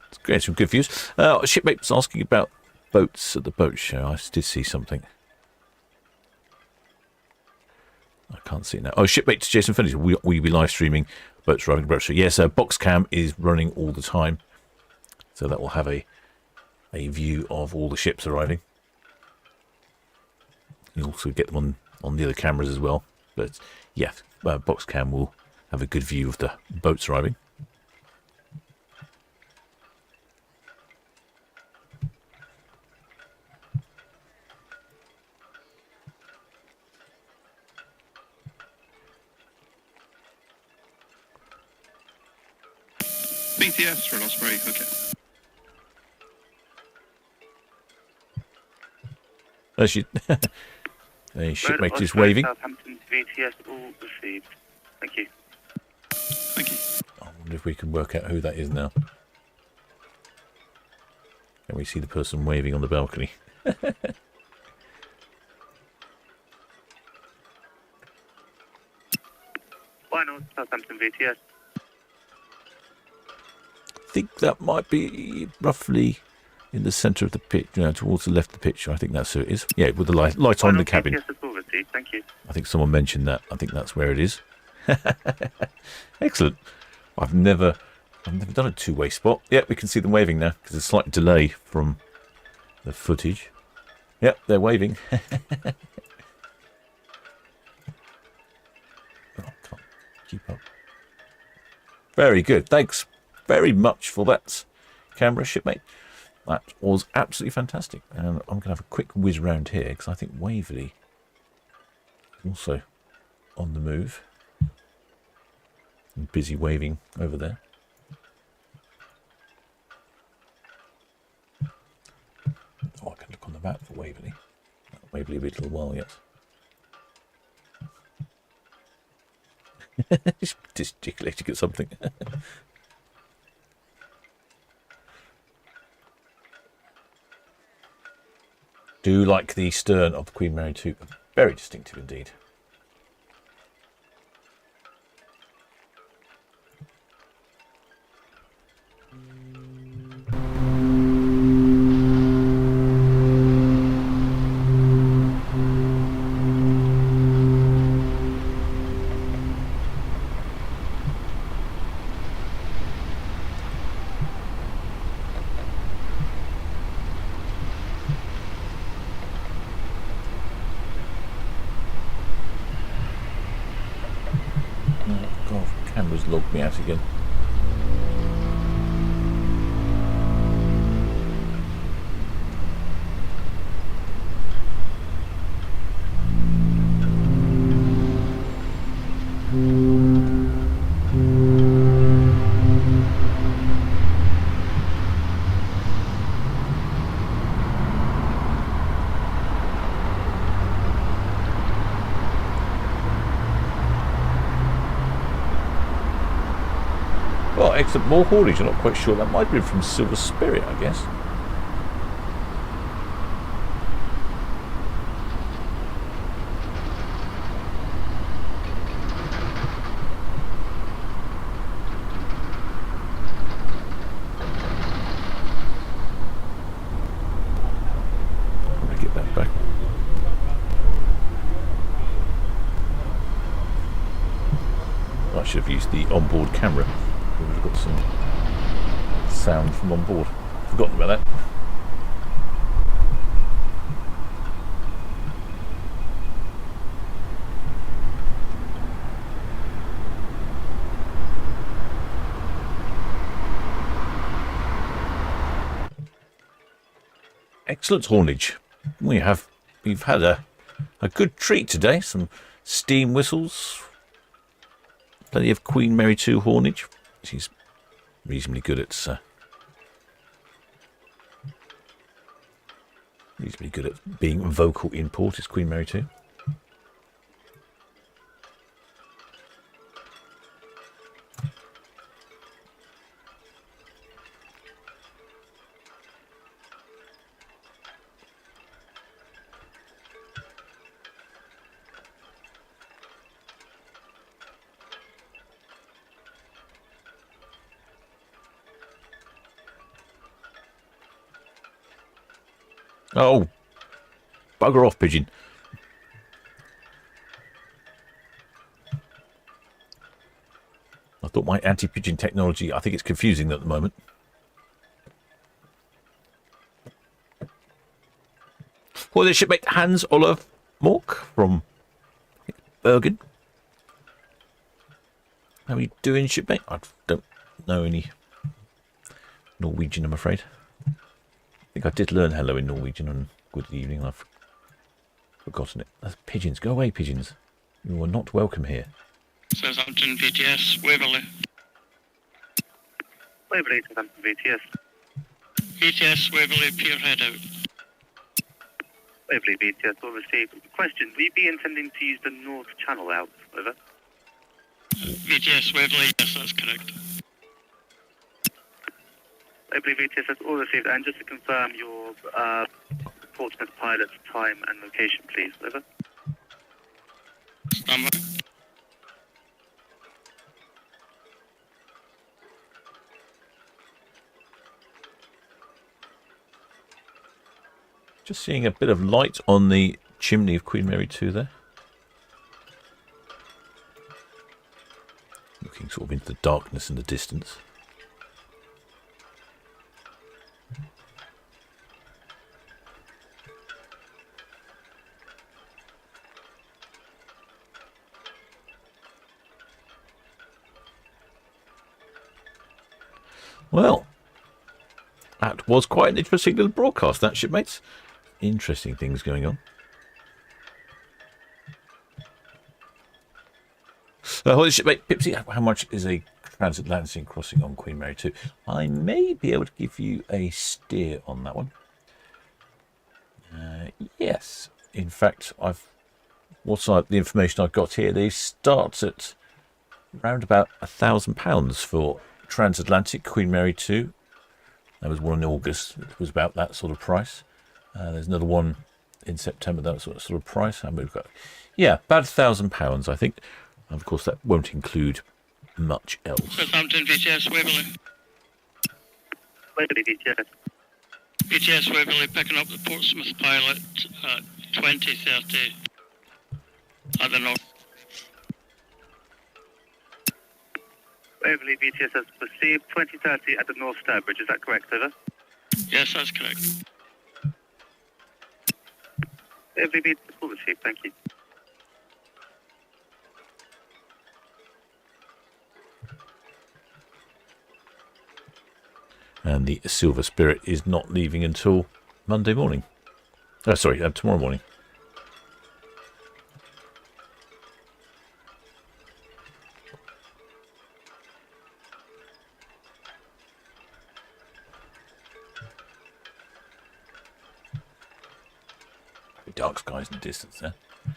It's great, some good views. Shipmate was asking about boats at the boat show. I did see something. I can't see it now. Oh, shipmate to Jason Finley. Will you be live streaming boats arriving at the boat show? Yes, Boxcam is running all the time. So that will have a view of all the ships arriving. You also get them on the other cameras as well. But yeah, Boxcam will have a good view of the boats arriving. BTS, Red Osprey, okay. The shipmate is waving. Southampton VTS, all received. Thank you. Thank you. I wonder if we can work out who that is now. Can we see the person waving on the balcony? Why not Southampton VTS? I think that might be roughly in the centre of the pitch, towards the left of the picture. I think that's who it is. Yeah, with the light on the cabin. Thank you. I think someone mentioned that. I think that's where it is. Excellent. I've never done a two-way spot. Yep, we can see them waving now because there's a slight delay from the footage. Yep, they're waving. Oh, can't keep up. Very good. Thanks very much for that camera, shipmate. That was absolutely fantastic. And I'm going to have a quick whiz round here because I think Waverly is also on the move. I'm busy waving over there. Oh, I can look on the map for Waverly. Waverly will be a little while yet. Just gesticulating at something. Do like the stern of the Queen Mary 2. Very distinctive indeed. just logged me out again. Well, excellent. More haulage. I'm not quite sure. That might have been from Silver Spirit, I guess. I'm going to get that back. I should have used the onboard camera. We would have got some sound from on board. Forgotten about that. Excellent haulage. We've had a good treat today. Some steam whistles, plenty of Queen Mary 2 haulage. She's reasonably good at being vocal in port. Is Queen Mary 2. Oh, bugger off, pigeon. I thought my anti-pigeon technology, I think it's confusing at the moment. Well, the shipmate Hans Olaf Mork from Bergen. How are you doing, shipmate? I don't know any Norwegian, I'm afraid. I think I did learn hello in Norwegian on good evening, and I've forgotten it. That's pigeons. Go away, pigeons. You are not welcome here. Southampton VTS, Waverly. Waverly, Southampton VTS. VTS, Waverly, Pierhead out. Waverly VTS will receive. Question, will you be intending to use the North Channel out? Over. VTS, Waverly, yes, that's correct. Waverly VTS has all received, and just to confirm your Portsmouth pilot's time and location, please. Over. Standby. Just seeing a bit of light on the chimney of Queen Mary 2 there. Looking sort of into the darkness in the distance. Well, that was quite an interesting little broadcast, that, shipmates. Interesting things going on. Holy shipmate Pipsy, how much is a transatlantic crossing on Queen Mary 2? I may be able to give you a steer on that one. Yes, in fact, the information I've got here, they start at around about £1,000 for transatlantic Queen Mary 2. There was one in August. It was about that sort of price. There's another one in September, that sort of price. And we've got, yeah, about £1,000, I think. And of course, that won't include much else. Southampton VTS, Waverly. Waverly VTS. VTS, Waverly, picking up the Portsmouth pilot at 20:30 at the north. Waverly VTS has received 20:30 at the North Stourbridge. Is that correct, over? Yes, that's correct. Waverly VTS will receive. Thank you. And the Silver Spirit is not leaving until Monday morning. Oh, sorry, tomorrow morning. Dark skies in the distance there. I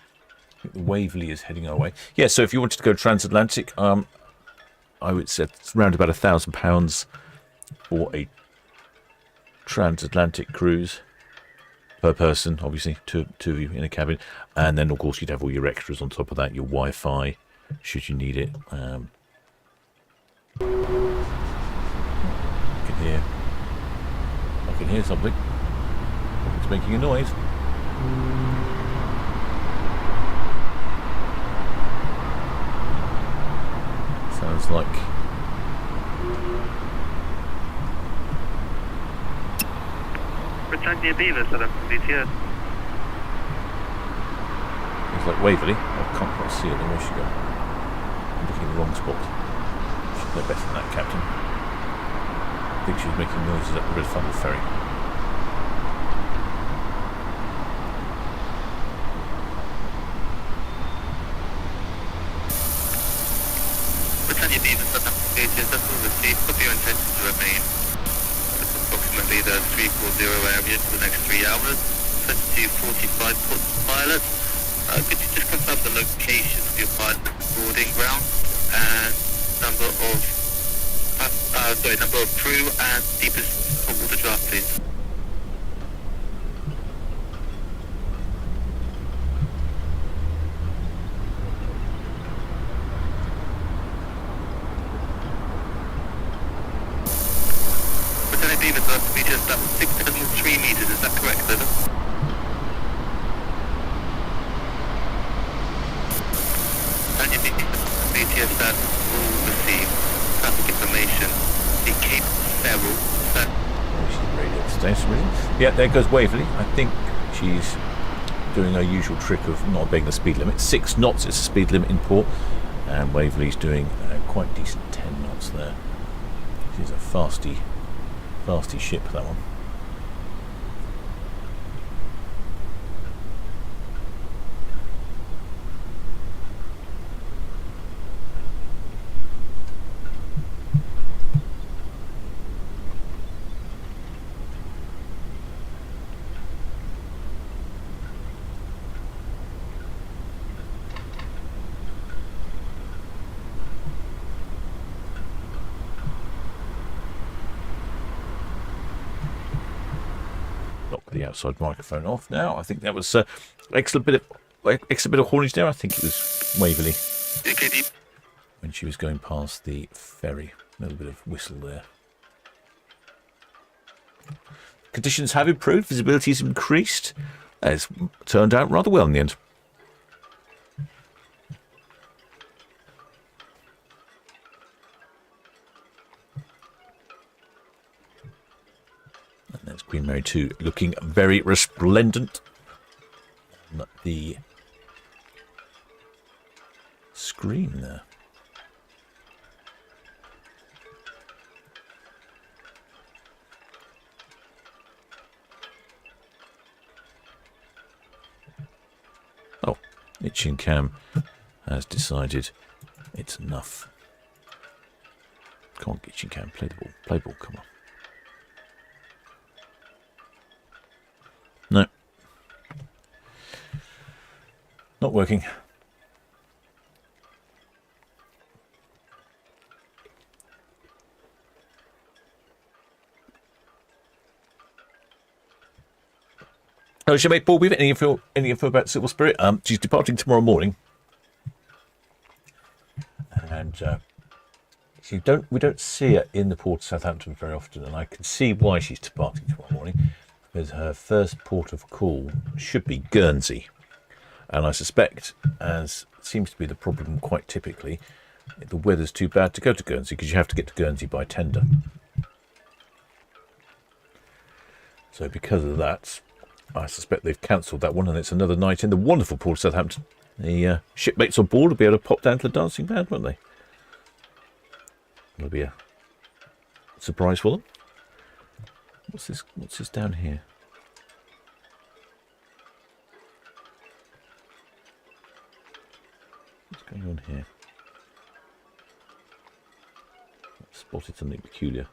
think the Waverly is heading our way. Yeah, so if you wanted to go transatlantic, I would say it's around about £1,000 for a transatlantic cruise per person, obviously, two of you in a cabin. And then, of course, you'd have all your extras on top of that, your Wi-Fi, should you need it. I can hear something. It's making a noise. Sounds like Britannia Beaver, Southampton VTS. it's like Waverly. I can't quite see it. Where's she going? I'm looking in the wrong spot. She's no better than that, Captain. I think she was making noises up the Red Funnel Ferry. Britannia Beaver, Southampton VTS, that's all received. Copy your intention to remain. That's approximately the 340 area for the next 3 hours. 2245 ports pilot. Could you just confirm the location of your pilot boarding ground and number of crew and deepest hot water draft, please? Britannia Beaver, Southampton VTS, that was 6.3 meters, is that correct, over? BTS that all received traffic information. The Cape Ferrell. Yeah, there goes Waverly. I think she's doing her usual trick of not obeying the speed limit. 6 knots is the speed limit in port, and Waverly's doing quite decent 10 knots there. She's a fasty ship, that one. The outside microphone off now. I think that was excellent bit of haulage there. I think it was Waverly when she was going past the ferry. A little bit of whistle there. Conditions have improved. Visibility has increased. It's turned out rather well in the end. And there's Queen Mary 2 looking very resplendent on the screen there. Oh, Itching Cam has decided it's enough. Come on, Itching Cam, play the ball. Play ball, come on. No. Not working. Oh, shipmate Paul, we've any info about Silver Spirit? She's departing tomorrow morning. And we don't see her in the port of Southampton very often, and I can see why she's departing tomorrow morning. Because her first port of call should be Guernsey. And I suspect, as seems to be the problem quite typically, the weather's too bad to go to Guernsey because you have to get to Guernsey by tender. So because of that, I suspect they've cancelled that one, and it's another night in the wonderful port of Southampton. The shipmates on board will be able to pop down to the dancing band, won't they? It'll be a surprise for them. What's this? What's this down here? What's going on here? Spotted something peculiar.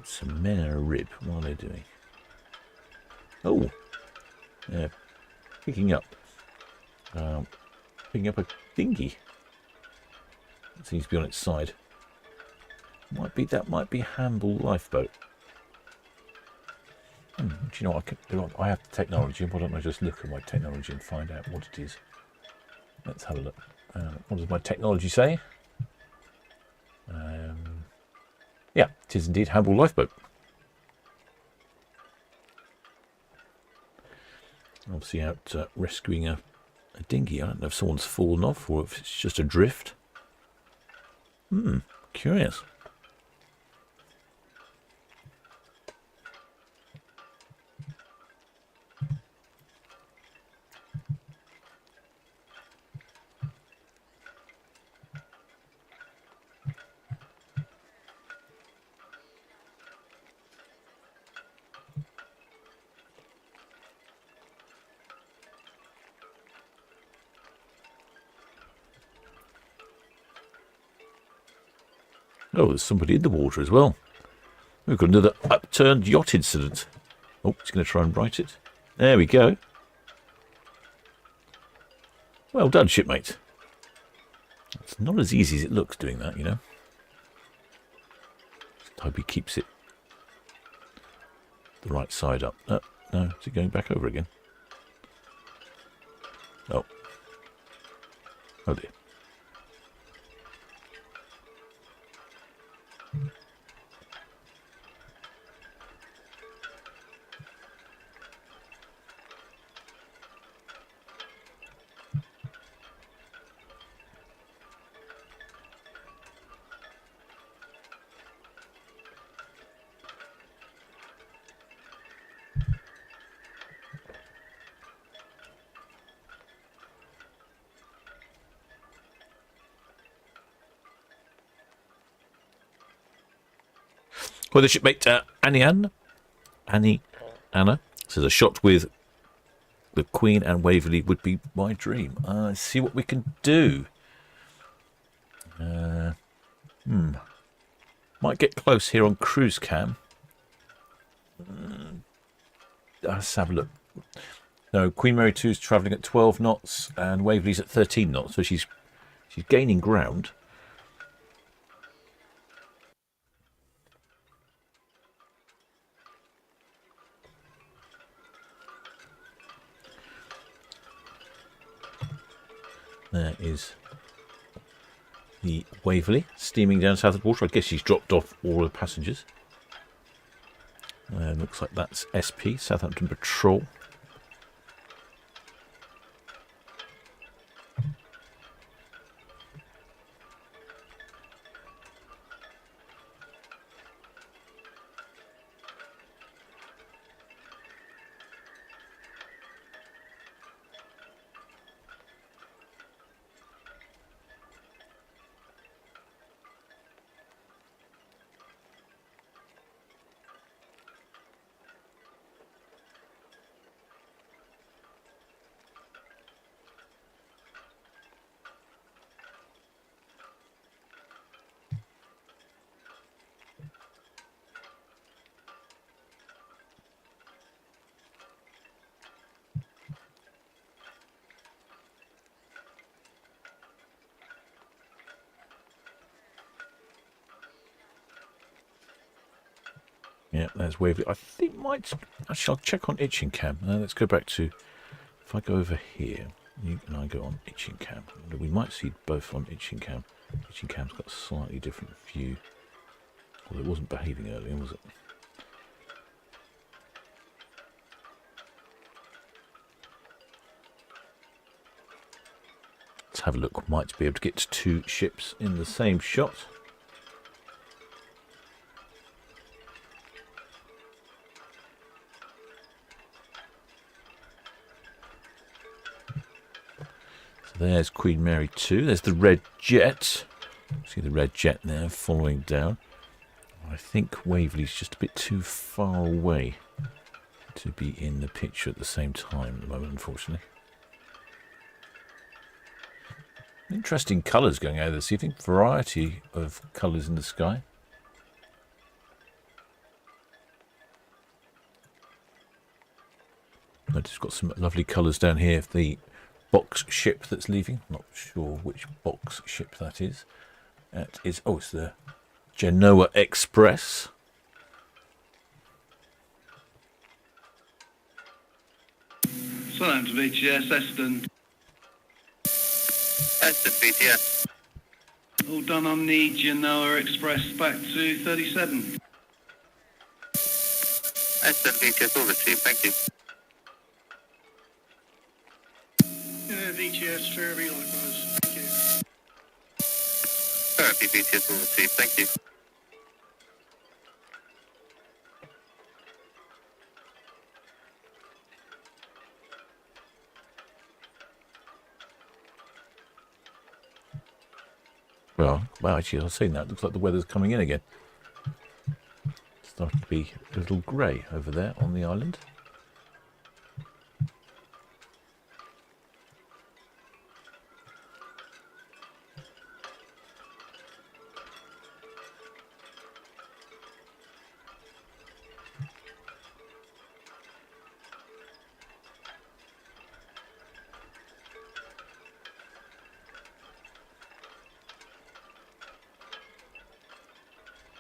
Some men in a rib. What are they doing? Oh, yeah, picking up a dinghy. It seems to be on its side. Might be Hamble lifeboat. Do you know what? I have the technology. Why don't I just look at my technology and find out what it is? Let's have a look. What does my technology say? Yeah, it is indeed Hamble lifeboat. Obviously out rescuing a dinghy. I don't know if someone's fallen off or if it's just adrift. Curious. Oh, there's somebody in the water as well. We've got another upturned yacht incident. Oh, he's going to try and right it. There we go. Well done, shipmate. It's not as easy as it looks doing that, you know. Just hope he keeps it the right side up. No, is it going back over again? Oh. Oh dear. Well, the shipmate Anna says a shot with the Queen and Waverly would be my dream. Let's see what we can do. Might get close here on cruise cam. Let's have a look. No, Queen Mary 2 is travelling at 12 knots and Waverly's at 13 knots, so she's gaining ground. There is the Waverly steaming down south of the water. I guess she's dropped off all the passengers. Looks like that's SP, Southampton Patrol. Yeah, there's Waverly. I think actually I'll check on itching cam. Let's go back to, if I go over here, you and I go on itching cam. We might see both on itching cam. Itching cam's got a slightly different view. Although it wasn't behaving earlier, was it? Let's have a look. Might be able to get two ships in the same shot. There's Queen Mary 2. There's the red jet. See the red jet there following down. I think Waverly's just a bit too far away to be in the picture at the same time at the moment, unfortunately. Interesting colours going out this evening. Variety of colours in the sky. But it's got some lovely colours down here. The box ship that's leaving. Not sure which box ship that is. That is, oh, it's the Genoa Express. Southampton VTS, Eston. Eston BTS. All done on the Genoa Express back to 37. Eston BTS, all received, thank you. VTS, Fairby, likewise. Thank you. Fairby BTS, all received, thank you. Well, actually, I've seen that. Looks like the weather's coming in again. It's starting to be a little grey over there on the island.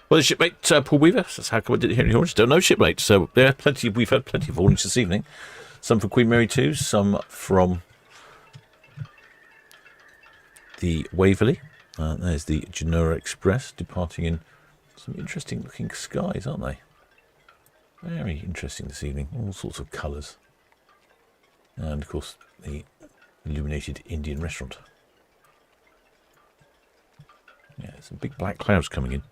Well, the shipmate, Paul Weaver, that's how come I didn't hear any horns. Don't know, shipmate. So, yeah, we've had plenty of haulings this evening. Some from Queen Mary 2, some from the Waverly. There's the Genoa Express departing in some interesting looking skies, aren't they? Very interesting this evening. All sorts of colours. And, of course, the illuminated Indian restaurant. Yeah, some big black clouds coming in.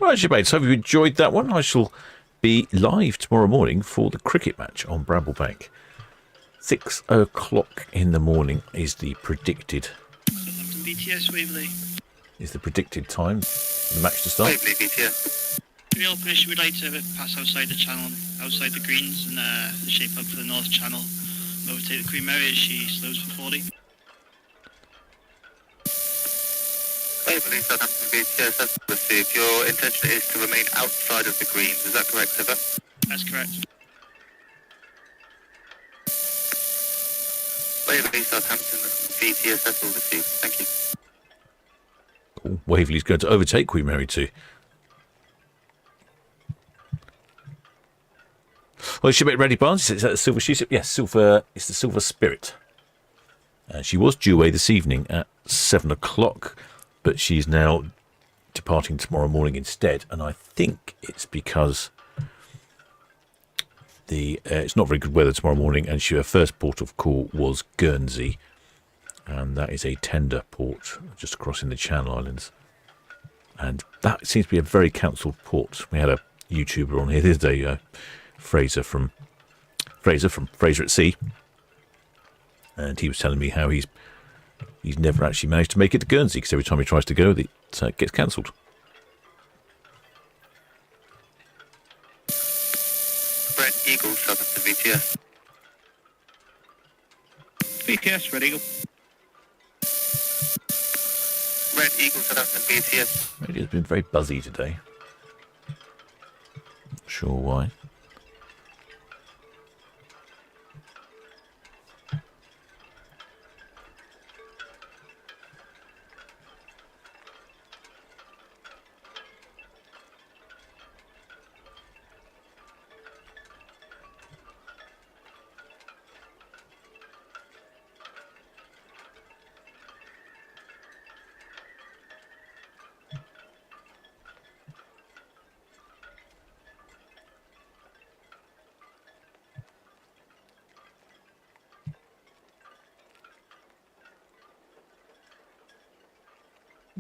Right, shipmates, hope you enjoyed that one. I shall be live tomorrow morning for the cricket match on Bramblebank. 6 o'clock in the morning is the predicted. Southampton BTS, Waverly. Is the predicted time for the match to start. Waverly BTS. We all permission we'd like to pass outside the channel, outside the greens, and shape up for the North Channel. Overtake the Queen Mary as she slows for 40. Waverly, Southampton BTS, that's received. Your intention is to remain outside of the greens, is that correct, Trevor? That's correct. Waverly, Southampton BTS, that's all received. Thank you. Oh, Waverly's going to overtake Queen Mary 2. Well, shipmate ready, Barnes. Is that the Silver Ship? Yes, Silver. It's the Silver Spirit. She was due away this evening at 7 o'clock, but she's now departing tomorrow morning instead. And I think it's because it's not very good weather tomorrow morning, and her first port of call was Guernsey, and that is a tender port just crossing the Channel Islands. And that seems to be a very counselled port. We had a YouTuber on here the other day, Fraser from Fraser at Sea, and he was telling me how he's never actually managed to make it to Guernsey because every time he tries to go, it gets cancelled. Red Eagle, Southampton BTS. BTS, Red Eagle. Red Eagle, Southampton BTS. Radio's been very buzzy today. Not sure why.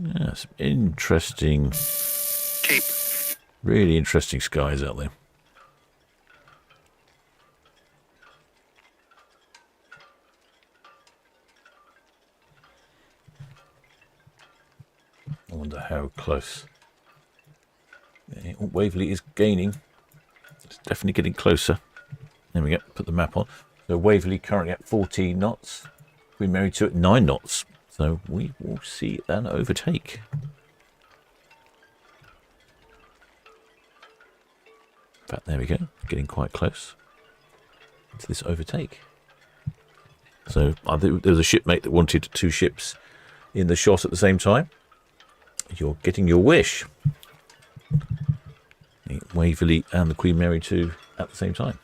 Yeah, some interesting, Cape. really interesting skies out there. I wonder how close. Waverly is gaining. It's definitely getting closer. There we go. Put the map on. So Waverly currently at 14 knots. We're married to at 9 knots. So we will see an overtake. In fact, there we go. Getting quite close to this overtake. So there was a shipmate that wanted 2 ships in the shot at the same time. You're getting your wish. The Waverly and the Queen Mary 2 at the same time.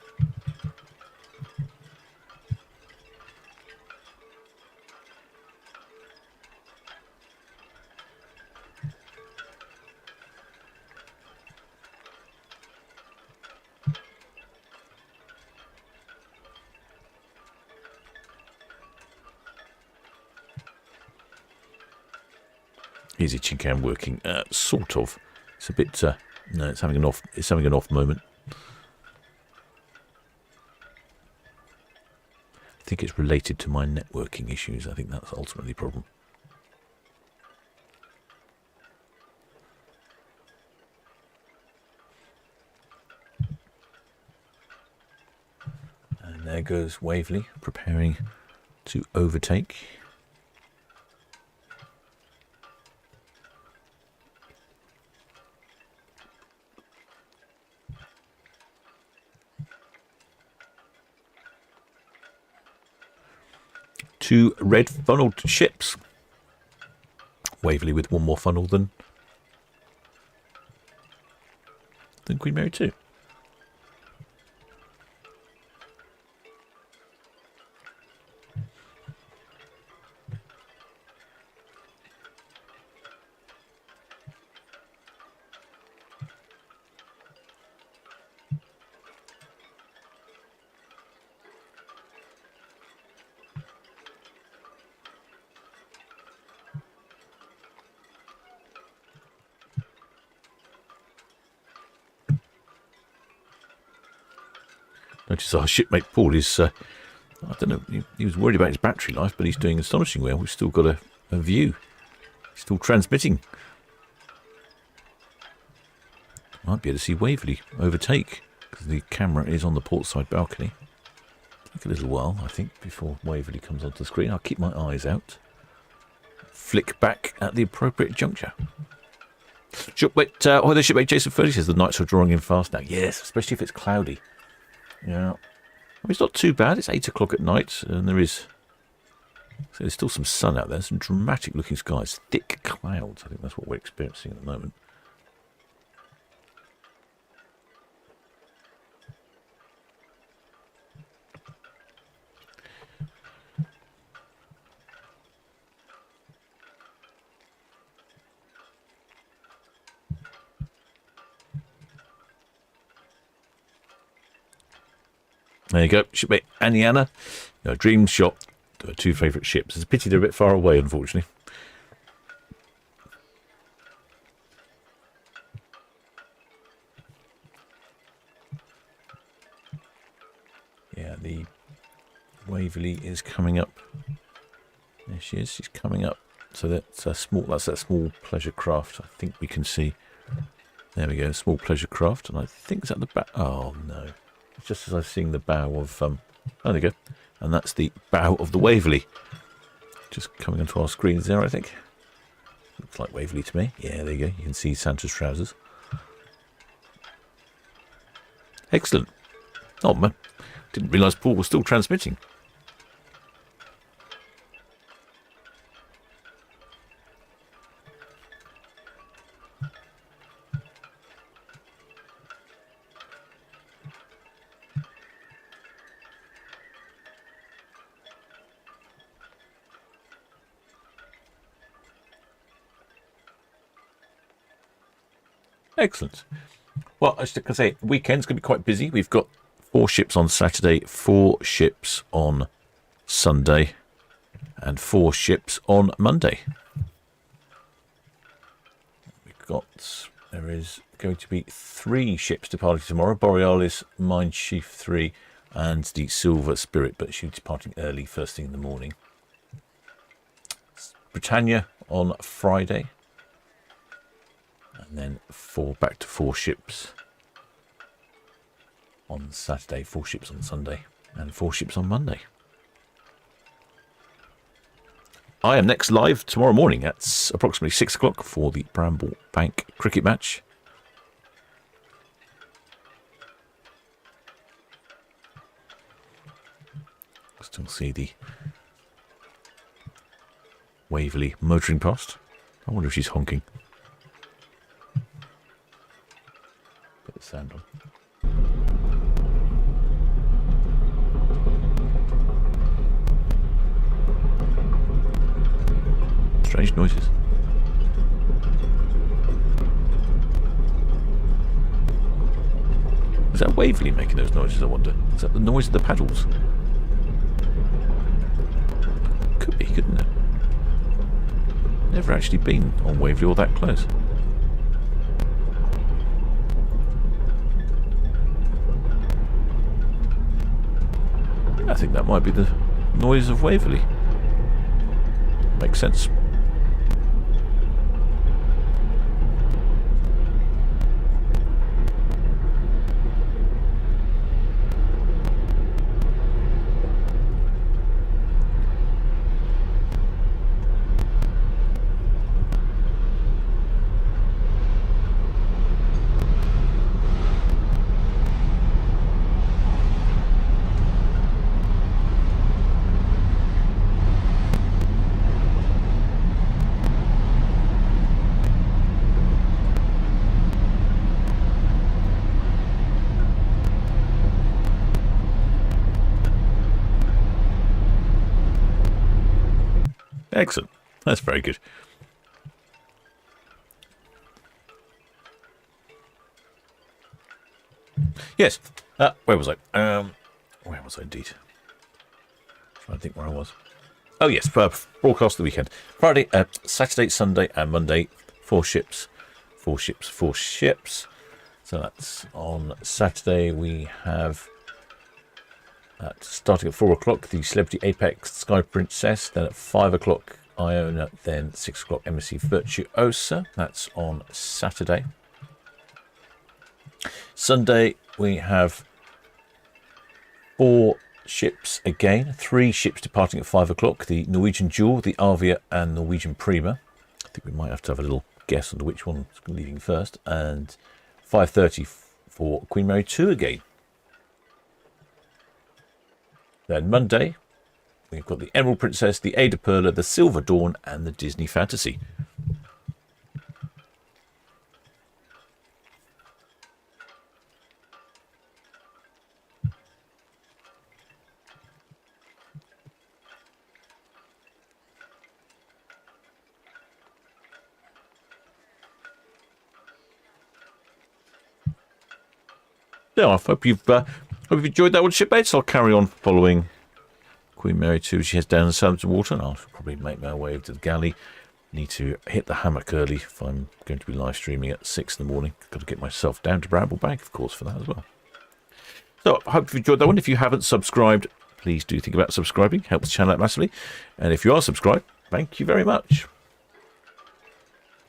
Easy Chincan working, sort of. It's a bit. No, it's having an off. It's having an off moment. I think it's related to my networking issues. I think that's ultimately the problem. And there goes Waverly preparing to overtake. Two red funneled ships. Waverly with one more funnel than Queen Mary 2. Notice our shipmate Paul is, I don't know, he was worried about his battery life, but he's doing astonishing well. We've still got a view. He's still transmitting. Might be able to see Waverly overtake, because the camera is on the port side balcony. Take a little while, I think, before Waverly comes onto the screen. I'll keep my eyes out. Flick back at the appropriate juncture. Shipmate, hi there, shipmate Jason 30 says the nights are drawing in fast now. Yes, especially if it's cloudy. Yeah, I mean, it's not too bad. It's 8 o'clock at night, and there's still some sun out there. Some dramatic-looking skies, thick clouds. I think that's what we're experiencing at the moment. There you go, shipmate Aniana. Dream shot, 2 favourite ships. It's a pity they're a bit far away, unfortunately. Yeah, the Waverly is coming up. There she is. She's coming up. So that's a small. That's that small pleasure craft. I think we can see. There we go, small pleasure craft, and I think it's at the back. Oh no. Just as I'm seeing the bow of, oh, there you go, and that's the bow of the Waverly. Just coming onto our screens there, I think. Looks like Waverly to me. Yeah, there you go. You can see Santa's trousers. Excellent. Oh man, didn't realise Paul was still transmitting. Excellent. Well, as I can say, weekend's going to be quite busy. We've got 4 ships on Saturday, 4 ships on Sunday, and 4 ships on Monday. there is going to be 3 ships departing tomorrow. Borealis, Mine Chief 3 and the Silver Spirit, but she's departing early, first thing in the morning. Britannia on Friday. And then back to 4 ships on Saturday, 4 ships on Sunday, and 4 ships on Monday. I am next live tomorrow morning at approximately 6 o'clock for the Bramble Bank cricket match. Still see the Waverly motoring past. I wonder if she's honking. Put the sound on. Strange noises. Is that Waverly making those noises, I wonder? Is that the noise of the paddles? Could be, couldn't it? Never actually been on Waverly or that close. I think that might be the noise of Waverly. Makes sense. Excellent. That's very good. Yes. Where was I? Where was I indeed? Trying to think where I was. Oh yes, broadcast of the weekend. Friday, Saturday, Sunday, and Monday. 4 ships. 4 ships. 4 ships. So that's on Saturday. We have. Starting at 4 o'clock, the Celebrity Apex Sky Princess. Then at 5 o'clock, Iona. Then 6 o'clock, MSC Virtuosa. That's on Saturday. Sunday, we have 4 ships again. 3 ships departing at 5 o'clock. The Norwegian Jewel, the Arvia, and Norwegian Prima. I think we might have to have a little guess on which one's leaving first. And 5:30 for Queen Mary 2 again. Then Monday, we've got the Emerald Princess, the Ada Perla, the Silver Dawn, and the Disney Fantasy. So I hope you've enjoyed that one, shipmates. I'll carry on following Queen Mary 2. She heads down the Southampton water, and I'll probably make my way over to the galley. Need to hit the hammock early if I'm going to be live streaming at 6 in the morning. Got to get myself down to Bramble Bank, of course, for that as well. So I hope you've enjoyed that one. If you haven't subscribed, please do think about subscribing. Helps the channel out massively. And if you are subscribed, thank you very much.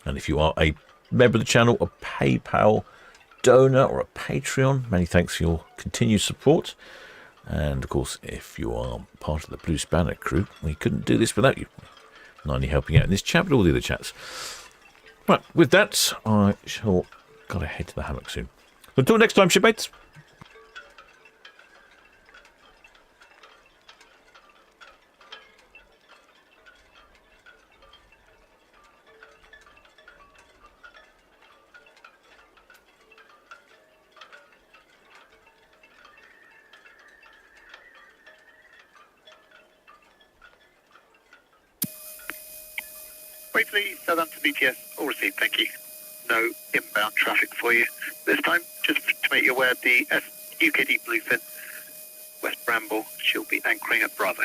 And if you are a member of the channel, a PayPal donor or a Patreon, many thanks for your continued support. And of course, if you are part of the Blue Spanner crew, we couldn't do this without you. Not only helping out in this chat, but all the other chats. Right, with that, I shall gotta head to the hammock soon. Until next time, shipmates. Waverly, Southampton BTS, all received, thank you. No inbound traffic for you this time. Just to make you aware, the UKD Bluefin, West Bramble, she'll be anchoring at Bravo.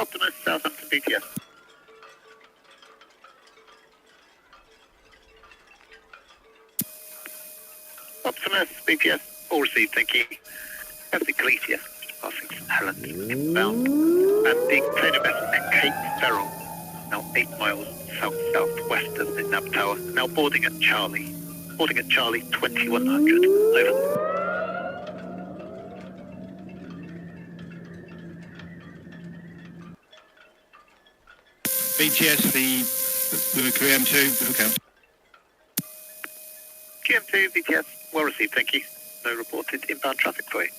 Optimus, Southampton BTS. Optimus, BTS, all received, thank you. That's the Gleasia, passing St Helens inbound. And the container vessel at Cape Ferrol, now 8 miles south-southwest of the Nab Tower, now boarding at Charlie. Boarding at Charlie 2100, over. BTS, the crew M2, hook out. GM2, BTS, well received, thank you. No reported inbound traffic for you.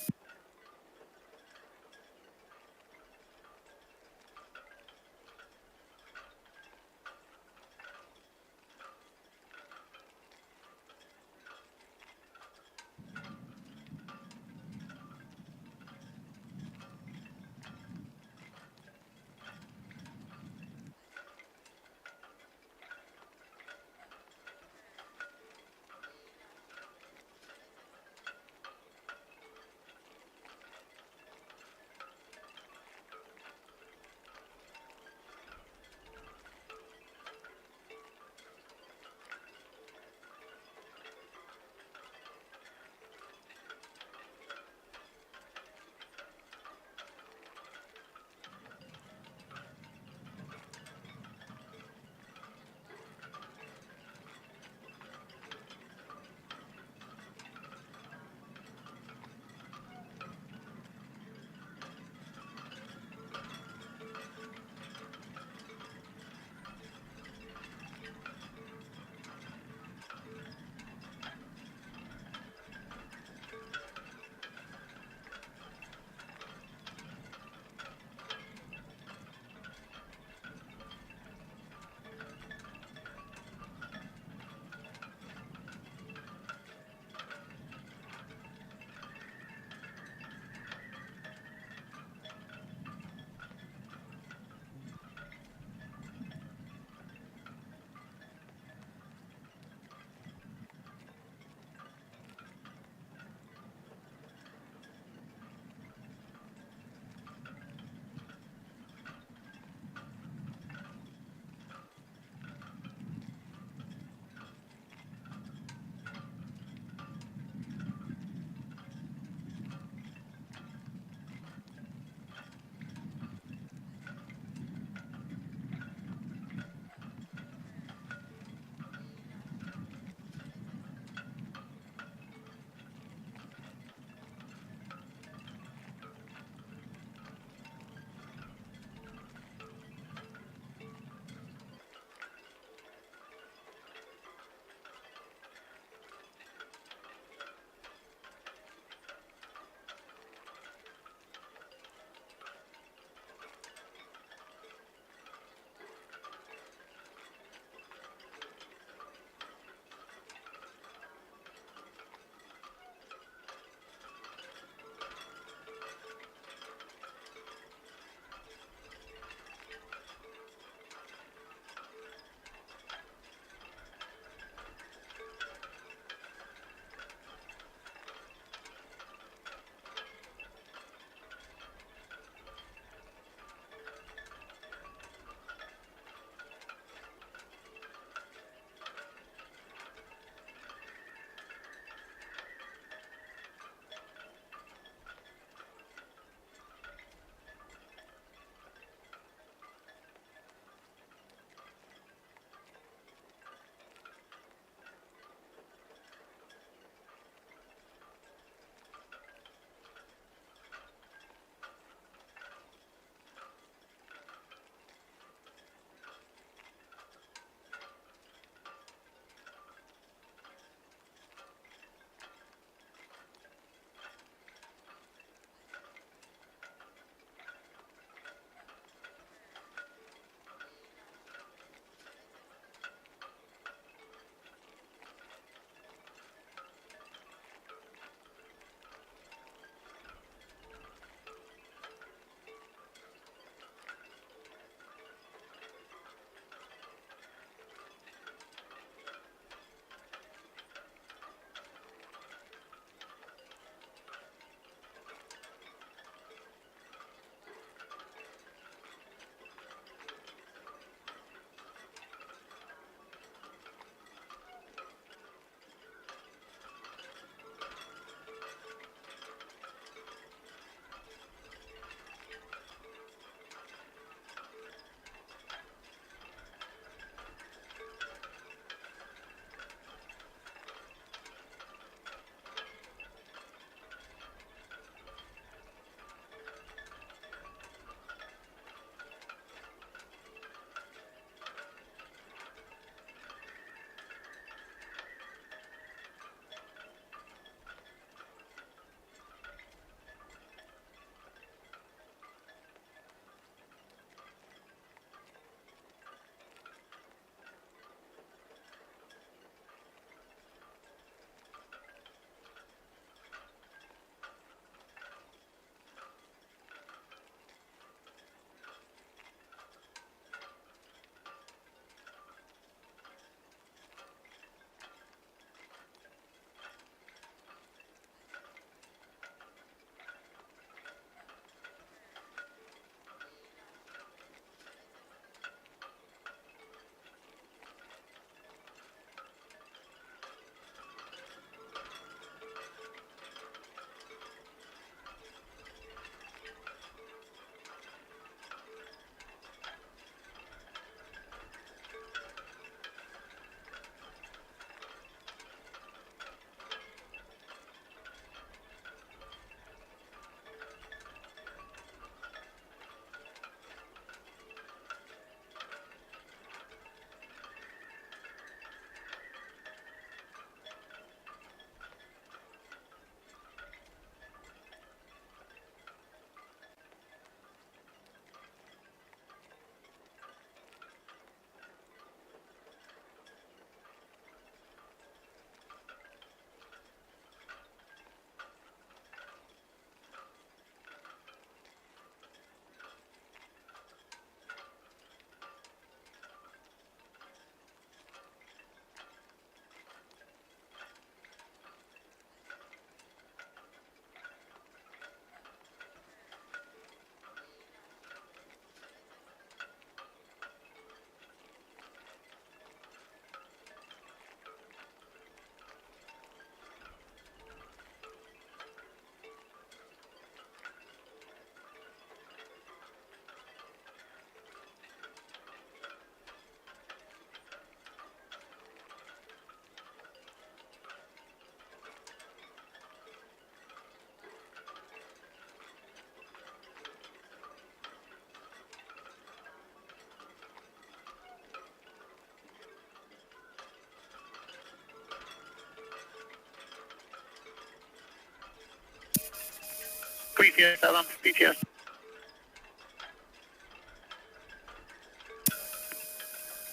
BTS, Southampton, BTS.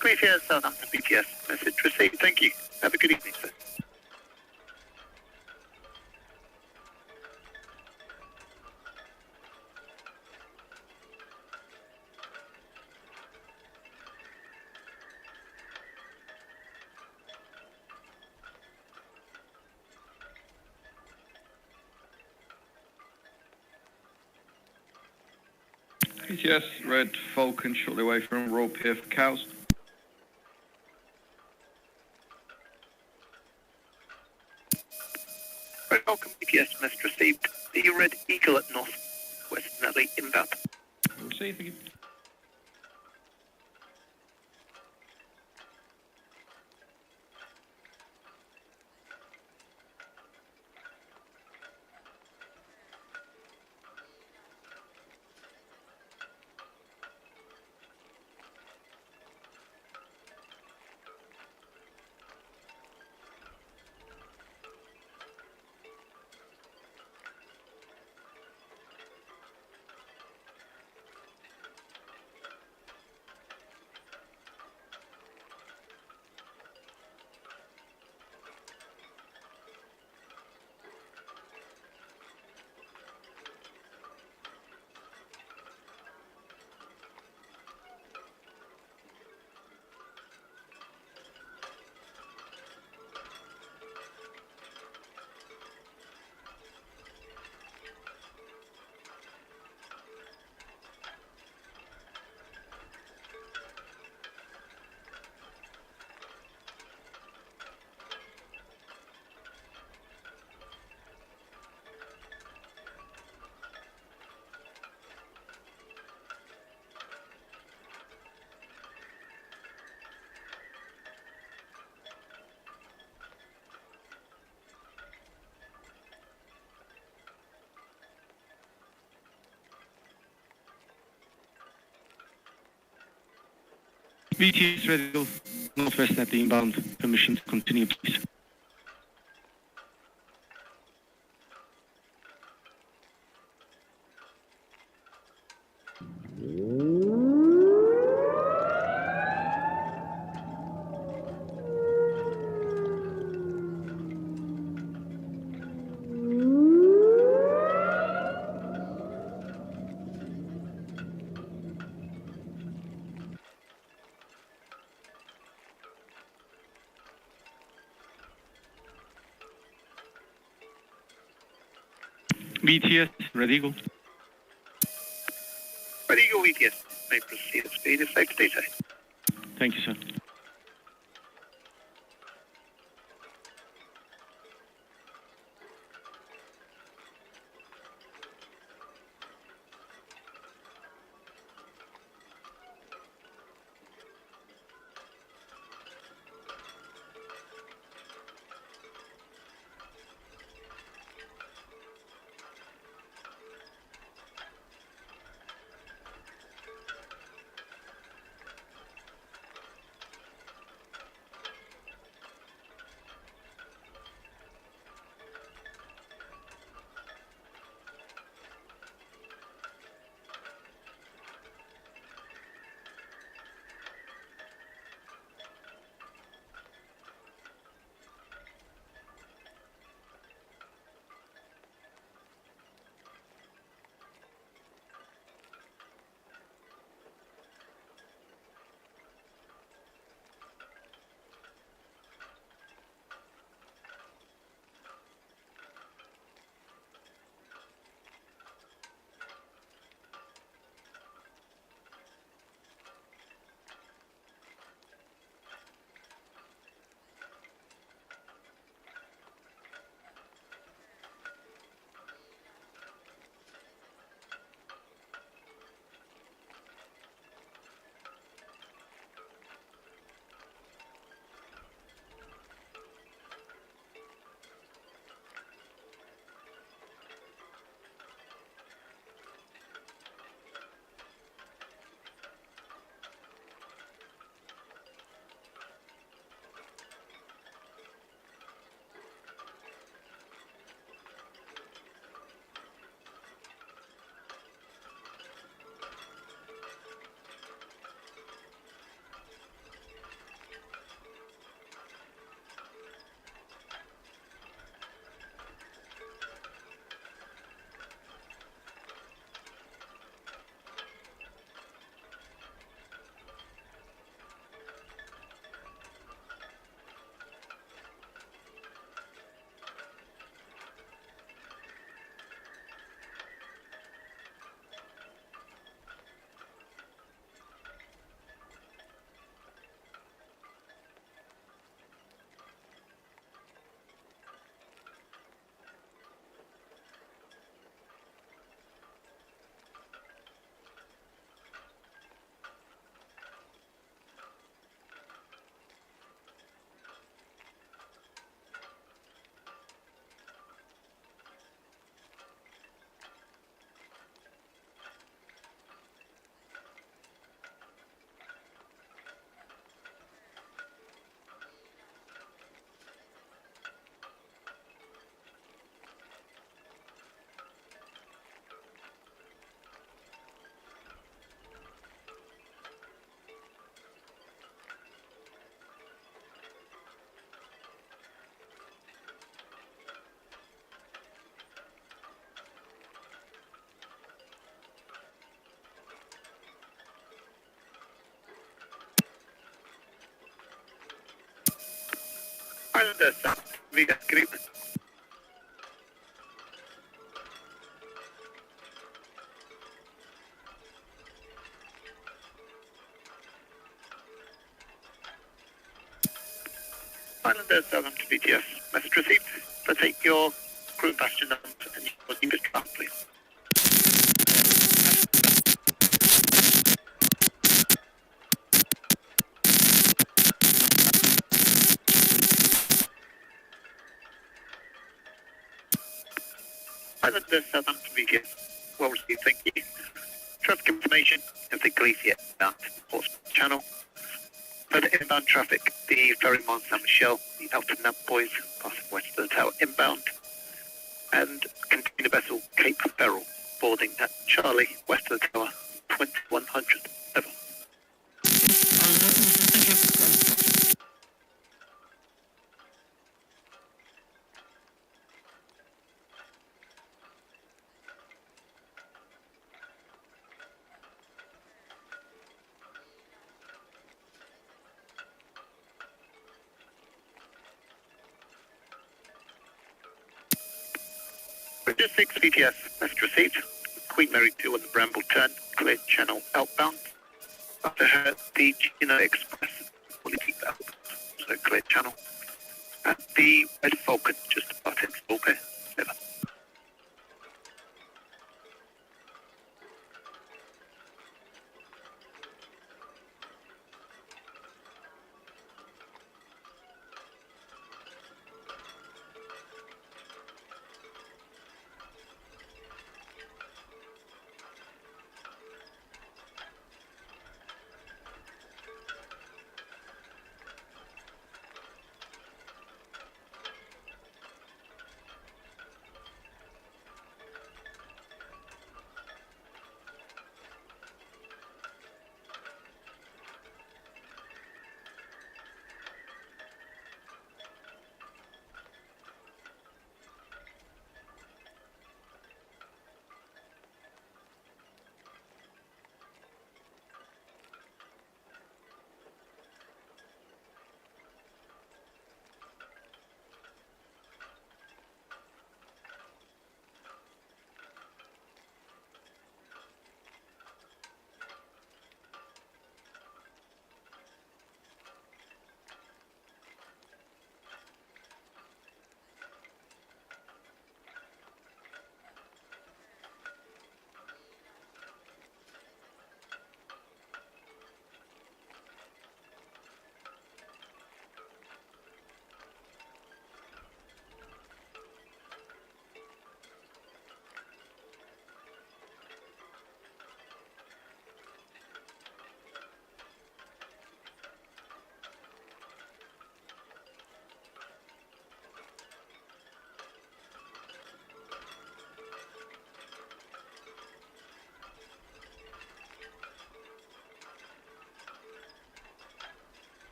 BTS, Southampton, BTS. Message received. Thank you. Have a good evening, sir. BTS, Red Falcon, shortly away from Royal Pier for cows. Red Falcon, BTS, message received. The Red Eagle at North West Nutley inbound. Receive, thank you. BTS Red Eagle, Northwest at the inbound. Permission to continue, please. BTS Red Eagle. Red Eagle, BTS. May proceed at speed. It's safe to do so. Thank you, sir. Islander 7, VTS, good evening. Islander 7 to VTS, message received. So take your crew passenger numbers and your deepest draft, please. Islander 7 to VTS, well received, thank you. Traffic information of the Glacier bound Portsmouth Channel. For the inbound traffic, the ferry Mont Saint Michel, the Alton Nap Boys, passing west of the tower inbound, and container vessel Cape Ferrell, boarding at Charlie, west of the tower, 2100. Over. Bridge 6 VTS, message received. Queen Mary 2 on the Bramble turn, cleared channel outbound. After her, the Gina Express, fully deep outbound, so cleared channel. And the Red Falcon just departed Stalker. Over.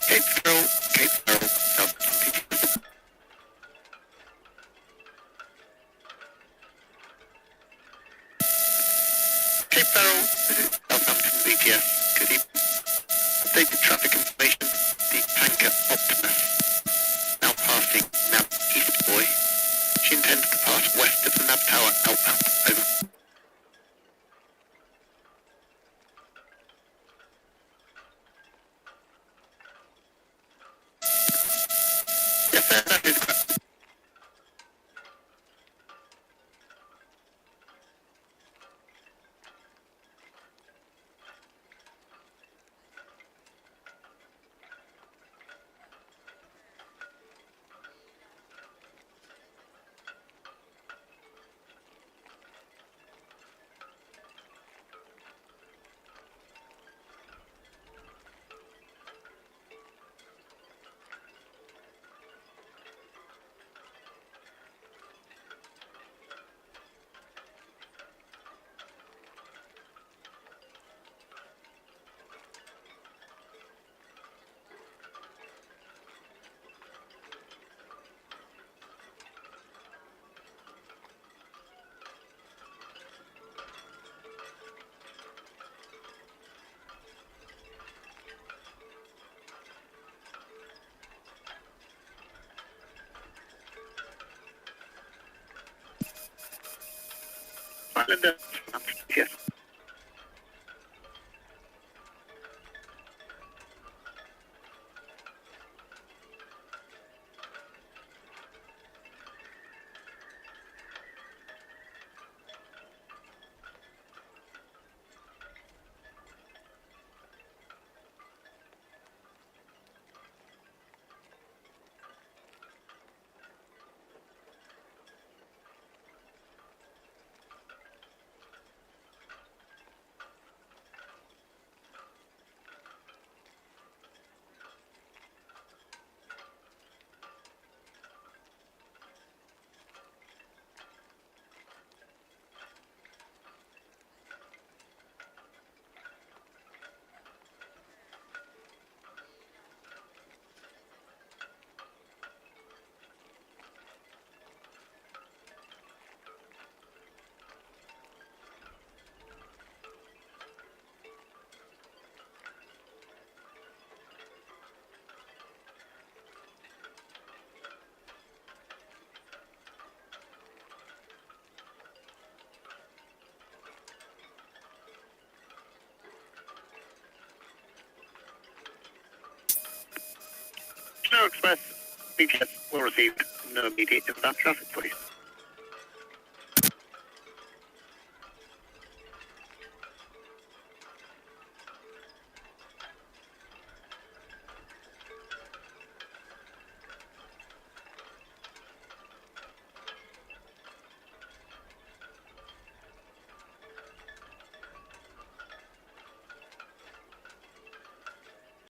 Cape Ferrell, Southampton. Cape Ferrell, this is Southampton VTS. Good evening. Updated traffic information. The tanker Optimus, now passing Nab East Buoy. She intends to pass west of the Nab Tower outbound. Over. Yes, sir, that is correct. Islander. Yes. Channel Express, BTS will receive no immediate inbound traffic, please.